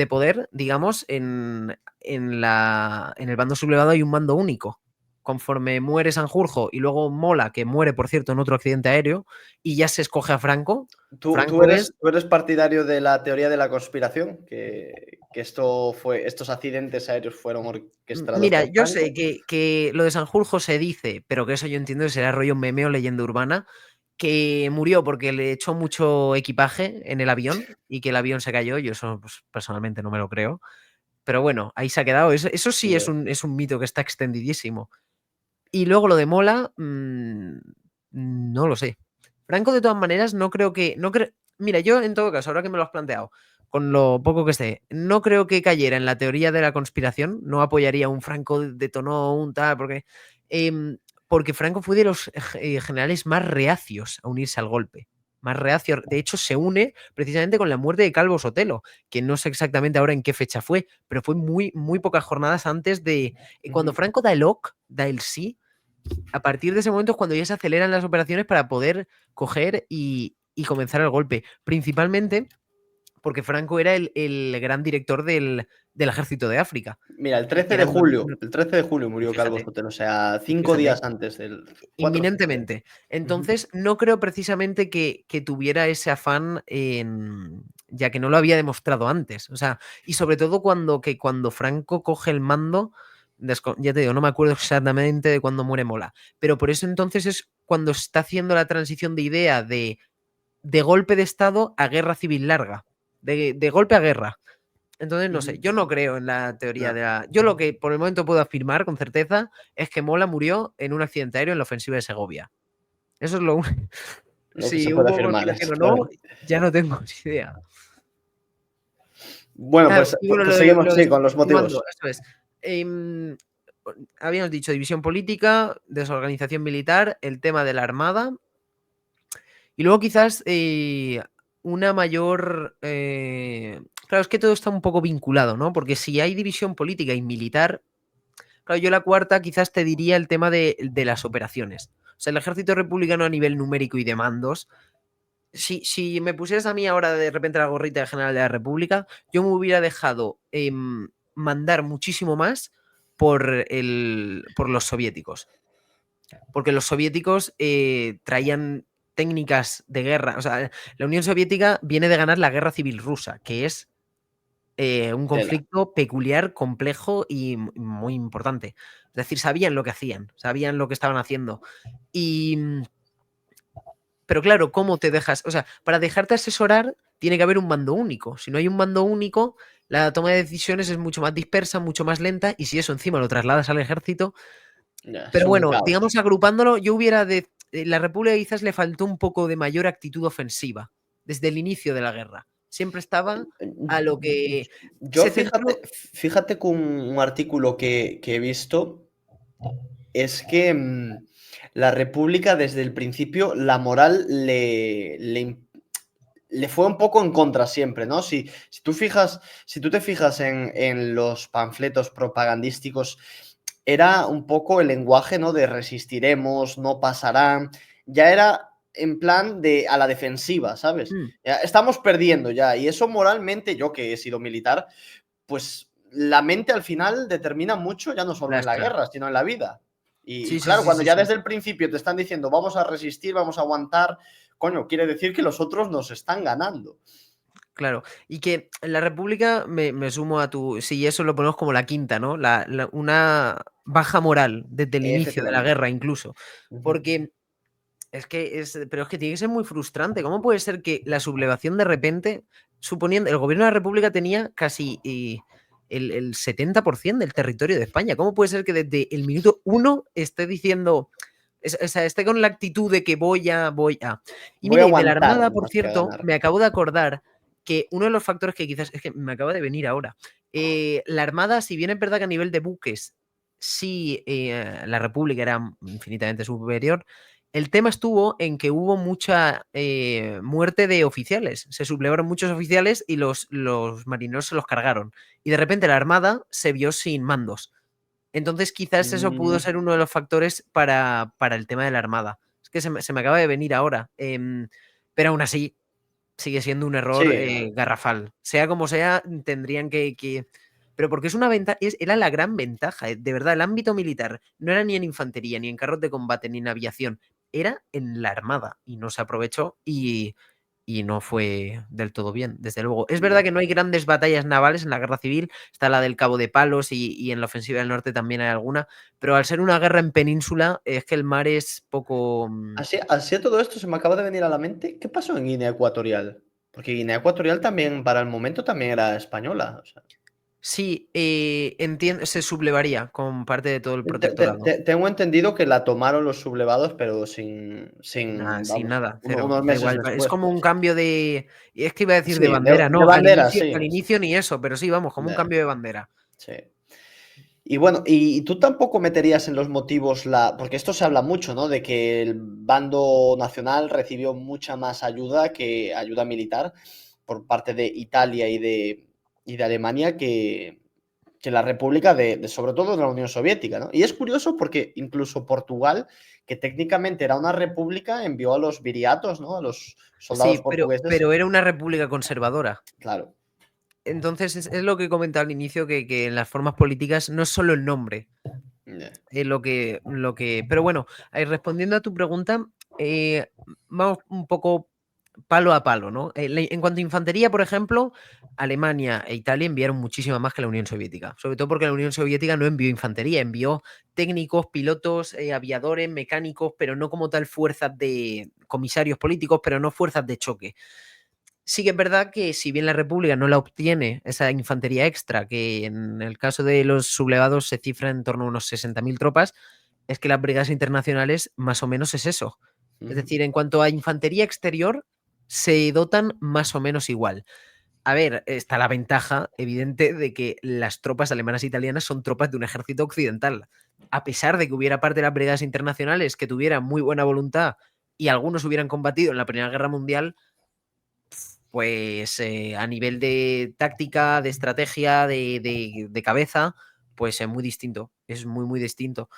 poder, digamos, en el bando sublevado hay un mando único, conforme muere Sanjurjo y luego Mola, que muere, por cierto, en otro accidente aéreo, y ya se escoge a Franco. ¿Tú Franco es... eres partidario de la teoría de la conspiración? Que estos accidentes aéreos fueron orquestados Mira, por yo sé Franco. que lo de Sanjurjo se dice, pero que eso yo entiendo que será rollo meme o leyenda urbana, que murió porque le echó mucho equipaje en el avión y que el avión se cayó. Yo eso pues, personalmente no me lo creo. Pero bueno, ahí se ha quedado. Eso sí Ya. es un mito que está extendidísimo. Y luego lo de Mola, no lo sé. Franco, de todas maneras, no creo que. Mira, yo en todo caso, ahora que me lo has planteado, con lo poco que sé, no creo que cayera en la teoría de la conspiración. No apoyaría un Franco detonó un tal, porque Franco fue de los generales más reacios a unirse al golpe. Más reacio. De hecho, se une precisamente con la muerte de Calvo Sotelo, que no sé exactamente ahora en qué fecha fue, pero fue muy, muy pocas jornadas antes de. Cuando Ujú. Franco da el OK, da el sí, a partir de ese momento es cuando ya se aceleran las operaciones para poder coger y comenzar el golpe. Principalmente porque Franco era el gran director del ejército de África. Mira, el Y 13 de era julio, el 13 de julio pues murió Calvo fíjate, Sotelo, o sea, pues 5 días fíjate, antes del 4 o 5 días. inminentemente. Ujú. Entonces, no creo precisamente que tuviera ese afán ya que no lo había demostrado antes. O sea, y sobre todo cuando Franco coge el mando, ya te digo, no me acuerdo exactamente de cuándo muere Mola, pero por eso entonces es cuando está haciendo la transición de idea de golpe de Estado a guerra civil larga, de golpe a guerra. Entonces, no sé, Ujú. yo no creo en la teoría No, de la... Yo lo que por el momento puedo afirmar con certeza es que Mola murió en un accidente aéreo en la ofensiva de Segovia. Eso es lo único. lo que se Si puede hubo afirmar, conspiración o no, exactamente. ya no tengo ni idea. Bueno, Ah, pues, y bueno, pues seguimos, sí, con los continuando, motivos. esto es. Habíamos dicho división política, desorganización militar, el tema de la armada. Y luego quizás una mayor... claro, es que todo está un poco vinculado, ¿no? Porque si hay división política y militar, claro, yo la cuarta quizás te diría el tema de las operaciones. O sea, el ejército republicano a nivel numérico y de mandos, si me pusieras a mí ahora de repente la gorrita de general de la República, yo me hubiera dejado mandar muchísimo más por los soviéticos. Porque los soviéticos traían técnicas de guerra. O sea, la Unión Soviética viene de ganar la guerra civil rusa, que es un Tela. conflicto peculiar, complejo y muy importante. Es decir, sabían lo que hacían, sabían lo que estaban haciendo. Y, pero claro, ¿cómo te dejas? O sea, para dejarte asesorar tiene que haber un mando único. Si no hay un mando único, la toma de decisiones es mucho más dispersa, mucho más lenta, y si eso encima lo trasladas al ejército, Ya, es pero un bueno, caos. digamos agrupándolo, yo hubiera de... La República quizás le faltó un poco de mayor actitud ofensiva desde el inicio de la guerra. Siempre estaba a lo que Yo se fíjate, centró... fíjate que un artículo que he visto es que la República desde el principio la moral le fue un poco en contra siempre, ¿no? Si tú te fijas en los panfletos propagandísticos, era un poco el lenguaje, ¿no? De resistiremos, no pasarán. Ya era en plan de a la defensiva, ¿sabes? Mm, Ya estamos perdiendo ya. Y eso moralmente, yo que he sido militar, pues la mente al final determina mucho, ya no solo en la lastra. guerra, sino en la vida. Y Sí, sí, claro, sí, cuando sí, ya sí. desde el principio te están diciendo vamos a resistir, vamos a aguantar, coño, quiere decir que los otros nos están ganando. Claro. Y que en la República me sumo a tu. Sí, eso lo ponemos como la quinta, ¿no? Una baja moral desde el inicio de la Efectivamente. guerra, incluso. Ujú. Porque es que es. Pero es que tiene que ser muy frustrante. ¿Cómo puede ser que la sublevación de repente, suponiendo. El gobierno de la República tenía casi el 70% del territorio de España? ¿Cómo puede ser que desde el minuto uno esté diciendo. O sea, esté con la actitud de que voy a. Y Voy a mira, y de la aguantar Armada, por más que a cierto, ganar. me acabo de acordar que uno de los factores que quizás es que me acaba de venir ahora. La Armada, si bien es verdad que a nivel de buques, sí, la República era infinitamente superior, el tema estuvo en que hubo mucha muerte de oficiales. Se sublevaron muchos oficiales y los marineros se los cargaron. Y de repente la Armada se vio sin mandos. Entonces quizás eso pudo Mm, ser uno de los factores para el tema de la Armada. Es que se me acaba de venir ahora. Pero aún así, sigue siendo un error sí, garrafal. Sea como sea, tendrían que... pero porque es una ventaja, era la gran ventaja, de verdad, el ámbito militar no era ni en infantería, ni en carros de combate, ni en aviación, era en la armada y no se aprovechó y no fue del todo bien, desde luego. Es verdad que no hay grandes batallas navales en la guerra civil, está la del Cabo de Palos y en la ofensiva del norte también hay alguna, pero al ser una guerra en península es que el mar es poco... Así a todo esto se me acaba de venir a la mente, ¿qué pasó en Guinea Ecuatorial? Porque Guinea Ecuatorial también, para el momento, también era española. O sea, Sí, entiendo, se sublevaría con parte de todo el protectorado. tengo entendido que la tomaron los sublevados, pero Nada, sin vamos, nada, cero, unos da meses igual. Es después, como un pues. cambio de. Es que iba a decir de Sí, bandera, de no, bandera, sí. al inicio ni eso, pero sí, vamos, como un Ya, cambio de bandera. sí. Y bueno, y tú tampoco meterías en los motivos porque esto se habla mucho, ¿no? De que el bando nacional recibió mucha más ayuda que ayuda militar por parte de Italia y de Alemania que la República sobre todo de la Unión Soviética, ¿no? Y es curioso porque incluso Portugal, que técnicamente era una república, envió a los viriatos, ¿no? A los soldados Sí, portugueses. pero era una república conservadora. Claro. Entonces, es lo que comentaba al inicio, que en las formas políticas no es solo el nombre, Yeah. es Pero bueno, respondiendo a tu pregunta, vamos un poco palo a palo, ¿no? En cuanto a infantería, por ejemplo, Alemania e Italia enviaron muchísima más que la Unión Soviética, sobre todo porque la Unión Soviética no envió infantería, envió técnicos, pilotos, aviadores, mecánicos, pero no como tal fuerzas de comisarios políticos, pero no fuerzas de choque. Sí que es verdad que si bien la República no la obtiene, esa infantería extra, que en el caso de los sublevados se cifra en torno a unos 60.000 tropas, es que las brigadas internacionales más o menos es eso. Es Ujú. decir, en cuanto a infantería exterior, se dotan más o menos igual. A ver, está la ventaja evidente de que las tropas alemanas e italianas son tropas de un ejército occidental. A pesar de que hubiera parte de las brigadas internacionales que tuvieran muy buena voluntad y algunos hubieran combatido en la Primera Guerra Mundial, pues a nivel de táctica, de estrategia, de cabeza, pues es muy distinto. Es muy, muy distinto.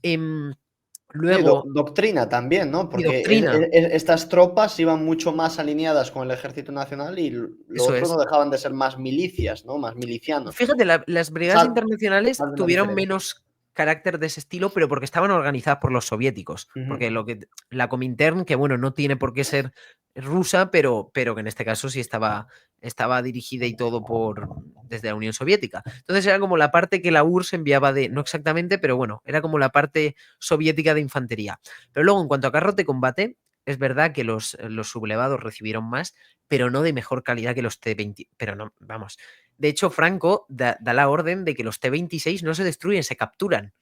Em, Sí, luego, doctrina también, ¿no? y Porque doctrina, estas tropas iban mucho más alineadas con el ejército nacional y lo eso otro es. no dejaban de ser más milicias, ¿no? Más milicianos. Fíjate, las brigadas Sal- internacionales Sal de una tuvieron diferencia. menos carácter de ese estilo, pero porque estaban organizadas por los soviéticos. Ujú. Porque la Comintern, que bueno, no tiene por qué ser rusa, pero que en este caso sí estaba dirigida y todo desde la Unión Soviética. Entonces era como la parte que la URSS enviaba no exactamente, pero bueno, era como la parte soviética de infantería. Pero luego, en cuanto a carros de combate, es verdad que los sublevados recibieron más, pero no de mejor calidad que los T-20. Pero no, vamos. De hecho, Franco da la orden de que los T-26 no se destruyen, se capturan.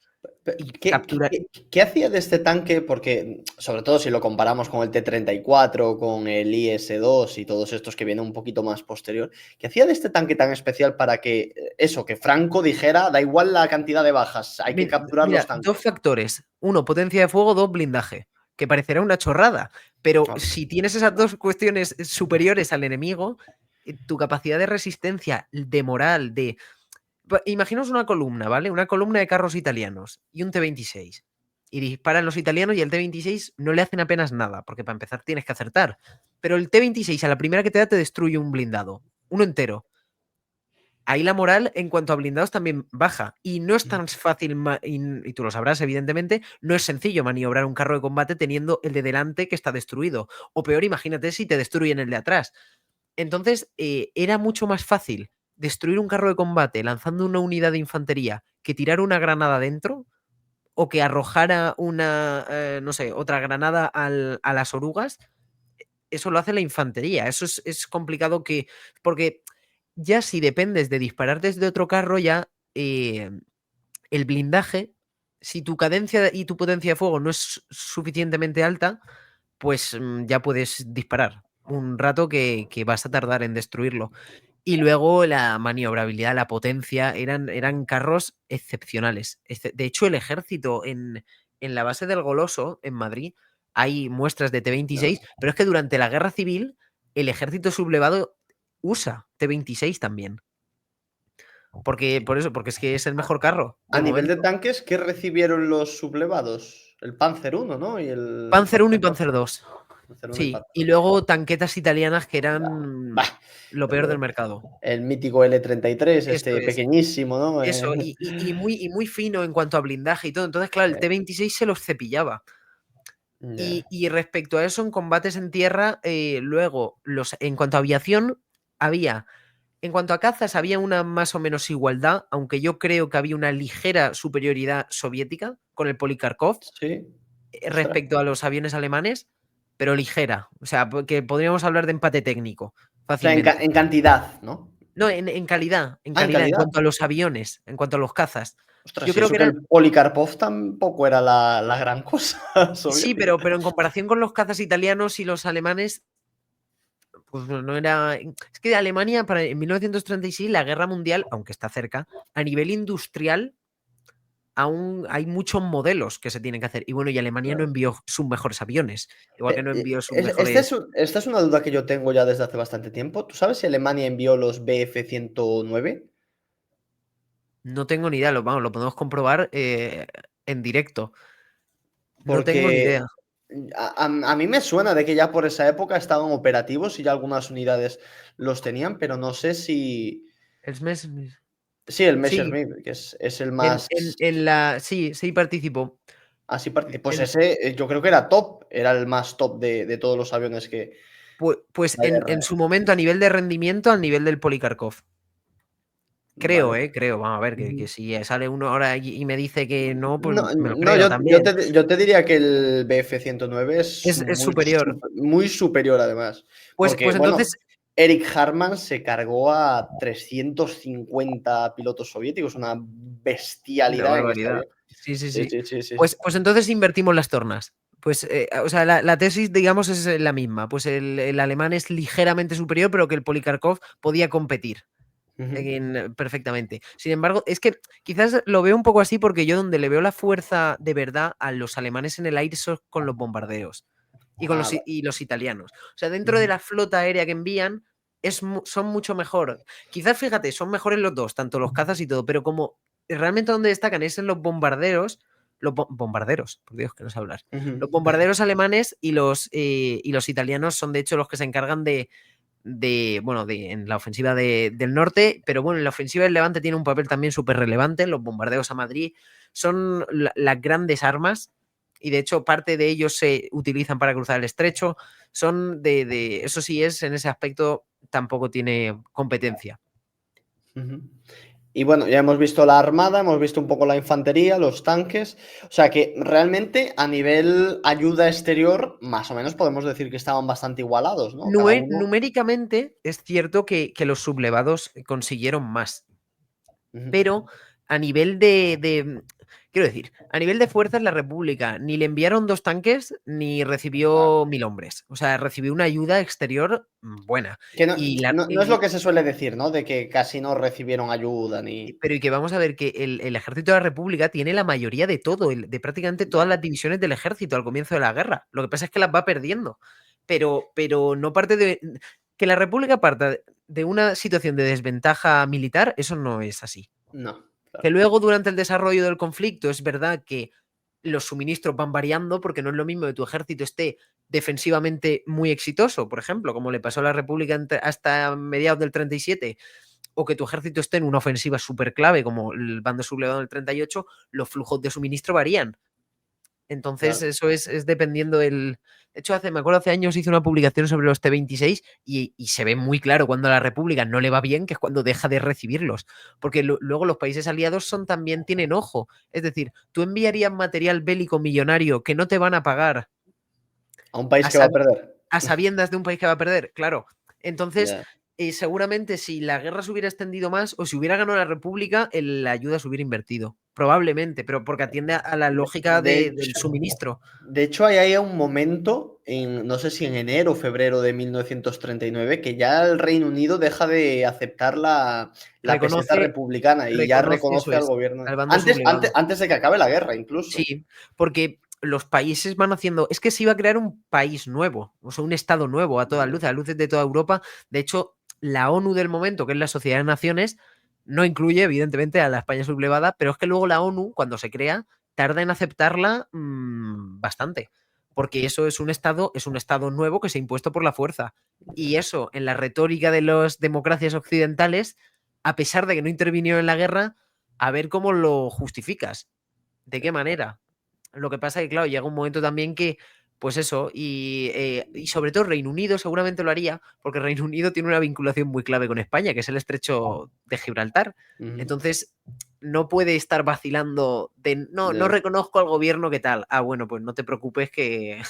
Y ¿Qué, captura. qué hacía de este tanque? Porque, sobre todo si lo comparamos con el T-34, con el IS-2 y todos estos que vienen un poquito más posterior, ¿qué hacía de este tanque tan especial para que eso, que Franco dijera, da igual la cantidad de bajas, hay que capturar los Mira, dos tanques? factores. Uno, potencia de fuego, dos, blindaje. Que parecerá una chorrada, pero Ah, si tienes esas dos cuestiones superiores al enemigo, tu capacidad de resistencia, de moral, Imaginaos una columna, ¿vale? Una columna de carros italianos y un T-26. Y disparan los italianos y el T-26 no le hacen apenas nada, porque para empezar tienes que acertar. Pero el T-26 a la primera que te da te destruye un blindado, uno entero. Ahí la moral en cuanto a blindados también baja. Y no es tan fácil, y tú lo sabrás evidentemente, no es sencillo maniobrar un carro de combate teniendo el de delante que está destruido. O peor, imagínate si te destruyen el de atrás. Entonces, era mucho más fácil destruir un carro de combate lanzando una unidad de infantería que tirar una granada dentro o que arrojara no sé, otra granada a las orugas. Eso lo hace la infantería. Eso es complicado porque ya si dependes de disparar desde otro carro, ya el blindaje, si tu cadencia y tu potencia de fuego no es suficientemente alta, pues ya puedes disparar un rato que vas a tardar en destruirlo. Y luego la maniobrabilidad, la potencia, eran carros excepcionales. De hecho, el ejército en la base del Goloso, en Madrid, hay muestras de claro. T-26, pero es que durante la guerra civil el ejército sublevado usa T-26 también. Por eso, porque es que es el mejor carro A del nivel de momento. tanques, ¿qué recibieron los sublevados? El Panzer I, ¿no? Y el Panzer 1 y Panzer II. Panzer 2. hacer un Sí, impacto. y luego tanquetas italianas que Bah, eran lo peor del mercado. el mítico L-33, Eso este es. pequeñísimo, ¿no? Eso, y muy fino en cuanto a blindaje y todo. Entonces, claro, el T-26 se los cepillaba. Ya. Y respecto a eso, en combates en tierra, luego, en cuanto a aviación, había. En cuanto a cazas, había una más o menos igualdad, aunque yo creo que había una ligera superioridad soviética con el Polikarpov Sí, ostras. respecto a los aviones alemanes, pero ligera. O sea, que podríamos hablar de empate técnico O sea, fácilmente. en cantidad, ¿no? No, en calidad, Ah, en en calidad. cuanto a los aviones, en cuanto a los cazas. Ostras, Yo y creo eso que que eran. el Polikarpov tampoco era la gran cosa Sí, soviética. pero en comparación con los cazas italianos y los alemanes, pues no era. Es que Alemania, en 1936, la guerra mundial, aunque está cerca, a nivel industrial, aún hay muchos modelos que se tienen que hacer. Y bueno, y Alemania no Claro. envió sus mejores aviones, igual que no envió sus Esta mejores. esta es una duda que yo tengo ya desde hace bastante tiempo. ¿Tú sabes si Alemania envió los Bf-109? No tengo ni idea, vamos, lo podemos comprobar en directo. No tengo ni Porque idea. a mí me suena de que ya por esa época estaban operativos y ya algunas unidades los tenían, pero no sé si. El mes. Sí, el Sí, Messerschmitt, que es el más. sí, sí participó. Así, pues En- ese yo creo que era top, era el más top de todos los aviones que pues la en guerra. su momento, a nivel de rendimiento, al nivel del Polikarpov. Creo, Vale. creo. Vamos a ver, que Ujú. si sale uno ahora y me dice que no, pues No, me lo no, creo también. yo te diría que el Bf-109 es Es superior. muy superior además, porque, Pues bueno, entonces, Eric Hartmann se cargó a 350 pilotos soviéticos, una una bestialidad en este barbaridad. avión. Sí, sí, Sí, sí. sí, sí, sí, sí. Pues entonces invertimos las tornas. Pues, o sea, la tesis, digamos, es la misma. Pues el alemán es ligeramente superior, pero que el Polikarpov podía competir. Ujú. Perfectamente. Sin embargo, es que quizás lo veo un poco así porque yo donde le veo la fuerza de verdad a los alemanes en el aire son con los bombardeos y con Ah, vale. los italianos. O sea, dentro de Ujú. la flota aérea que envían, son mucho mejor. Quizás, fíjate, son mejores los dos, tanto los cazas y todo, pero como realmente donde destacan es en los bombarderos, bombarderos, por Dios, que no sé hablar. Ujú. Los bombarderos alemanes y los italianos son de hecho los que se encargan en la ofensiva del norte, pero bueno, en la ofensiva del Levante tiene un papel también súper relevante, los bombardeos a Madrid son las grandes armas y de hecho parte de ellos se utilizan para cruzar el estrecho, eso sí es, en ese aspecto tampoco tiene competencia. Ujú. Y bueno, ya hemos visto la armada, hemos visto un poco la infantería, los tanques. O sea que realmente a nivel ayuda exterior, más o menos podemos decir que estaban bastante igualados, ¿no? Cada uno. Numéricamente es cierto que los sublevados consiguieron más, Ujú. pero a nivel quiero decir, a nivel de fuerzas, la República ni le enviaron 2 tanques ni Claro. recibió 1000 hombres. O sea, recibió una ayuda exterior buena. Que no, Y la, no es lo que se suele decir, ¿no? De que casi no recibieron ayuda ni. pero y que vamos a ver que el ejército de la República tiene la mayoría de todo, de prácticamente todas las divisiones del ejército al comienzo de la guerra. Lo que pasa es que las va perdiendo. Pero no parte de. Que la República parta de una situación de desventaja militar, eso no es así. No, Que claro. luego durante el desarrollo del conflicto es verdad que los suministros van variando porque no es lo mismo que tu ejército esté defensivamente muy exitoso, por ejemplo, como le pasó a la República hasta mediados del 37, o que tu ejército esté en una ofensiva súper clave como el bando sublevado del 38, los flujos de suministro varían. Entonces, Claro. eso es dependiendo del. De hecho, me acuerdo hace años hice una publicación sobre los T-26 y se ve muy claro cuando a la República no le va bien, que es cuando deja de recibirlos. Porque luego los países aliados también tienen ojo. Es decir, tú enviarías material bélico millonario que no te van a pagar A un país a, que va a sab- perder. a sabiendas de un país que va a perder. Claro. Entonces, Ya. seguramente si la guerra se hubiera extendido más o si hubiera ganado la República, la ayuda se hubiera invertido. Probablemente, pero porque atiende a la lógica De del hecho, suministro. de hecho, hay un momento, no sé si en enero o febrero de 1939, que ya el Reino Unido deja de aceptar la peseta Reconoce, republicana y ya reconoce, eso reconoce al es, gobierno. al bando Antes, antes, sublevado. antes de que acabe la guerra, incluso. Sí, porque los países van haciendo. Es que se iba a crear un país nuevo, o sea, un estado nuevo Ya. a luces de toda Europa. De hecho, la ONU del momento, que es la Sociedad de Naciones, no incluye, evidentemente, a la España sublevada, pero es que luego la ONU, cuando se crea, tarda en aceptarla bastante. porque eso es un estado nuevo que se ha impuesto por la fuerza. Y eso, en la retórica de las democracias occidentales, a pesar de que no intervinieron en la guerra, a ver cómo lo justificas, de qué manera. Lo que pasa es que, claro, llega un momento también que, pues eso, y sobre todo Reino Unido seguramente lo haría, porque Reino Unido tiene una vinculación muy clave con España, que es el estrecho de Gibraltar. Ujú. Entonces, no puede estar vacilando de no De- reconozco al gobierno, ¿qué tal? Ah, bueno, pues no te preocupes que.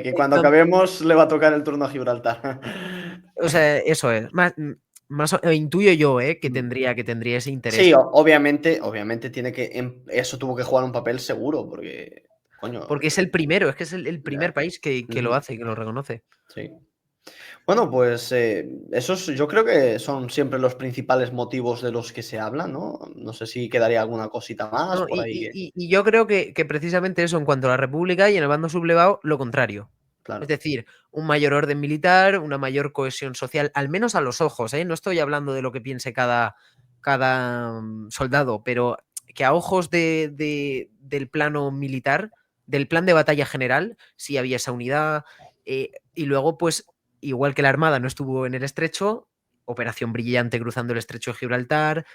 que cuando no- acabemos le va a tocar el turno a Gibraltar. o sea, eso es. Intuyo yo, Mm. que tendría ese Sí, interés. obviamente tiene que. Eso tuvo que jugar un papel seguro, porque. Coño. Porque es el primero, es que es el Ya. primer país que lo Ujú. hace, que lo reconoce. Sí. Bueno, pues esos yo creo que son siempre los principales motivos de los que se habla, ¿no? No sé si quedaría alguna cosita más No, por y, ahí y- que. y- y yo creo que precisamente eso, en cuanto a la República y en el bando sublevado, lo contrario. Es Claro. decir, un mayor orden militar, una mayor cohesión social, al menos a los ojos, ¿eh? No estoy hablando de lo que piense cada soldado, pero que a ojos del plano militar, del plan de batalla general, sí había esa unidad. Y luego, pues, igual que la Armada no estuvo en el estrecho, operación brillante cruzando el estrecho de Gibraltar,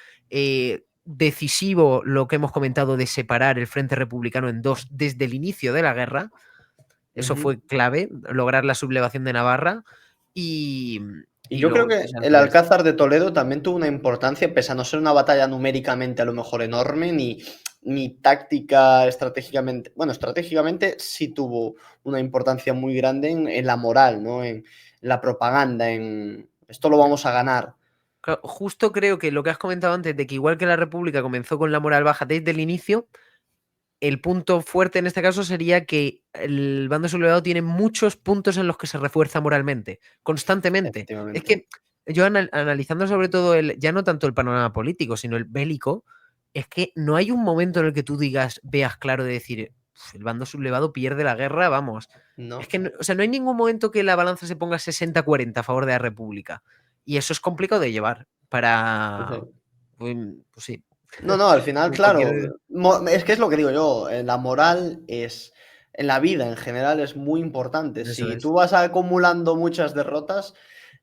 decisivo lo que hemos comentado de separar el Frente Republicano en dos desde el inicio de la guerra. Eso Ujú. fue clave, lograr la sublevación de Navarra y, Y y yo creo luego que los el anteriores. Alcázar de Toledo también tuvo una importancia, pese a no ser una batalla numéricamente a lo mejor enorme, ni táctica estratégicamente. Bueno, estratégicamente sí tuvo una importancia muy grande en la moral, ¿no? En la propaganda, en esto lo vamos a ganar. Claro, justo creo que lo que has comentado antes, de que igual que la República comenzó con la moral baja desde el inicio, el punto fuerte en este caso sería que el bando sublevado tiene muchos puntos en los que se refuerza moralmente, constantemente. Es Efectivamente. que yo analizando sobre todo ya no tanto el panorama político, sino el bélico, es que no hay un momento en el que tú veas claro de decir, "Uf, el bando sublevado pierde la guerra, vamos". Es ¿No? que, o sea, no hay ningún momento que la balanza se ponga 60-40 a favor de la República. Y eso es complicado de llevar Sí, para, sí. pues, pues sí, No, no, al final, como claro, cualquier. es que es lo que digo yo, la moral es, en la vida en general es muy importante. Eso Si es. tú vas acumulando muchas derrotas,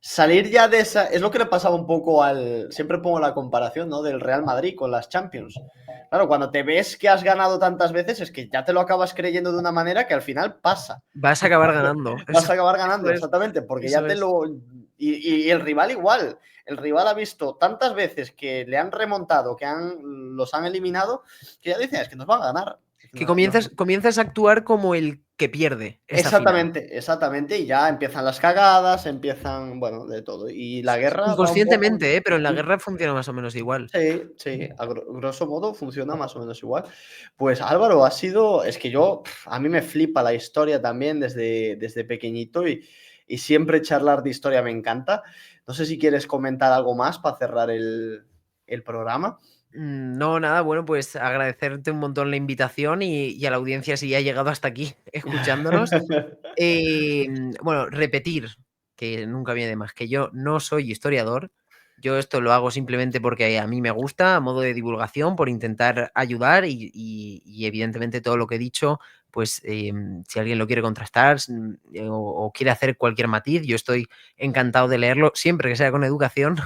salir ya de esa, es lo que le pasaba un poco siempre pongo la comparación, ¿no? Del Real Madrid con las Champions. Claro, cuando te ves que has ganado tantas veces, es que ya te lo acabas creyendo de una manera que al final pasa. Vas a acabar ganando. Vas Eso, a acabar eso ganando, es. exactamente, porque ya Eso te es. lo. Y el rival igual. El rival ha visto tantas veces que le han remontado, los han eliminado, que ya dicen, es que nos van a ganar. Que No, no. comienzas a actuar como el que pierde esta final. Exactamente, y ya empiezan las cagadas, empiezan, bueno, de todo. Y la guerra va un poco. Inconscientemente, pero en la guerra funciona más o menos igual. Sí, sí, a grosso modo funciona más o menos igual. Pues Álvaro, es que a mí me flipa la historia también desde pequeñito y siempre charlar de historia me encanta. No sé si quieres comentar algo más para cerrar el programa. No, nada, bueno, pues agradecerte un montón la invitación y a la audiencia si ha llegado hasta aquí escuchándonos. Bueno, repetir, que nunca viene de más, que yo no soy historiador. Yo esto lo hago simplemente porque a mí me gusta, a modo de divulgación, por intentar ayudar y evidentemente todo lo que he dicho, pues si alguien lo quiere contrastar o quiere hacer cualquier matiz, yo estoy encantado de leerlo, siempre que sea con educación.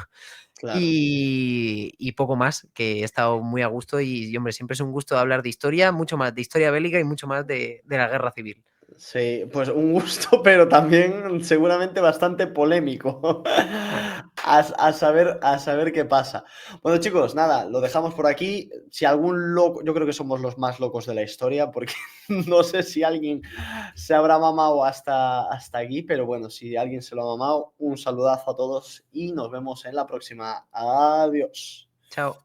Claro. Y poco más, que he estado muy a gusto hombre, siempre es un gusto hablar de historia, mucho más de historia bélica y mucho más de la guerra civil. Sí, pues un gusto, pero también seguramente bastante polémico. A saber qué pasa. Bueno, chicos, nada, lo dejamos por aquí. Si algún loco, yo creo que somos los más locos de la historia, porque no sé si alguien se habrá mamado hasta aquí, pero bueno, si alguien se lo ha mamado, un saludazo a todos y nos vemos en la próxima. Adiós. Chao.